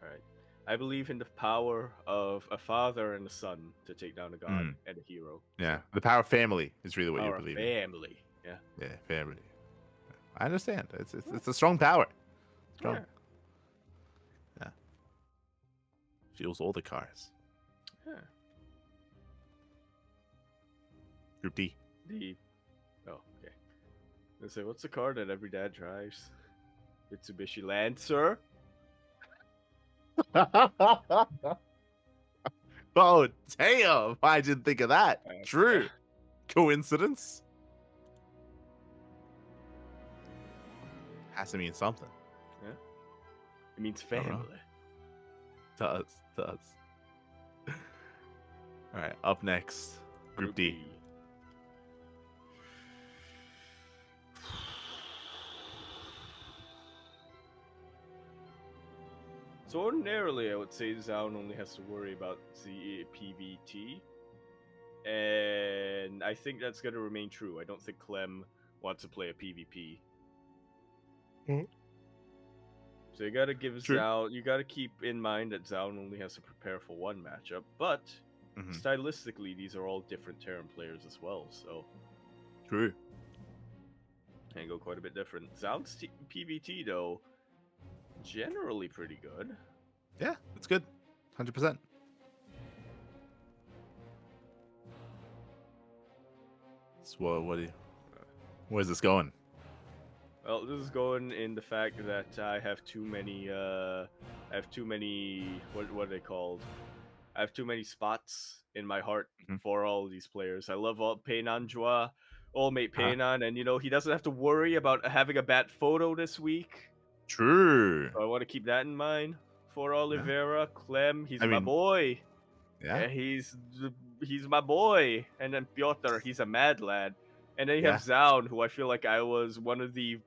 All right. I believe in the power of a father and a son to take down a god and a hero. Yeah, the power of family is really what you Power believe of in. family. Yeah. Yeah, family. I understand. It's a strong power. Strong. Yeah. Fuels all the cars. Yeah. Group D. Oh, okay. Let's say, what's the car that every dad drives? Mitsubishi Lancer. Oh, damn. I didn't think of that. True. Coincidence? Has to mean something. Yeah. It means family. Does. All right, up next, Group D. So ordinarily, I would say Zaun only has to worry about the PVT, and I think that's going to remain true. I don't think Clem wants to play a PvP. So you got to give Zaun. You got to keep in mind that Zaun only has to prepare for one matchup, but stylistically, these are all different Terran players as well. So true. And go quite a bit different. Zaun's PVT though. Generally pretty good. Yeah, it's good. 100%. So where's this going? Well, this is going in the fact that I have too many what are they called? I have too many spots in my heart for all these players. I love all Peinanjua, Allmate Peinan, and he doesn't have to worry about having a bad photo this week. True. So I want to keep that in mind. For Oliveira, Clem, he's my boy. Yeah. He's my boy. And then Piotr, he's a mad lad. And then you have Zaun, who I feel like I was one of the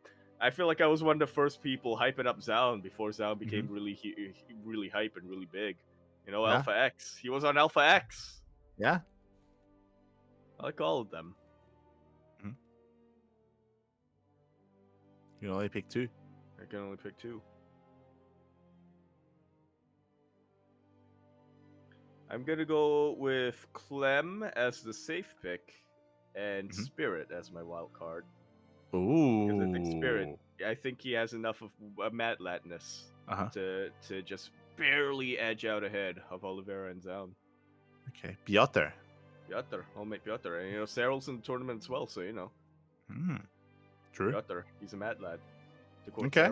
first people hyping up Zaun before Zaun became really hype and really big. Alpha X. He was on Alpha X. Yeah. I like all of them. You can only pick two. I can only pick two. I'm gonna go with Clem as the safe pick and Spirit as my wild card. Ooh. Because I think Spirit, I think he has enough of a mad latness to just barely edge out ahead of Oliveira and Zaun. Okay, Piotr, Allmate Piotr, and Serral's in the tournament as well, so True. Piotr, he's a mad lad. Okay.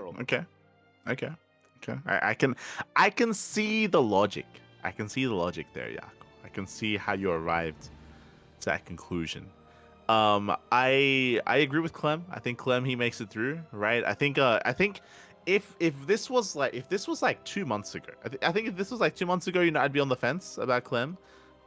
I can see the logic. I can see the logic there, Jaco. I can see how you arrived to that conclusion. I agree with Clem. I think Clem, he makes it through, right? I think if this was like 2 months ago, I think if this was like 2 months ago, I'd be on the fence about Clem.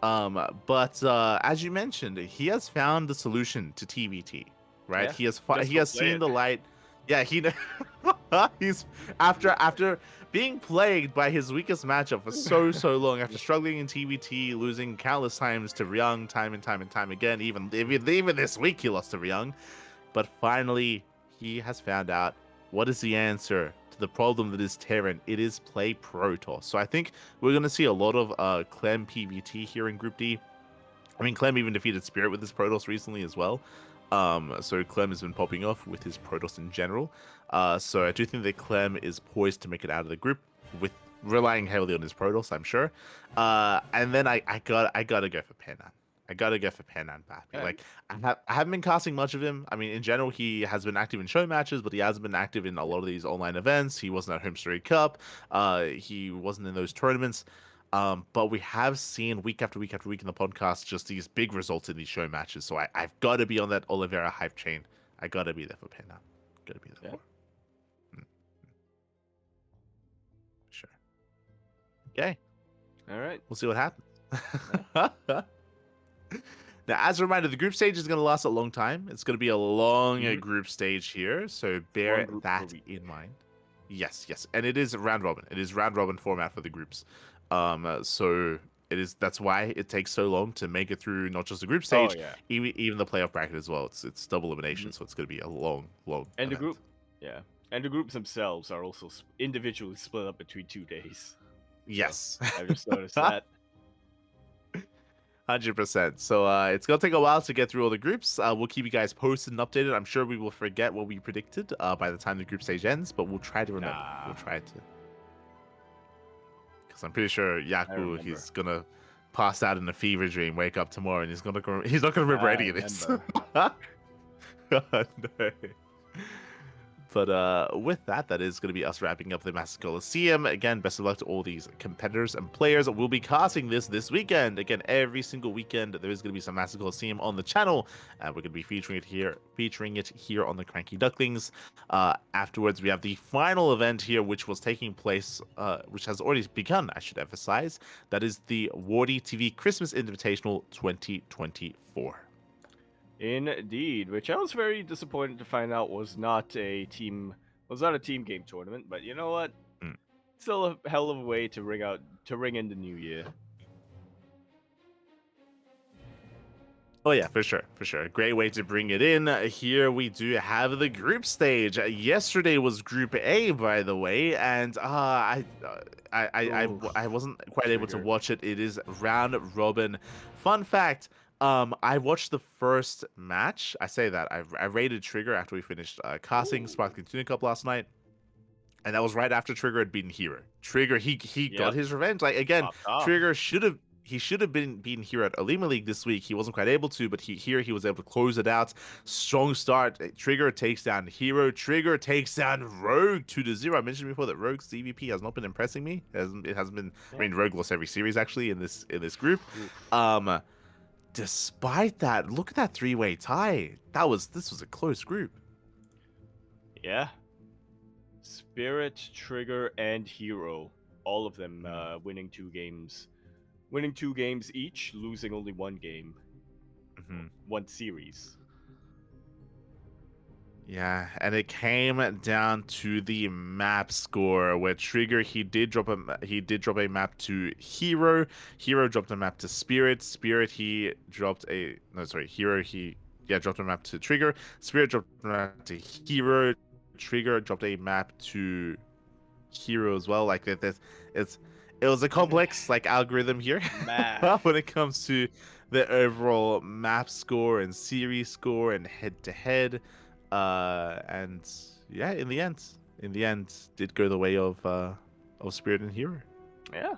But as you mentioned, he has found the solution to TVT, right? Yeah, He has seen the light. Yeah, he's after being plagued by his weakest matchup for so long after struggling in TBT, losing countless times to Ryung time and time again. Even this week he lost to Ryung. But finally, he has found out what is the answer to the problem that is Terran. It is play Protoss. So I think we're going to see a lot of Clem PvT here in Group D. I mean, Clem even defeated Spirit with his Protoss recently as well. So Clem has been popping off with his Protoss in general. So I do think that Clem is poised to make it out of the group with relying heavily on his Protoss, I'm sure. And then I gotta go for Penan. I gotta go for Penan Bappy. Okay. Like I haven't been casting much of him. I mean, in general, he has been active in show matches, but he hasn't been active in a lot of these online events. He wasn't at Home Story Cup. He wasn't in those tournaments. But we have seen week after week in the podcast just these big results in these show matches. So I've got to be on that Oliveira hype chain. I got to be there for Penan. Got to be there for. Sure. Okay. All right. We'll see what happens. Now, as a reminder, the group stage is going to last a long time. It's going to be a long group stage here, so bear that in mind. Yes. And it is round robin. It is round robin format for the groups. So it is. That's why it takes so long to make it through not just the group stage, even the playoff bracket as well. It's double elimination, so it's going to be a long. And event. And the groups themselves are also individually split up between 2 days. Yes, so I just noticed that. 100%. So it's gonna take a while to get through all the groups. We'll keep you guys posted and updated. I'm sure we will forget what we predicted by the time the group stage ends, but we'll try to remember. We'll try to. Because I'm pretty sure Yaku, he's gonna pass out in a fever dream, wake up tomorrow, and he's not gonna remember any of this. Oh, no. But with that is going to be us wrapping up the Master Coliseum. Again, best of luck to all these competitors and players. We'll be casting this weekend. Again, every single weekend, there is going to be some Master Coliseum on the channel. We're going to be featuring it here on the CranKy Ducklings. Afterwards, we have the final event here, which was taking place, which has already begun, I should emphasize. That is the Wardy TV Christmas Invitational 2024. Indeed, which I was very disappointed to find out was not a team game tournament, but you know what? Still a hell of a way to ring in the new year. Oh yeah, for sure. A great way to bring it in. Here we do have the group stage. Yesterday was Group A, by the way, and I wasn't quite able to watch it. It is round robin. Fun fact. I watched the first match. I say that I raided Trigger after we finished casting Sparkling Tuna Cup last night, and that was right after Trigger had beaten Hero. Trigger, he got his revenge. Like again, Trigger should have been beaten Hero at Olima League this week. He wasn't quite able to, but he was able to close it out. Strong start. Trigger takes down Hero. Trigger takes down Rogue 2-0. I mentioned before that Rogue's CVP has not been impressing me. It hasn't been. I mean, Rogue lost every series actually in this group. Despite that, look at that three-way tie. This was a close group. Yeah. Spirit, Trigger, and Hero, all of them winning 2 games. Winning 2 games each, losing only 1 game. 1 series. Yeah, and it came down to the map score where Trigger he did drop a map to Hero. Hero dropped a map to Spirit. Hero dropped a map to Trigger. Spirit dropped a map to Hero. Trigger dropped a map to Hero as well. Like it was a complex algorithm here when it comes to the overall map score and series score and head to head. And yeah, in the end, did go the way of Spirit and Hero. Yeah,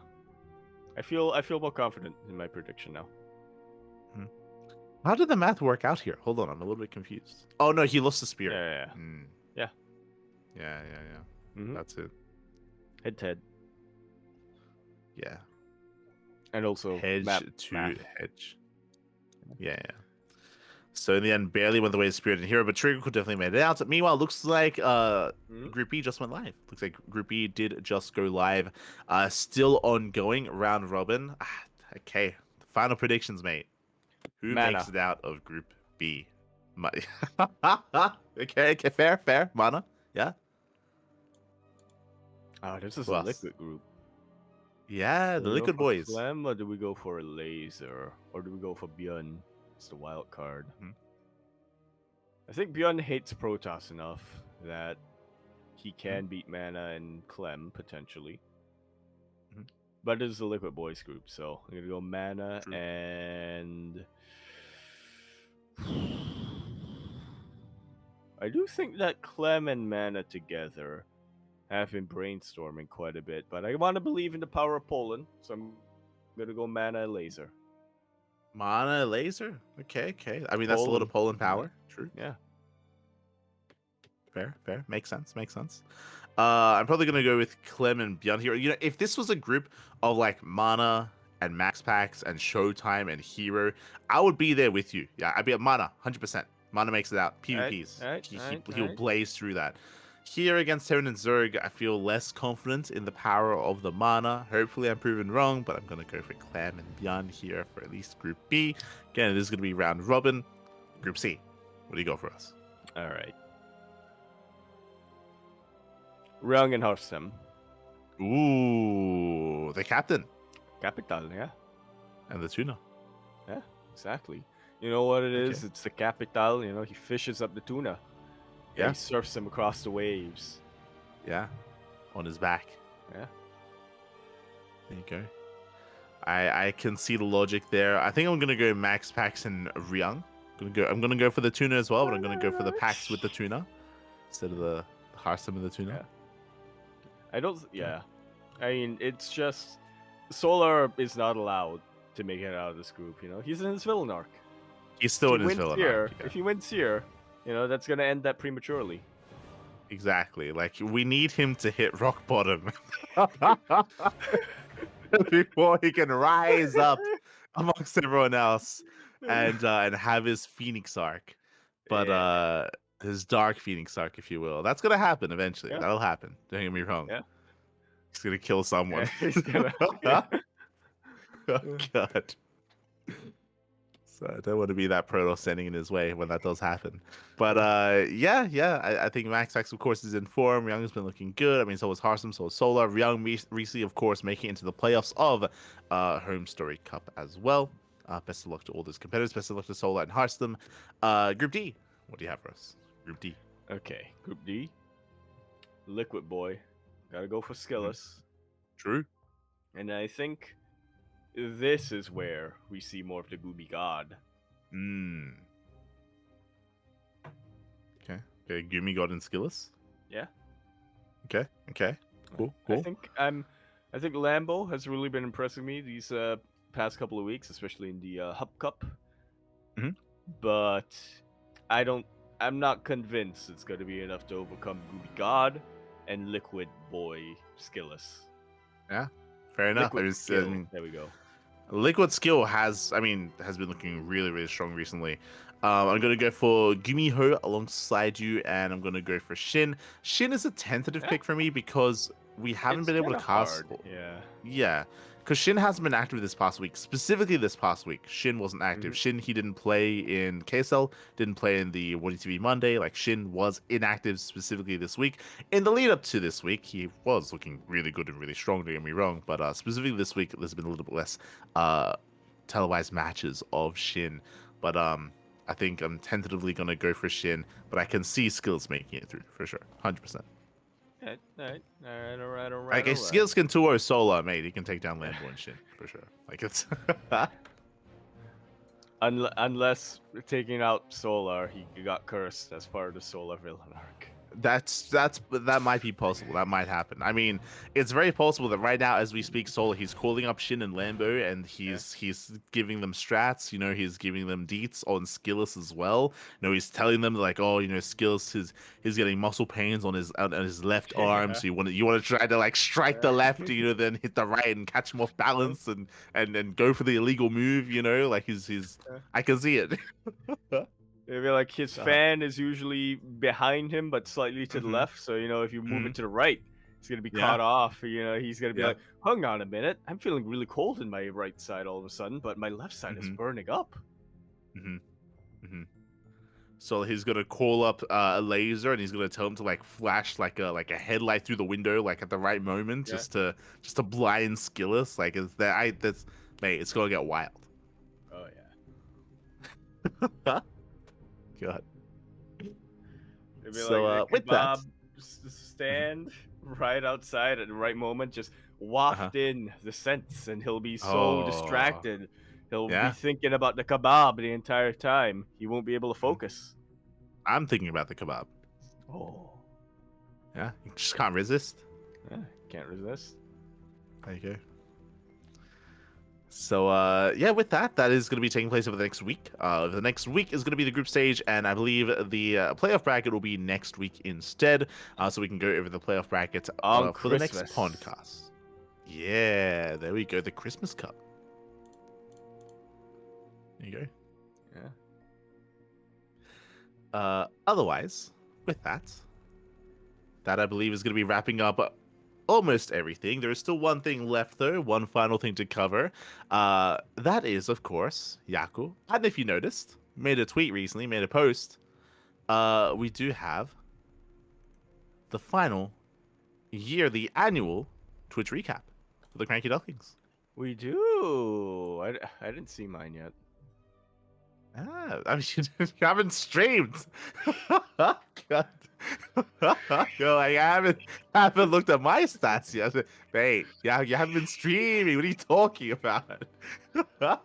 I feel more confident in my prediction now. How did the math work out here? Hold on, I'm a little bit confused. Oh no, he lost to Spirit. Yeah. That's it. Head to head. Yeah. And also hedge math. Hedge. Yeah. So in the end, barely went the way of Spirit and Hero, but Trigger could definitely made it out. Meanwhile, looks like Group B just went live. Looks like Group B did just go live. Still ongoing, round robin. Okay, final predictions, mate. Who makes it out of Group B? Okay, fair. Mana, yeah. This is Who a else? liquid group. Yeah, Do the we go Liquid for Boys. Clem or do we go for a Laser? Or do we go for Björn? It's the wild card. Mhm. I think Björn hates Protoss enough that he Mm-hmm. can beat Mana and Clem potentially. Mhm. But it is the Liquid Boys group, so I'm gonna go Mana True. and I do think that Clem and Mana together have been brainstorming quite a bit, but I want to believe in the power of Poland, so I'm gonna go Mana Laser. Mana Laser. Okay. I mean, that's a lot of Poland. Poland power. True. Yeah. Fair. Makes sense. I'm probably gonna go with Clem and Beyond Hero. You know, if this was a group of like Mana and Max Packs and Showtime and Hero, I would be there with you. Yeah, I'd be at Mana, 100%. Mana makes it out. PvPs. He'll Alright. blaze through that. Here against Terran and Zerg, I feel less confident in the power of the Mana. Hopefully, I'm proven wrong, but I'm gonna go for Clem and Beyond here for at least Group B. Again, this is gonna be round robin. Group C. What do you go for us? Alright. Rung and Horsem. Ooh, the captain Capital, yeah? and the tuna. Yeah, exactly. You know what it is? Okay. It's the capital. You know, he fishes up the tuna. Yeah. He surfs him across the waves. Yeah, on his back. Yeah. There you go. I can see the logic there. I think I'm gonna go Max Pax and Ryung. I'm gonna go for the tuna as well, but I'm gonna go for the Pax with the tuna instead of the Harsam and the tuna. Yeah. I don't. Yeah. I mean, it's just Solar is not allowed to make it out of this group. You know, he's in his villain arc. He's still If in he his wins villain here, arc, yeah. if he wins here, you know that's gonna end that prematurely. Exactly. Like we need him to hit rock bottom before he can rise up amongst everyone else and have his Phoenix arc. But Yeah. his dark Phoenix arc, if you will. That's gonna happen eventually. Yeah. That'll happen. Don't get me wrong. Yeah. He's gonna kill someone. He's gonna. Oh god. So I don't want to be that Protoss standing in his way when that does happen. But I think Max X, of course, is in form. Ryung has been looking good. I mean, so was Harsam, so was Solar. Ryung recently, of course, making it into the playoffs of Home Story Cup as well. Best of luck to all those competitors. Best of luck to Solar and Harsam. Group D, what do you have for us? Group D. Okay, Group D. Liquid Boy. Gotta go for Skillus. True. And I think this is where we see more of the Gooby God. Okay. Gumi God and Skillus. Yeah. Okay. Cool. I think Lambo has really been impressing me these past couple of weeks, especially in the Hub Cup. Mhm. But I'm not convinced it's going to be enough to overcome Gooby God and Liquid Boy Skillus. Yeah. Fair enough. There we go. Liquid Skill has been looking really strong recently. I'm gonna go for Gumiho alongside you, and I'm gonna go for Shin. Shin is a tentative pick for me because we haven't been able to cast. Hard. Yeah, because Shin hasn't been active this past week. Specifically this past week, Shin wasn't active. Shin, he didn't play in KSL, didn't play in the One TV Monday. Like Shin was inactive specifically this week. In the lead up to this week, he was looking really good and really strong. Don't get me wrong, but specifically this week, there's been a little bit less televised matches of Shin. But I think I'm tentatively gonna go for Shin, but I can see Skills making it through for sure, 100%. All right. Like if Skills can 2-0 Solar, mate, he can take down Lambo and Shin for sure. Like it's Unless taking out Solar, he got cursed as part of the Solar villain arc. that might be possible. That might happen. I mean, it's very possible that right now, as we speak, Solar, he's calling up Shin and Lambo, and he's giving them strats. You know, he's giving them deets on Skillus as well. You know, he's telling them like, oh, you know, Skillus he's getting muscle pains on his left arm, so you want to try to like strike the left, you know, then hit the right and catch him off balance and go for the illegal move. You know, like he's I can see it. Maybe like his fan is usually behind him, but slightly to the left. So you know, if you move it to the right, it's gonna be caught off. You know, he's gonna be like, "Hang on a minute, I'm feeling really cold in my right side all of a sudden, but my left side is burning up." So he's gonna call up a laser, and he's gonna tell him to like flash like a headlight through the window, like at the right moment, Yeah. just to blind Skillus. Like is that that's mate, it's gonna get wild. Oh God. It'd be So like the with that, kebab stand right outside at the right moment, just waft in the scents, and he'll be so oh distracted. He'll be yeah, thinking about the kebab the entire time. He won't be able to focus. I'm thinking about the kebab. Oh, Yeah, you just can't resist. yeah, can't resist. There you go. So yeah, with that, that is going to be taking place over the next week. The next week is going to be the group stage, and I believe the playoff bracket will be next week instead. So we can go over the playoff bracket On for the next Christmas. podcast. Yeah, there we go. The Christmas Cup. There you go. Yeah. Otherwise, with that, that I believe is going to be wrapping up almost everything. There is still one thing left, though. One final thing to cover. That is, of course, Yaku. And if you noticed, made a tweet recently, made a post. We do have the final year, the annual Twitch recap for the CranKy Ducklings. We do. I didn't see mine yet. I mean, you haven't streamed. God. Yo, like, I haven't looked at my stats yet. Hey, yeah, you haven't been streaming. What are you talking about? God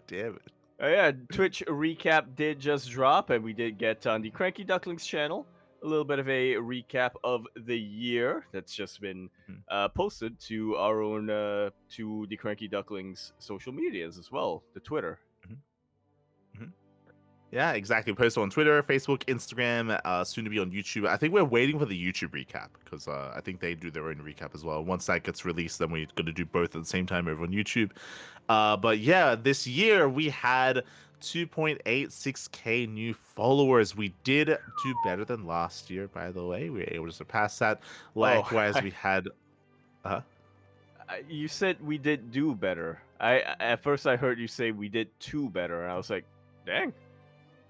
damn it. Oh yeah, Twitch recap did just drop, and we did get on the CranKy Ducklings channel a little bit of a recap of the year that's just been posted to our own to the CranKy Ducklings social medias as well, the Twitter. Yeah, exactly. Post on Twitter, Facebook, Instagram, soon to be on YouTube. I think we're waiting for the YouTube recap because I think they do their own recap as well. Once that gets released, then we're going to do both at the same time over on YouTube. But yeah, this year we had 2.86k new followers. We did do better than last year, by the way. We were able to surpass that. Likewise, we had. You said we did do better. At first I heard you say we did two better, and I was like, dang.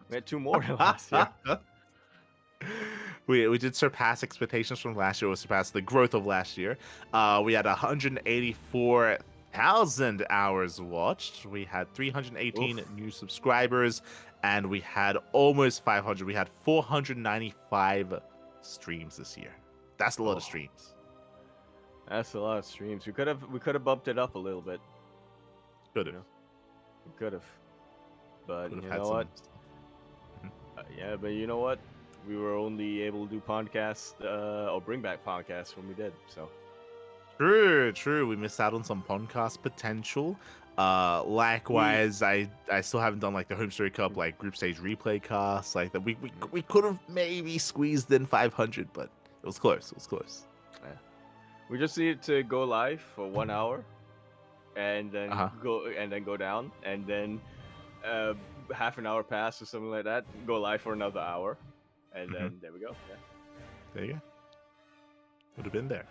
We had two more than last year. We did surpass expectations from last year. We surpassed the growth of last year. We had 184,000 hours watched. We had 318 new subscribers, and we had almost 500. We had 495 streams this year. That's a lot of streams. That's a lot of streams. We could have bumped it up a little bit. Could have. We could have. But Could've you had know some- what? Yeah, but you know what? We were only able to do podcast or bring back podcasts when we did. So True. We missed out on some podcast potential. Likewise, I still haven't done like the Home Story Cup like group stage replay casts like that. We could have maybe squeezed in 500, but it was close. It was close. yeah. We just needed to go live for 1 hour, and then go down, and then half an hour pass or something like that. Go live for another hour, and then there we go. Yeah. There you go. Would have been there.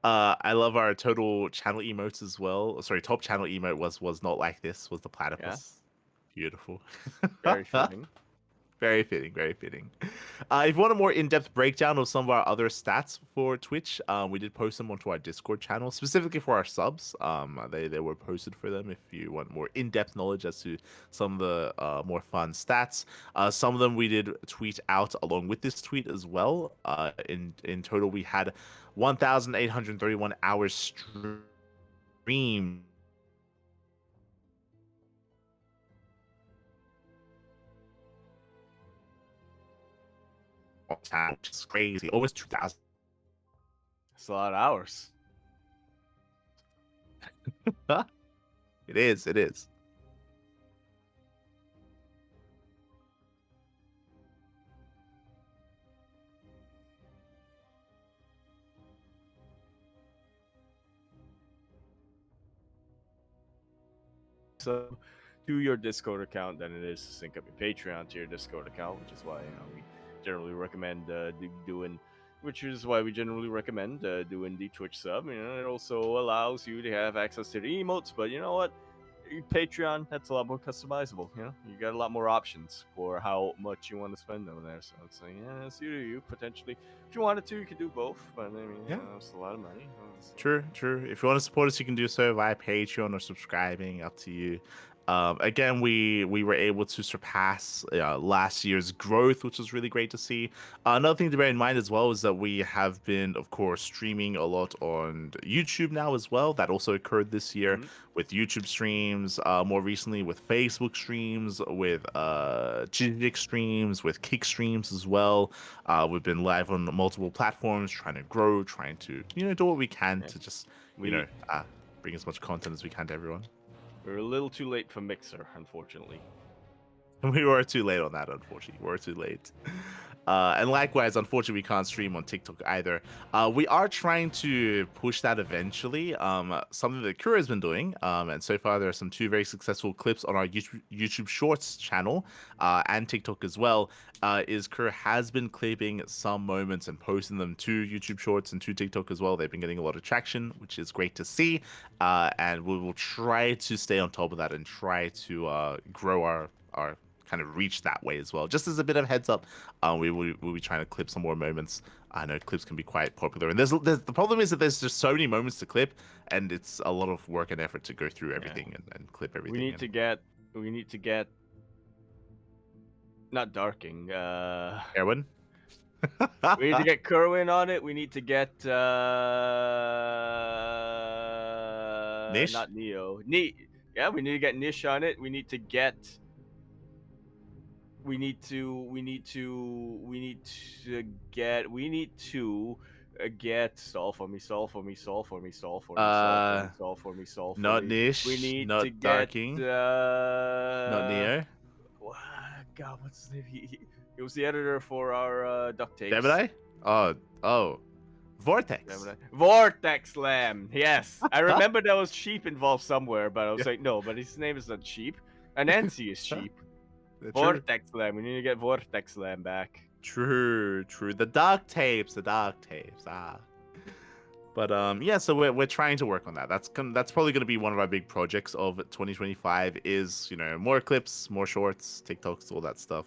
I love our total channel emotes as well. Sorry, top channel emote was not like this. Was the platypus? Yeah. Beautiful. Very fitting. Very fitting, very fitting. If you want a more in-depth breakdown of some of our other stats for Twitch, we did post them onto our Discord channel, specifically for our subs. They were posted for them if you want more in-depth knowledge as to some of the more fun stats. Some of them we did tweet out along with this tweet as well. In total, we had 1,831 hours streamed. Which is crazy. Almost 2,000. That's a lot of hours. It is. So to your Discord account than it is to sync up your Patreon to your Discord account, which is why we generally recommend doing the Twitch sub. It also allows you to have access to the emotes. But you know what? Patreon, that's a lot more customizable. You know, you got a lot more options for how much you want to spend over there. So it's like, yeah, it's you potentially. If you wanted to, you could do both. But I mean, Yeah. it's a lot of money. True. If you want to support us, you can do so via Patreon or subscribing. Up to you. Again, we were able to surpass last year's growth, which was really great to see. Another thing to bear in mind as well is that we have been, of course, streaming a lot on YouTube now as well. That also occurred this year Mhm. with YouTube streams, more recently with Facebook streams, with Cheeseadelphia streams, with Kick streams as well. We've been live on multiple platforms, trying to grow, trying to do what we can to just We bring as much content as we can to everyone. we're a little too late for Mixer, unfortunately. We were too late on that, unfortunately. We were too late. And likewise, unfortunately, we can't stream on TikTok either. We are trying to push that eventually. Something that Kura has been doing, and so far there are two very successful clips on our YouTube Shorts channel and TikTok as well. Is Kura has been clipping some moments and posting them to YouTube Shorts and to TikTok as well. They've been getting a lot of traction, which is great to see. And we will try to stay on top of that and try to grow our kind of reach that way as well. Just as a bit of heads up, we'll be trying to clip some more moments. I know clips can be quite popular, and there's the problem is that there's just so many moments to clip, and it's a lot of work and effort to go through everything and clip everything. We need to get not Darking. Erwin. We need to get Kerwin on it. We need to get Nish? not Neo. Yeah, we need to get Nish on it. We need to get stall for me. Not Nish, We need not to get Darking, not Neo. God, what's his name? He was the editor for our duct tapes. Gemini? Oh. Vortex. Vortex Lamb. Yes, I remember there was sheep involved somewhere, but I was like, no, but his name is not sheep. Anansi is sheep. Vortex Lamb. We need to get Vortex Lamb back. True. The duct tapes. But yeah, so we're trying to work on that. That's probably going to be one of our big projects of 2025. Is more clips, more shorts, TikToks, all that stuff,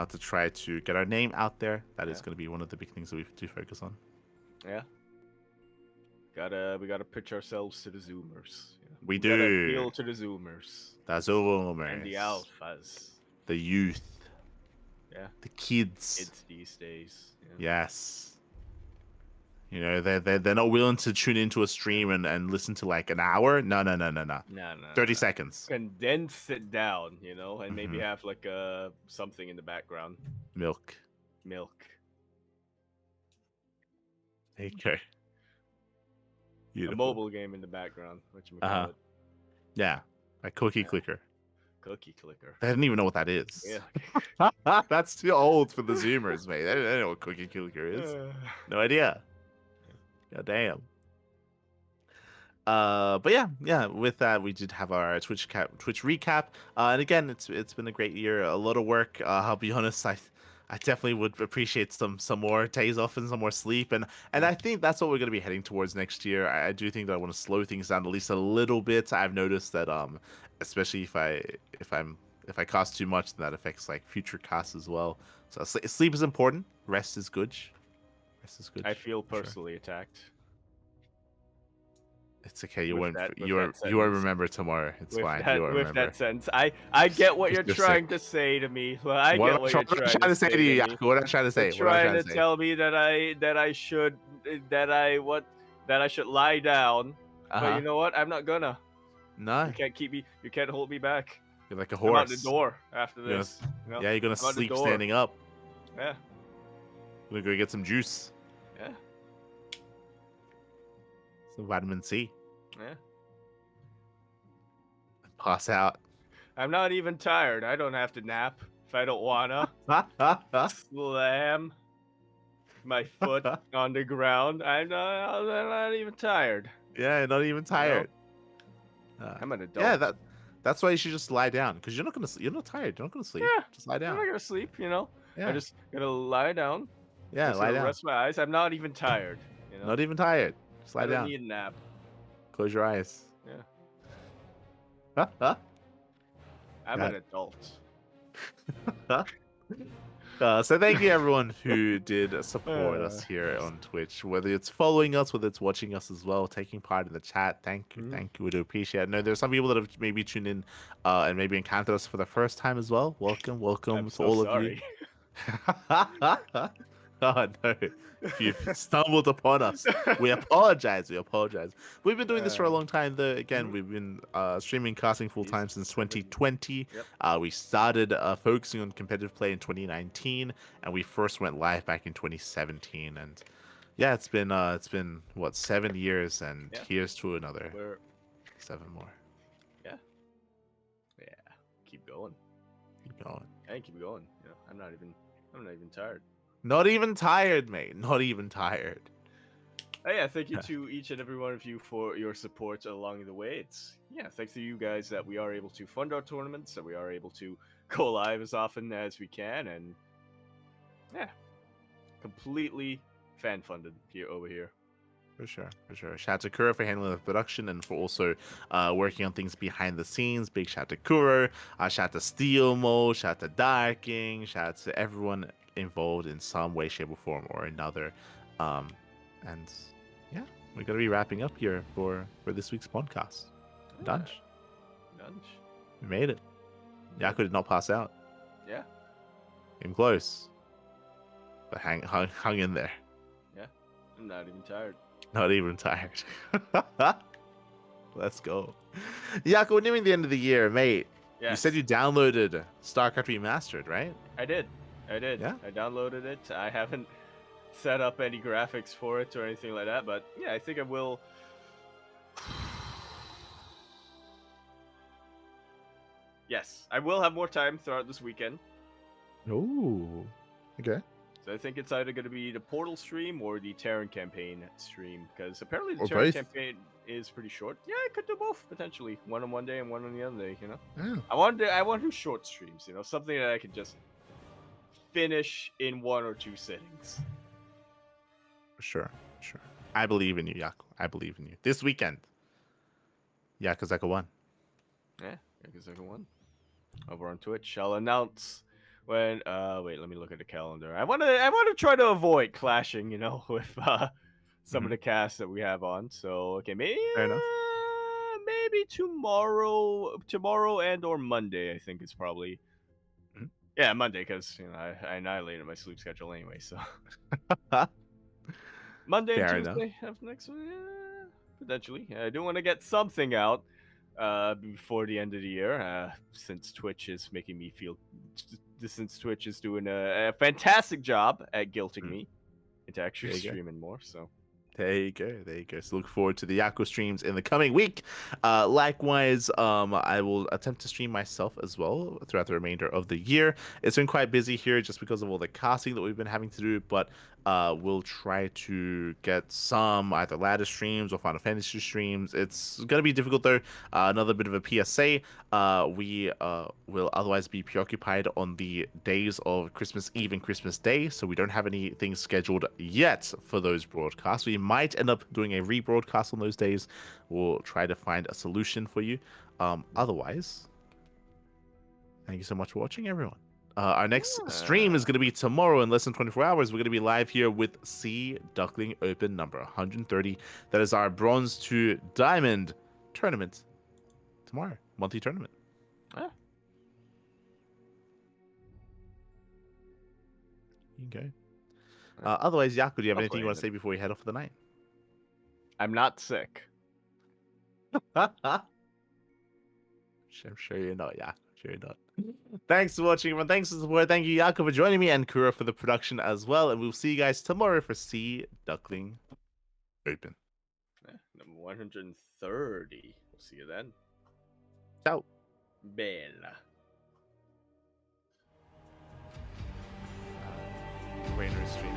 to try to get our name out there. That is going to be one of the big things that we do focus on. Yeah. We gotta pitch ourselves to the Zoomers. We do. Gotta appeal to the Zoomers. The Zoomers. And the Alphas. The youth. Yeah. The kids. Kids these days. Yeah. Yes. They're not willing to tune into a stream and listen to like an hour. No. 30 seconds. Condense it down, and maybe have like something in the background. Milk. Okay. A mobile game in the background, whatchamacallit. Yeah, a cookie clicker. Cookie clicker. They didn't even know what that is. Yeah. That's too old for the Zoomers, mate. They don't know what cookie clicker is. No idea. God damn. But yeah. With that, we did have our Twitch recap, and again, it's been a great year. A lot of work. I'll be honest. I definitely would appreciate some more days off and some more sleep, and I think that's what we're going to be heading towards next year. I do think that I want to slow things down at least a little bit. I've noticed that especially if I cast too much, then that affects like future casts as well. So sleep is important. Rest is good. I feel personally attacked. It's okay. You won't remember tomorrow. It's fine. You won't remember. With that sense, I get what you're trying to say to me. Well, I get what you're trying to say to you. What I'm trying to say. You're trying to tell me that I should lie down. But you know what? I'm not gonna. No. You can't hold me back. You're like a horse. I'm out the door after this. Yeah, you're gonna sleep standing up. Yeah. We're gonna go get some juice. Yeah. Some vitamin C. Yeah. Pass out. I'm not even tired. I don't have to nap if I don't wanna. Slam my foot on the ground. I'm not even tired. Yeah, not even tired. I'm an adult. Yeah, that's why you should just lie down, because you're not tired. You're not gonna sleep. Yeah, just lie down. I'm not gonna sleep. Yeah. I just gotta lie down. Yeah, lie down. Rest my eyes. I'm not even tired. Not even tired. Just lie down. I don't need a nap. Close your eyes. Yeah. I'm an adult. So thank you everyone who did support us Uh, here on Twitch, whether it's following us, whether it's watching us as well, taking part in the chat. Thank you, thank you. We do appreciate it. No, there's some people that have maybe tuned in and maybe encountered us for the first time as well. Welcome, welcome I'm to so all sorry. of you. Oh no, if you've stumbled upon us, we apologize. We apologize. We've been doing this for a long time, though. Again, we've been streaming, casting full time since 2020. Yep. We started focusing on competitive play in 2019, and we first went live back in 2017. And yeah, it's been what, 7 years, and Yeah. here's to another We're 7 more. yeah. Keep going. Keep going. Hey, keep going. Yeah, I'm not even tired. Not even tired, mate. Not even tired. Oh, yeah, thank you to each and every one of you for your support along the way. Thanks to you guys that we are able to fund our tournaments, that we are able to go live as often as we can, and completely fan funded over here. For sure, for sure. Shout out to Kuro for handling the production and for also working on things behind the scenes. Big shout out to Kuro. Shout out to Steel Mo. Shout out to Darking. Shout out to everyone involved in some way, shape, or form or another. And yeah, we're gonna be wrapping up here for this week's podcast. Dunge. We made it. Yaku did not pass out. Yeah. Came close. But hung in there. Yeah. I'm not even tired. Not even tired. Let's go. Yaku, we're nearing the end of the year, mate. Yes. You said you downloaded StarCraft Remastered, right? I did. Yeah? I downloaded it. I haven't set up any graphics for it or anything like that, but yeah, I think I will. Yes, I will have more time throughout this weekend. Ooh. Okay. So I think it's either going to be the Portal stream or the Terran campaign stream, because apparently the Or Terran both. campaign is pretty short. Yeah, I could do both potentially. One on one day and one on the other day. You know, Yeah. I want to do short streams. You know, something that I could just finish in 1 or 2 sittings. Sure. I believe in you, Yaku. I believe in you. This weekend, Yakuza 1. Yeah, Yakuza 1 over on Twitch. I'll announce when. Wait, let me look at the calendar. I want to try to avoid clashing, you know, with some of the casts that we have on. So okay, maybe Fair enough. maybe tomorrow and or Monday. I think it's probably. Mhm. Yeah, Monday, because you know I annihilated my sleep schedule anyway. So Monday Fair and enough. Tuesday of next week, potentially. I do want to get something out before the end of the year, since Twitch is making me feel, since Twitch is doing a fantastic job at guilting me into actually There you go. streaming more. So There you go. So look forward to the Yaku streams in the coming week. Likewise, I will attempt to stream myself as well throughout the remainder of the year. It's been quite busy here just because of all the casting that we've been having to do, but we'll try to get some either ladder streams or Final Fantasy streams. It's going to be difficult though. Another bit of a PSA. We will otherwise be preoccupied on the days of Christmas Eve and Christmas Day, so we don't have anything scheduled yet for those broadcasts. We might end up doing a rebroadcast on those days. We'll try to find a solution for you. Otherwise, thank you so much for watching, everyone. Our next stream is going to be tomorrow in less than 24 hours. We're going to be live here with C Duckling Open number 130. That is our Bronze to Diamond tournament tomorrow. Monthly tournament. Okay. Otherwise, Yaku, do you have anything you want to say before we head off for the night? I'm not sick. I'm sure you're not, Yaku. Sure you're not. Thanks for watching, everyone. Thanks for the support. Thank you, Yaku, for joining me, and Kura for the production as well. And we'll see you guys tomorrow for C Duckling Open. Number 130. We'll see you then. Ciao. Bella. Rainer stream.